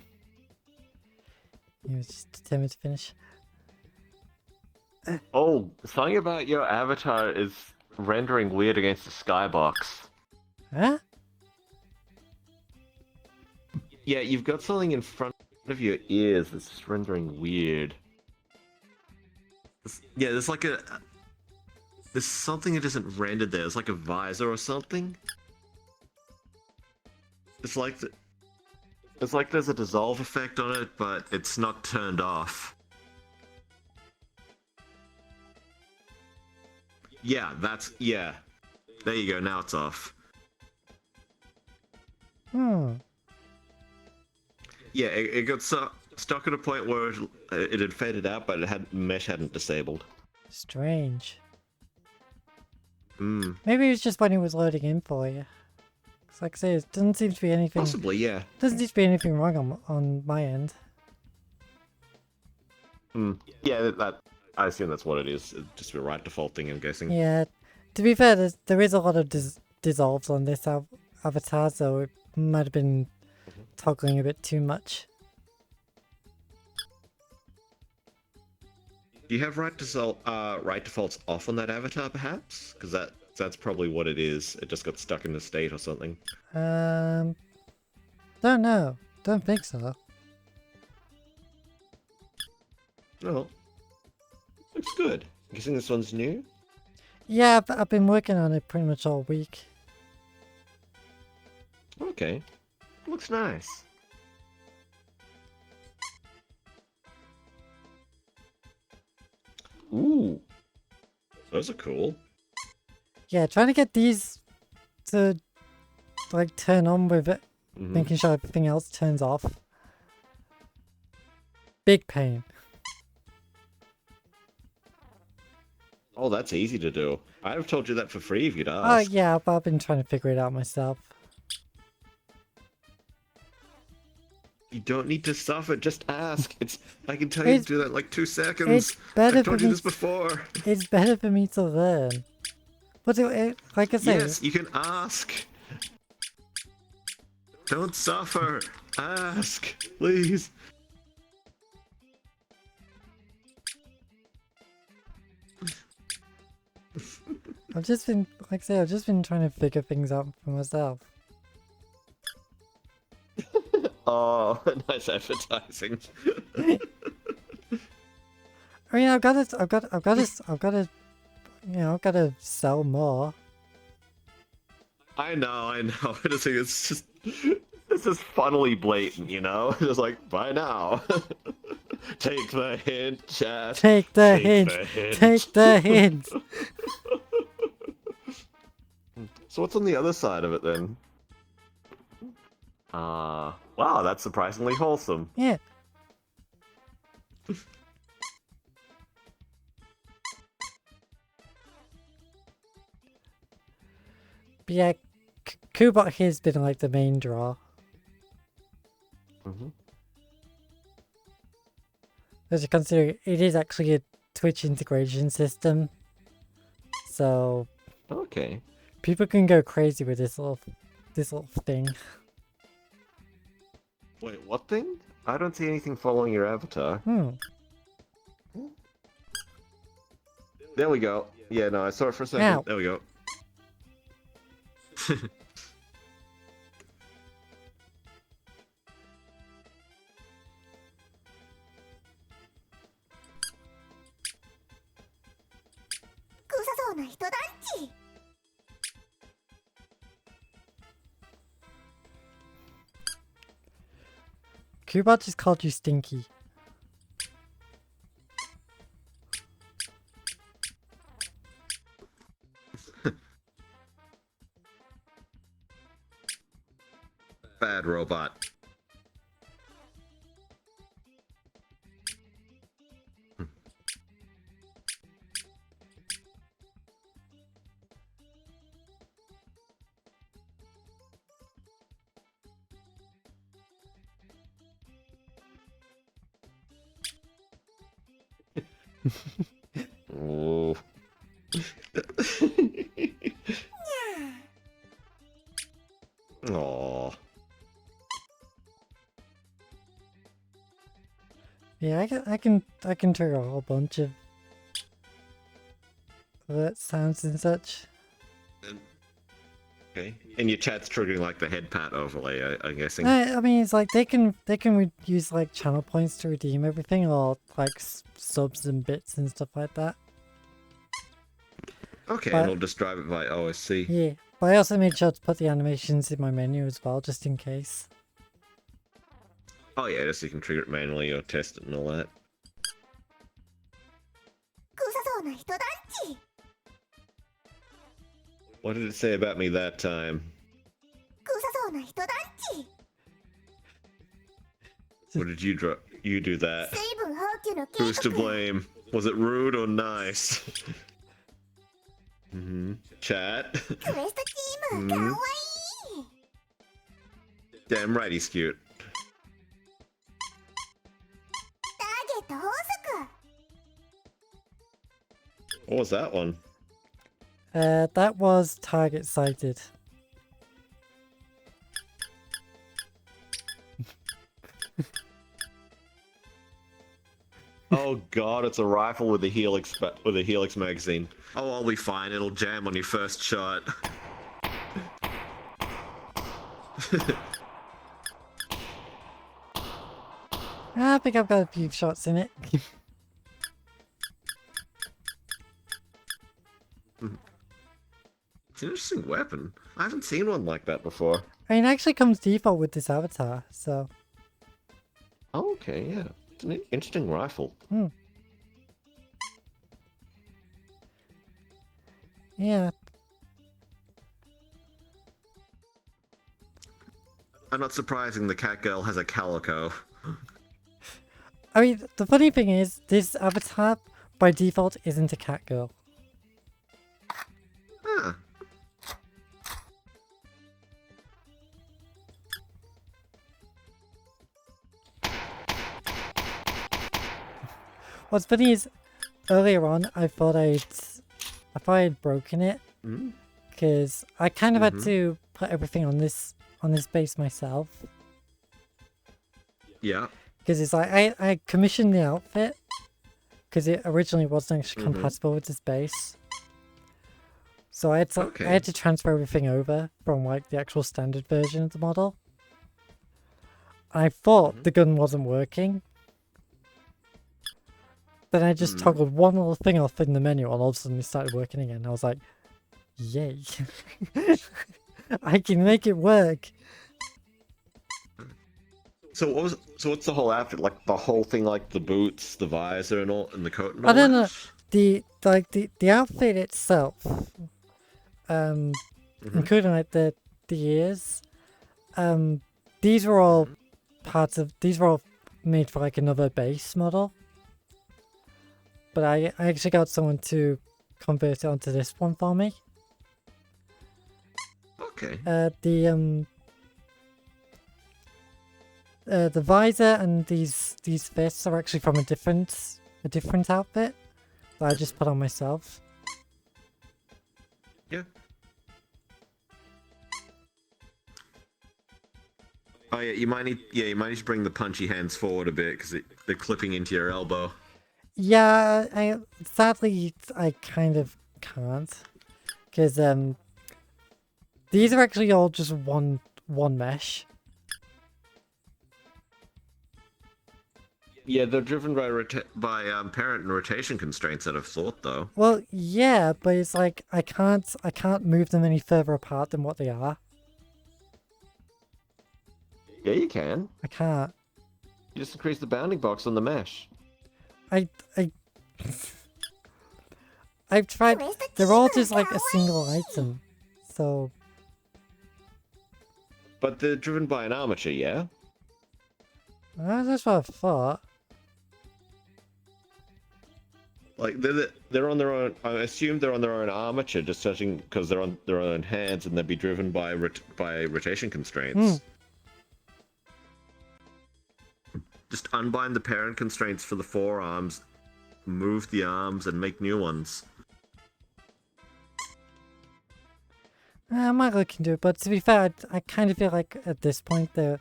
He was just determined to finish. Oh, something about your avatar is rendering weird against the skybox. Huh? Yeah, you've got something in front of your ears that's just rendering weird. Yeah, there's like a... There's something that isn't rendered there. It's like a visor or something. It's like it's like there's a dissolve effect on it, but it's not turned off. Yeah, yeah. There you go, now it's off. Hmm. Yeah, it got stuck at a point where it had faded out, but mesh hadn't disabled. Strange. Hmm. Maybe it was just when it was loading in for you. 'Cause like I say, it doesn't seem to be anything. Possibly, yeah. Doesn't seem to be anything wrong on my end. Hmm. Yeah, I assume that's what it is. It's just a right default thing, I'm guessing. Yeah. To be fair, there is a lot of dissolves on this avatar, so it might have been toggling a bit too much. Do you have right defaults off on that avatar, perhaps? Because that's probably what it is. It just got stuck in the state or something. Don't know. Don't think so. Oh, looks good. I'm guessing this one's new? Yeah, I've been working on it pretty much all week. Okay. Looks nice. Ooh. Those are cool. Yeah, trying to get these to like turn on with it, Mhm. making sure everything else turns off. Big pain. Oh, that's easy to do. I'd have told you that for free if you'd Oh asked. yeah, but I've been trying to figure it out myself. You don't need to suffer, just ask. I can tell you to It's- do that in like 2 seconds. It's better I've for told you me. this before. It's better for me to learn. But like I say, Yes, you can ask. Don't suffer. Ask, please. I've just been, like I say, I've just been trying to figure things out for myself. Oh, nice advertising. I mean, I've got to, you know, I've got to sell more. I know. It's just, this is funnily blatant, you know? Just like, buy now. Take the hint, chat. Take the hint. Take the hint. So what's on the other side of it then? Wow, that's surprisingly wholesome. Yeah. But yeah, Kubot here's been like the main draw. Mm-hmm. As you consider, it is actually a Twitch integration system. So Okay. people can go crazy with this little thing. Wait, what thing? I don't see anything following your avatar. There we go. Yeah, no, I saw it for a second. Ow. There we go. Kubot just called you stinky. Bad robot. Oh. Aww. Yeah, I can trigger a whole bunch of sounds and such. Okay. And your chat's triggering like the head pat overlay, I'm guessing. I mean, it's like they can use like channel points to redeem everything, or like subs and bits and stuff like that. Okay, but- and I'll just drive it by OSC. Yeah, but I also made sure to put the animations in my menu as well, just in case. Oh yeah, just so you can trigger it manually or test it and all that. What did it say about me that time? What did you do that? Who's to blame? Was it rude or nice? Chat? Damn right he's cute. What was that one? That was target sighted. Oh god, it's a rifle with a helix magazine. Oh, I'll be fine. It'll jam on your first shot. I think I've got a few shots in it. It's an interesting weapon. I haven't seen one like that before. I mean, it actually comes default with this avatar, so... Oh, okay, yeah. It's an interesting rifle. Yeah. I'm not surprising the cat girl has a calico. I mean, the funny thing is, this avatar, by default, isn't a cat girl. Huh. What's funny is, earlier on, I thought I had broken it, because I kind of had to put everything on this base myself. Yeah. Because it's like, I commissioned the outfit, because it originally wasn't actually compatible with this base. So I had to transfer everything over from like the actual standard version of the model. I thought the gun wasn't working. Then I just toggled one little thing off in the menu and all of a sudden it started working again. I was like, yay. I can make it work. So what's the whole outfit? Like the whole thing, like the boots, the visor, and all, and the coat and all I don't know. that? The outfit itself, including like the ears, these were all made for like another base model. But I actually got someone to convert it onto this one for me. Okay. The visor and these fists are actually from a different outfit that I just put on myself. Yeah. Oh yeah, you might need to bring the punchy hands forward a bit because they're clipping into your elbow. Yeah, sadly I kind of can't, because these are actually all just one mesh. Yeah, they're driven by parent and rotation constraints, I'd have thought, though. Well, yeah, but it's like I can't move them any further apart than what they are. Yeah, you can. I can't. You just increase the bounding box on the mesh. I've tried. They're all just like a single item, so. But they're driven by an armature, yeah. That's what I thought. Like they're on their own. I assume they're on their own armature, just searching because they're on their own hands, and they'd be driven by rotation constraints. Just unbind the parent constraints for the forearms, move the arms, and make new ones. I might look into it, but to be fair, I kind of feel like at this point they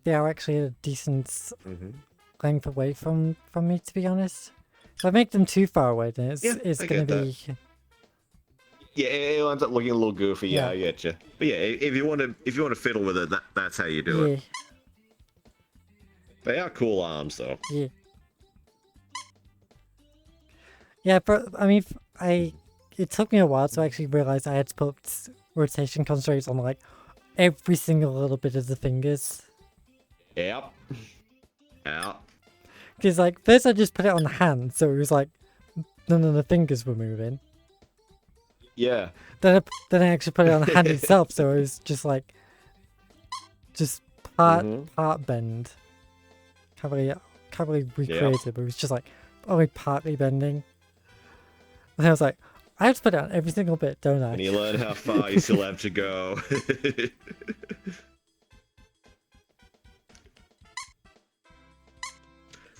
are actually a decent length away from me, to be honest. If I make them too far away, then it's going to be... Yeah, it ends up looking a little goofy. Yeah, Yeah. I get you. But yeah, if you want to fiddle with it, that's how you do it. They are cool arms, though. Yeah. Yeah, but I mean, it took me a while to actually realize I had to put rotation constraints on like every single little bit of the fingers. Yep. Out. Because like first I just put it on the hand, so it was like none of the fingers were moving. Yeah. Then I actually put it on the hand itself, so it was just like part bend. Can't really recreate it, but it was just like only partly bending. And I was like, I have to put it on every single bit, don't I? And you learn how far you still have to go.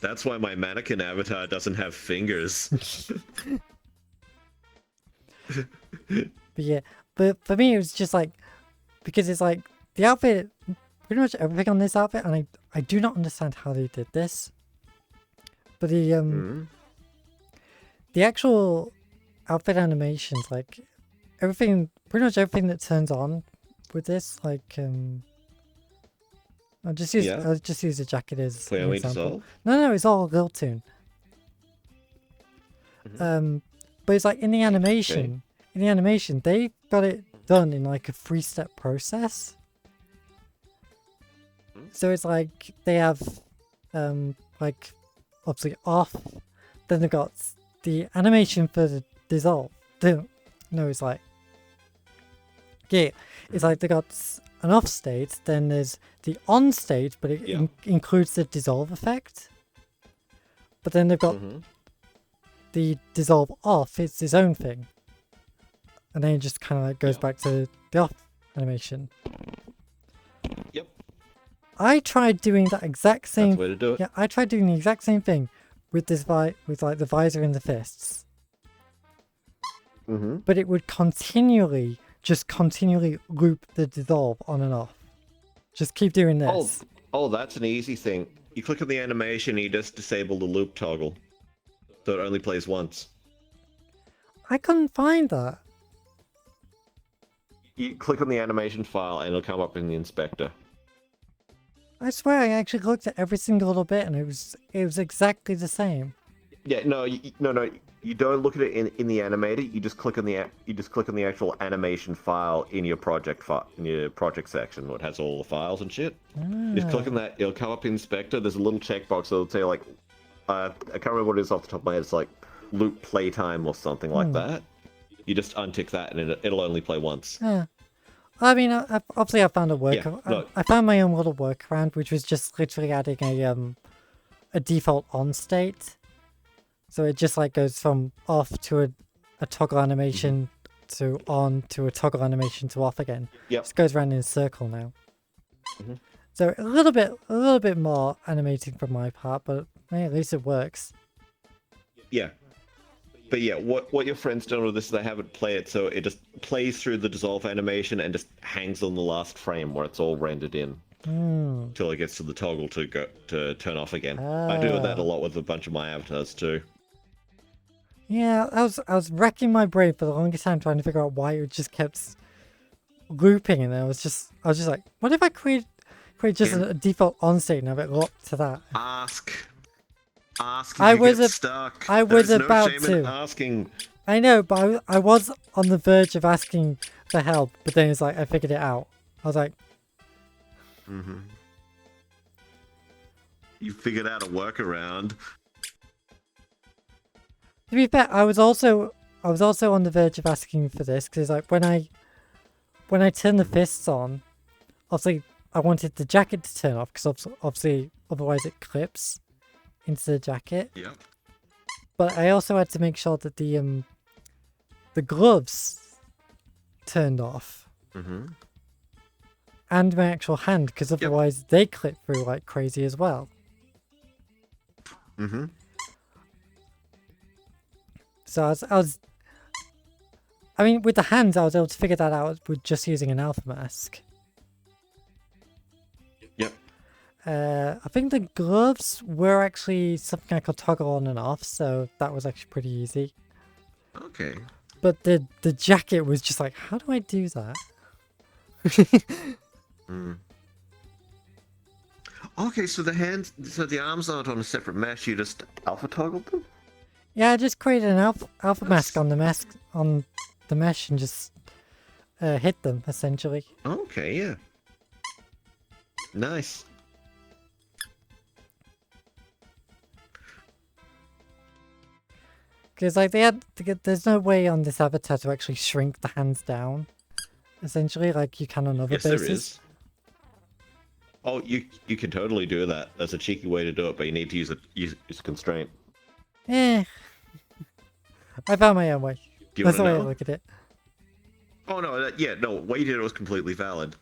That's why my mannequin avatar doesn't have fingers. But yeah, but for me it was just like, because it's like the outfit, pretty much everything on this outfit, and I do not understand how they did this. But the actual outfit animations, like everything, pretty much everything that turns on with this, like I'll just use the jacket as an example. No, it's all Lil Tune. But it's like in the animation, they've got it done in like a 3-step process. So it's like they have like obviously off, then they've got the animation for the dissolve. No, it's like it's like they got an off state, then there's the on state, but it includes the dissolve effect. But then they've got the dissolve off, it's its own thing. And then it just kind of like goes back to the off animation. Yep. I tried doing that exact same. That's the way to do it. Yeah, I tried doing the exact same thing with this with like the visor and the fists. But it would continually loop the dissolve on and off. Just keep doing this. Oh, that's an easy thing. You click on the animation, you just disable the loop toggle, so it only plays once. I couldn't find that. You click on the animation file, and it'll come up in the inspector. I swear I actually looked at every single little bit, and it was exactly the same. Yeah, no, you don't look at it in the animator. You just click on the actual animation file in your project section, where it has all the files and shit. Just click on that. It'll come up in inspector. There's a little checkbox that'll say like, I can't remember what it is off the top of my head. It's like loop playtime or something like that. You just untick that, and it'll only play once. Yeah. I mean, obviously I found a I found my own little workaround, which was just literally adding a default on state. So it just like goes from off to a toggle animation to on to a toggle animation to off again. Yep. Just goes around in a circle now. So a little bit more animating from my part, but hey, at least it works. Yeah. But yeah, what your friends done with this is they have it play it so it just plays through the dissolve animation and just hangs on the last frame where it's all rendered in. Till it gets to the toggle to turn off again. I do that a lot with a bunch of my avatars too. Yeah, I was racking my brain for the longest time trying to figure out why it just kept looping, and I was just like, what if I create just a default on state and have it locked to that? Ask. I was stuck. I was There's about no shame in to. asking. I know, but I was on the verge of asking for help, but then it's like I figured it out. I was like, You figured out a workaround. To be fair, I was also on the verge of asking for this because like when I turn the fists on, obviously I wanted the jacket to turn off because obviously otherwise it clips into the jacket. Yep. But I also had to make sure that the gloves turned off. And my actual hand, because otherwise they clip through like crazy as well. So I mean, with the hands, I was able to figure that out with just using an alpha mask. Yep. I think the gloves were actually something I could toggle on and off, so that was actually pretty easy. Okay. But the jacket was just like, how do I do that? Okay, so the arms aren't on a separate mesh. You just alpha toggled them. Yeah, I just created an alpha mask on the mesh and just hit them essentially. Okay, yeah. Nice. Because like there's no way on this avatar to actually shrink the hands down. Essentially, like you can on other bases. There is. Oh, you can totally do that. That's a cheeky way to do it, but you need to use a constraint. Eh. I found my own way. That's the way I look at it. Oh no, what you did was completely valid.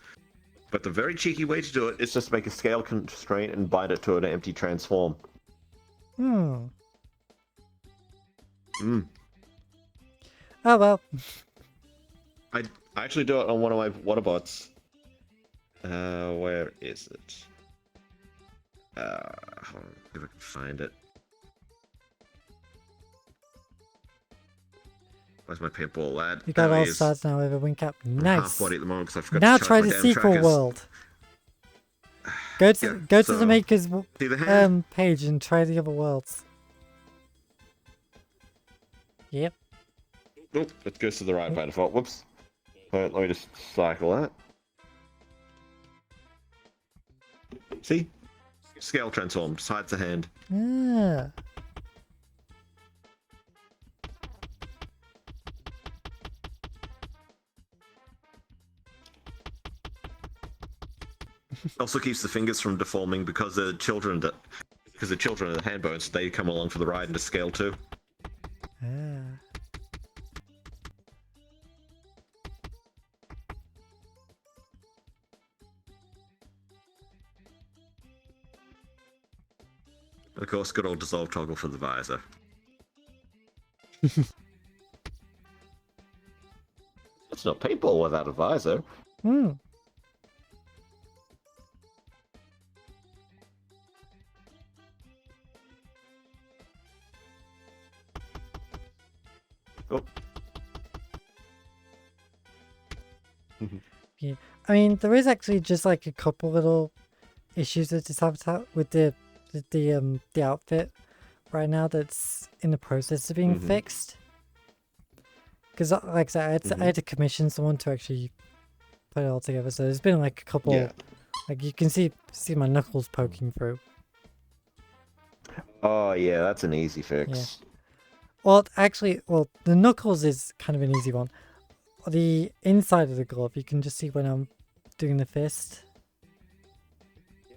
But the very cheeky way to do it is just make a scale constraint and bind it to an empty transform. Oh well. I actually do it on one of my waterbots. Where is it? Hold on, if I can find it. Where's my paintball lad? You got all stars now with a wink up. Nice. Half body at the moment because I forgot now to try charge the my damn sequel trackers. world. Go to the maker's See the hand? page and try the other worlds. Yep. Nope, it goes to the right by default. Whoops. Alright, let me just cycle that. See? Scale transform, hides the hand. Yeah. Also keeps the fingers from deforming because the children of the hand bones, they come along for the ride and to scale too. Yeah. Of course, good old dissolve toggle for the visor. It's not paintball without a visor. Hmm. Oh. Yeah. I mean, there is actually just like a couple little issues with this habitat with the outfit right now that's in the process of being fixed. Because like I said, I had to commission someone to actually put it all together. So there's been like a couple, like you can see my knuckles poking through. Oh yeah, that's an easy fix. Yeah. Well, actually, the knuckles is kind of an easy one. The inside of the glove, you can just see when I'm doing the fist.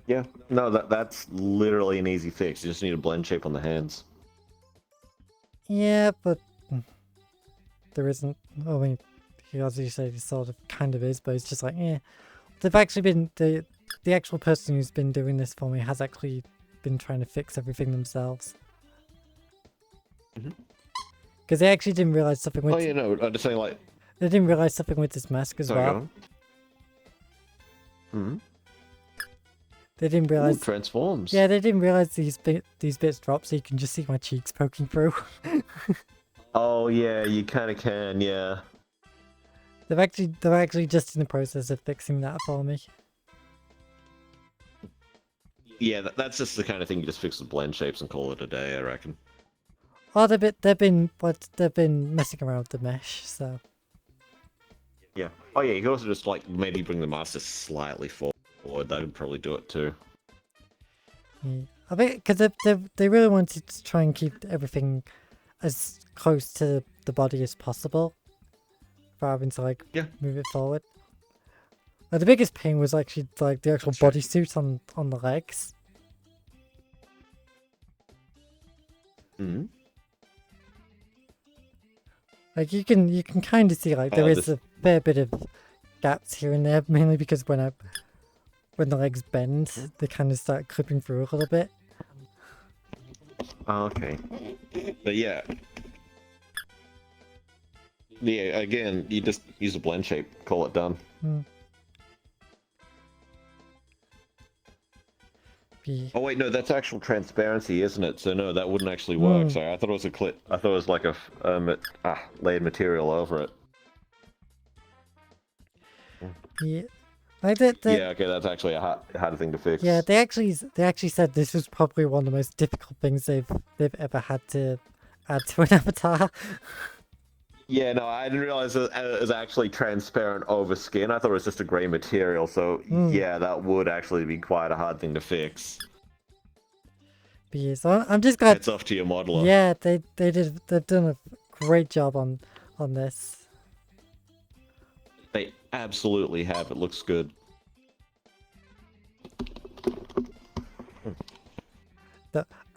Yeah, no, that's literally an easy fix. You just need a blend shape on the hands. Yeah, but there isn't. I mean, as you say, it sort of kind of is, but it's just like, yeah. They've actually been the actual person who's been doing this for me has actually been trying to fix everything themselves. Because they actually didn't realize something with. Oh yeah, no, I'm just saying like. They didn't realize something with this mask as well. They didn't realize. Ooh, transforms. Yeah, they didn't realize these bits drop, so you can just see my cheeks poking through. Oh yeah, you kind of can, yeah. They're actually just in the process of fixing that for me. Yeah, that's just the kind of thing you just fix the blend shapes and call it a day, I reckon. Oh, they've been messing around with the mesh, so. Yeah. Oh yeah, you could also just like maybe bring the master slightly forward. That would probably do it too. Yeah. I think because they really wanted to try and keep everything as close to the body as possible, rather than to like move it forward. Like, the biggest pain was actually like the actual bodysuit on the legs. Like you can kind of see like there is a fair bit of gaps here and there, mainly because when the legs bend, they kind of start clipping through a little bit. Oh, okay. But yeah. Yeah, again, you just use a blend shape, call it done. Oh wait, no, that's actual transparency, isn't it? So no, that wouldn't actually work. Sorry, I thought it was a clip. I thought it was like a layered material over it. Yeah, like that. Yeah, okay, that's actually a hard thing to fix. Yeah, they actually said this was probably one of the most difficult things they've ever had to add to an avatar. Yeah, no, I didn't realize it was actually transparent over skin. I thought it was just a grey material, so yeah, that would actually be quite a hard thing to fix. But yeah, so I'm just glad. It's off to your modeler. Yeah, they've done a great job on this. They absolutely have. It looks good.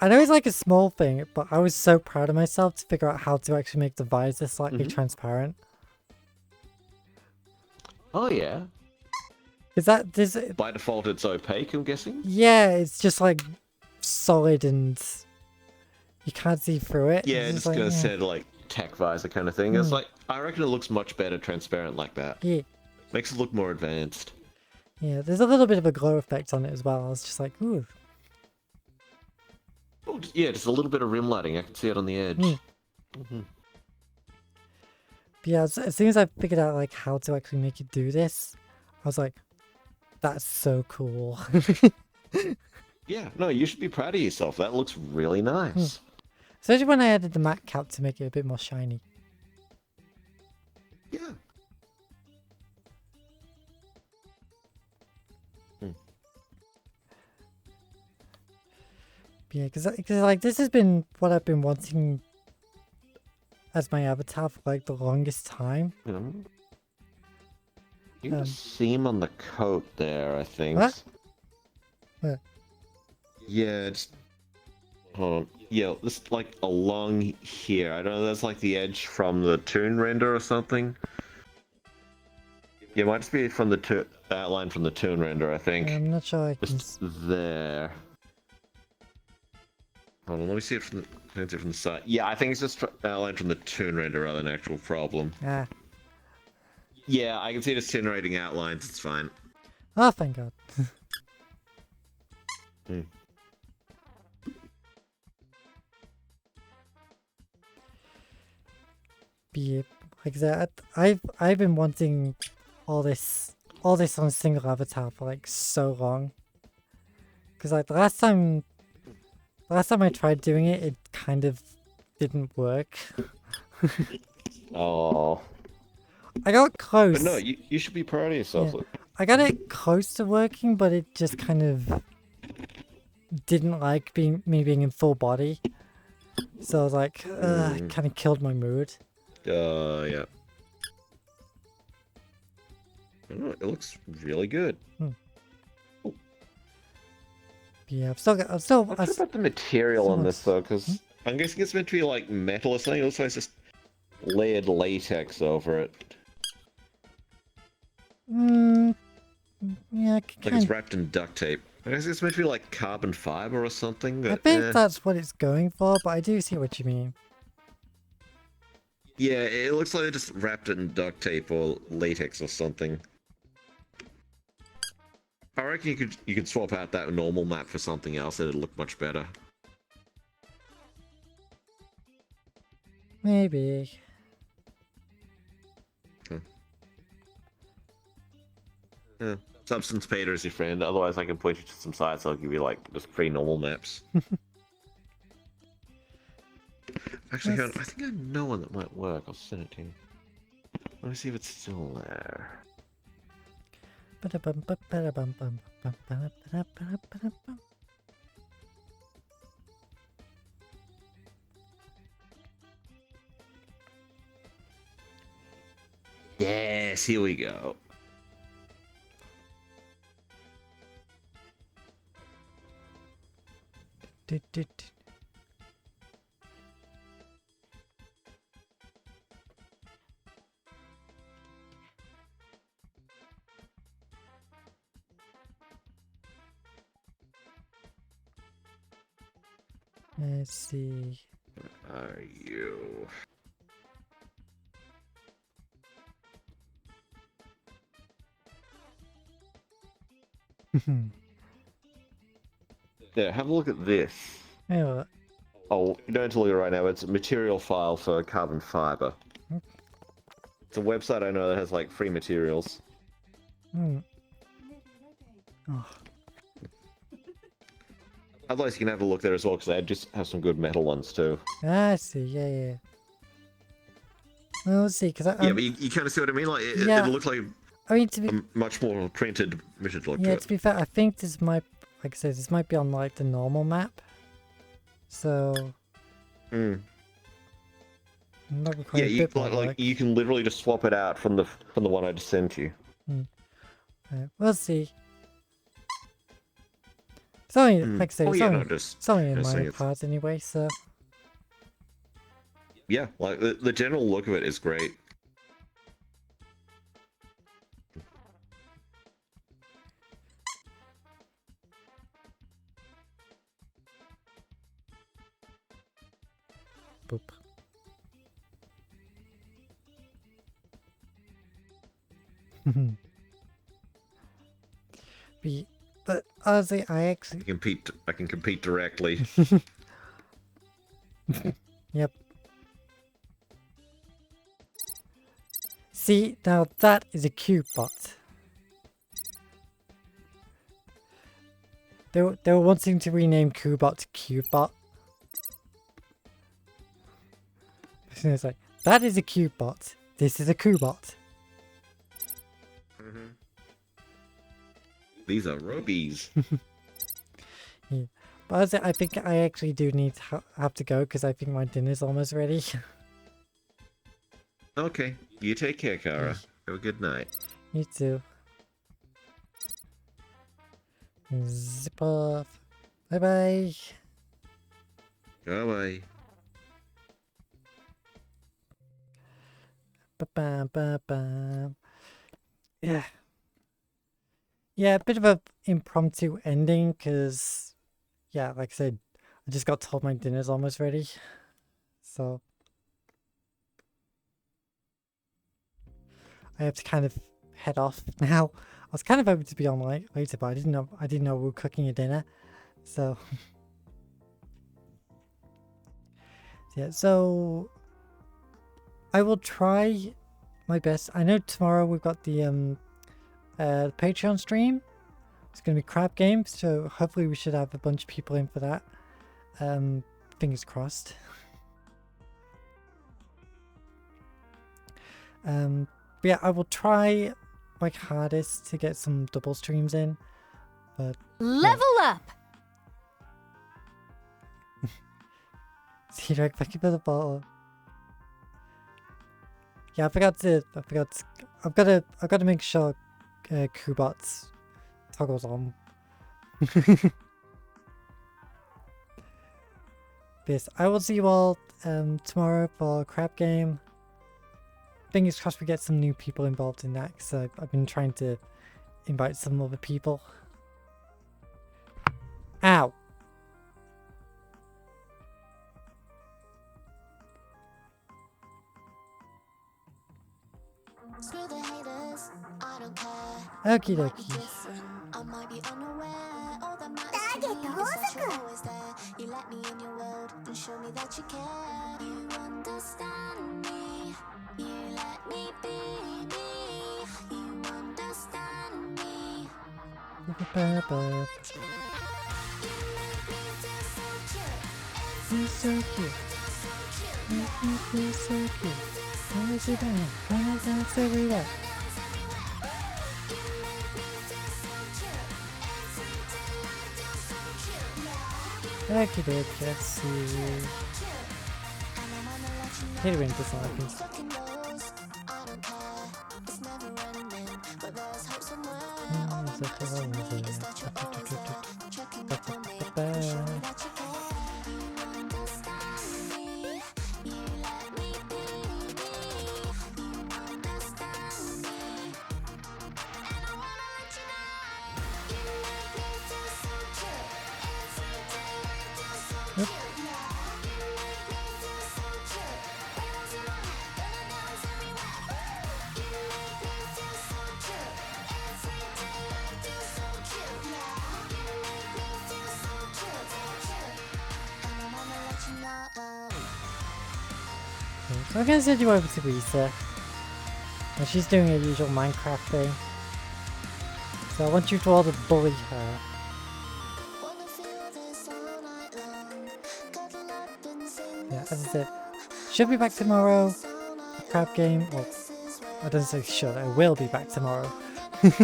I know it's like a small thing, but I was so proud of myself to figure out how to actually make the visor slightly transparent. Oh yeah. Is that By default, it's opaque, I'm guessing? Yeah, it's just like solid and you can't see through it. Yeah, it's just like, gonna say like tech visor kind of thing. It's like, I reckon it looks much better transparent like that. Yeah. Makes it look more advanced. Yeah, there's a little bit of a glow effect on it as well. I was just like, ooh. Oh, yeah, just a little bit of rim lighting. I can see it on the edge. But yeah, as soon as I figured out like how to actually make it do this, I was like, that's so cool. Yeah, no, you should be proud of yourself. That looks really nice. Especially when I added the matte cap to make it a bit more shiny. Yeah. Yeah, because like this has been what I've been wanting as my avatar for like the longest time. You can see him on the coat there, I think. What? What? Yeah, it's... Hold on. Yeah, this like along here. I don't know, that's like the edge from the toon render or something. Yeah, it might just be from the outline from the toon render, I think. I'm not sure I can. Just there. Hold on, let me see it from the side. Yeah, I think it's just outlined from the toon render rather than an actual problem. Ah. Yeah, I can see it just generating outlines. It's fine. Oh, thank God. Be like that. I've been wanting all this on a single avatar for like so long. Cause like the last time I tried doing it, it kind of didn't work. Oh. I got close. But no, you should be proud of yourself. Yeah. I got it close to working, but it just kind of didn't like me being in full body. So I was like, it kind of killed my mood. Yeah. I don't know, it looks really good. Yeah, I've still got. What's about the material on this though? Because I'm guessing it's meant to be like metal or something. It looks like it's just layered latex over it. Yeah, Like it's wrapped in duct tape. I guess it's meant to be like carbon fiber or something. But, I think that's what it's going for, but I do see what you mean. Yeah, it looks like they just wrapped it in duct tape or latex or something. I reckon you could swap out that normal map for something else and it'd look much better. Maybe. Yeah. Substance Pater is your friend, otherwise I can point you to some sites that'll give you like just free normal maps. Actually, I think I know one that might work. I'll send it to you. Let me see if it's still there. Yes, here we go. Let's see. Are you? Yeah, have a look at this. Yeah. Oh, you don't have to look at it right now. It's a material file for carbon fiber. It's a website I know that has like free materials. Oh. Otherwise, you can have a look there as well because they just have some good metal ones too. I see. Yeah. Well, let's see, because yeah, but you kind of see what I mean. Like it looks like I mean, to be a much more printed image look. to be fair, I think this might, like I said, this might be on like the normal map. So. Yeah, you can literally just swap it out from the one I just sent you. Right, we'll see. It's only, like I say, it's only in my parts anyway, so. Yeah, like the general look of it is great. Boop. But honestly, I can compete directly. Yep. See, now that is a cube bot. They were wanting to rename Cubot to Cubebot. It's like, that is a Cubebot. This is a Cubot. These are rubies. Yeah. But I think I actually do need to have to go because I think my dinner's almost ready. Okay, you take care, Kara. Have a good night. You too. Zip off. Bye bye. Bye-bye. Ba-bam. Yeah. Yeah, a bit of a impromptu ending because, yeah, like I said, I just got told my dinner's almost ready. So I have to kind of head off now. I was kind of hoping to be on later, but I didn't know we were cooking a dinner. So yeah, so I will try my best. I know tomorrow we've got the Patreon stream. It's going to be crab game, so hopefully we should have a bunch of people in for that. Fingers crossed. But yeah, I will try my hardest to get some double streams in. But Level up! Cedric, thank you for the bottle. Yeah, I've got to make sure Kubots toggles on. Yes, I will see you all tomorrow for crab game. Fingers crossed we get some new people involved in that, because I've been trying to invite some other people. Ow! Screw the haters, I don't care. Okie dokie. I might be unaware. All that matters to me is that you're always there. You let me in your world and show me that you care. You understand me. You let me be me. You understand me. You're so cute. Make me feel so cute. When I sit down, when I dance everywhere. Okie dokie, let's see. Here we go, seconds. So I'm gonna send you over to Lisa. And she's doing her usual Minecraft thing. So I want you to all to bully her. Yeah, as I said, she'll be back tomorrow. The crab game. Well, I don't say should, I will be back tomorrow. If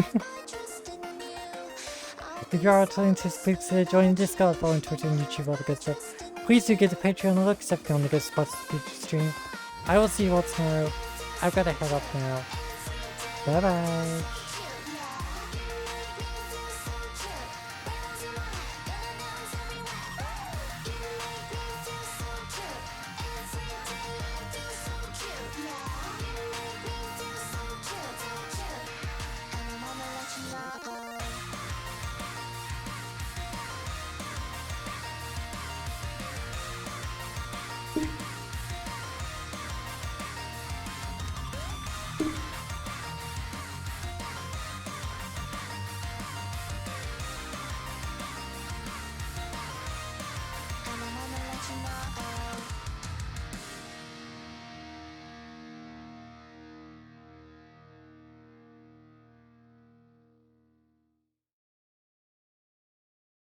you are talented, please join Discord, follow on Twitter and YouTube, all the good stuff. Please do give the Patreon a look, except on the good spots to the stream. I will see you all tomorrow. I've got to head off now. Bye bye.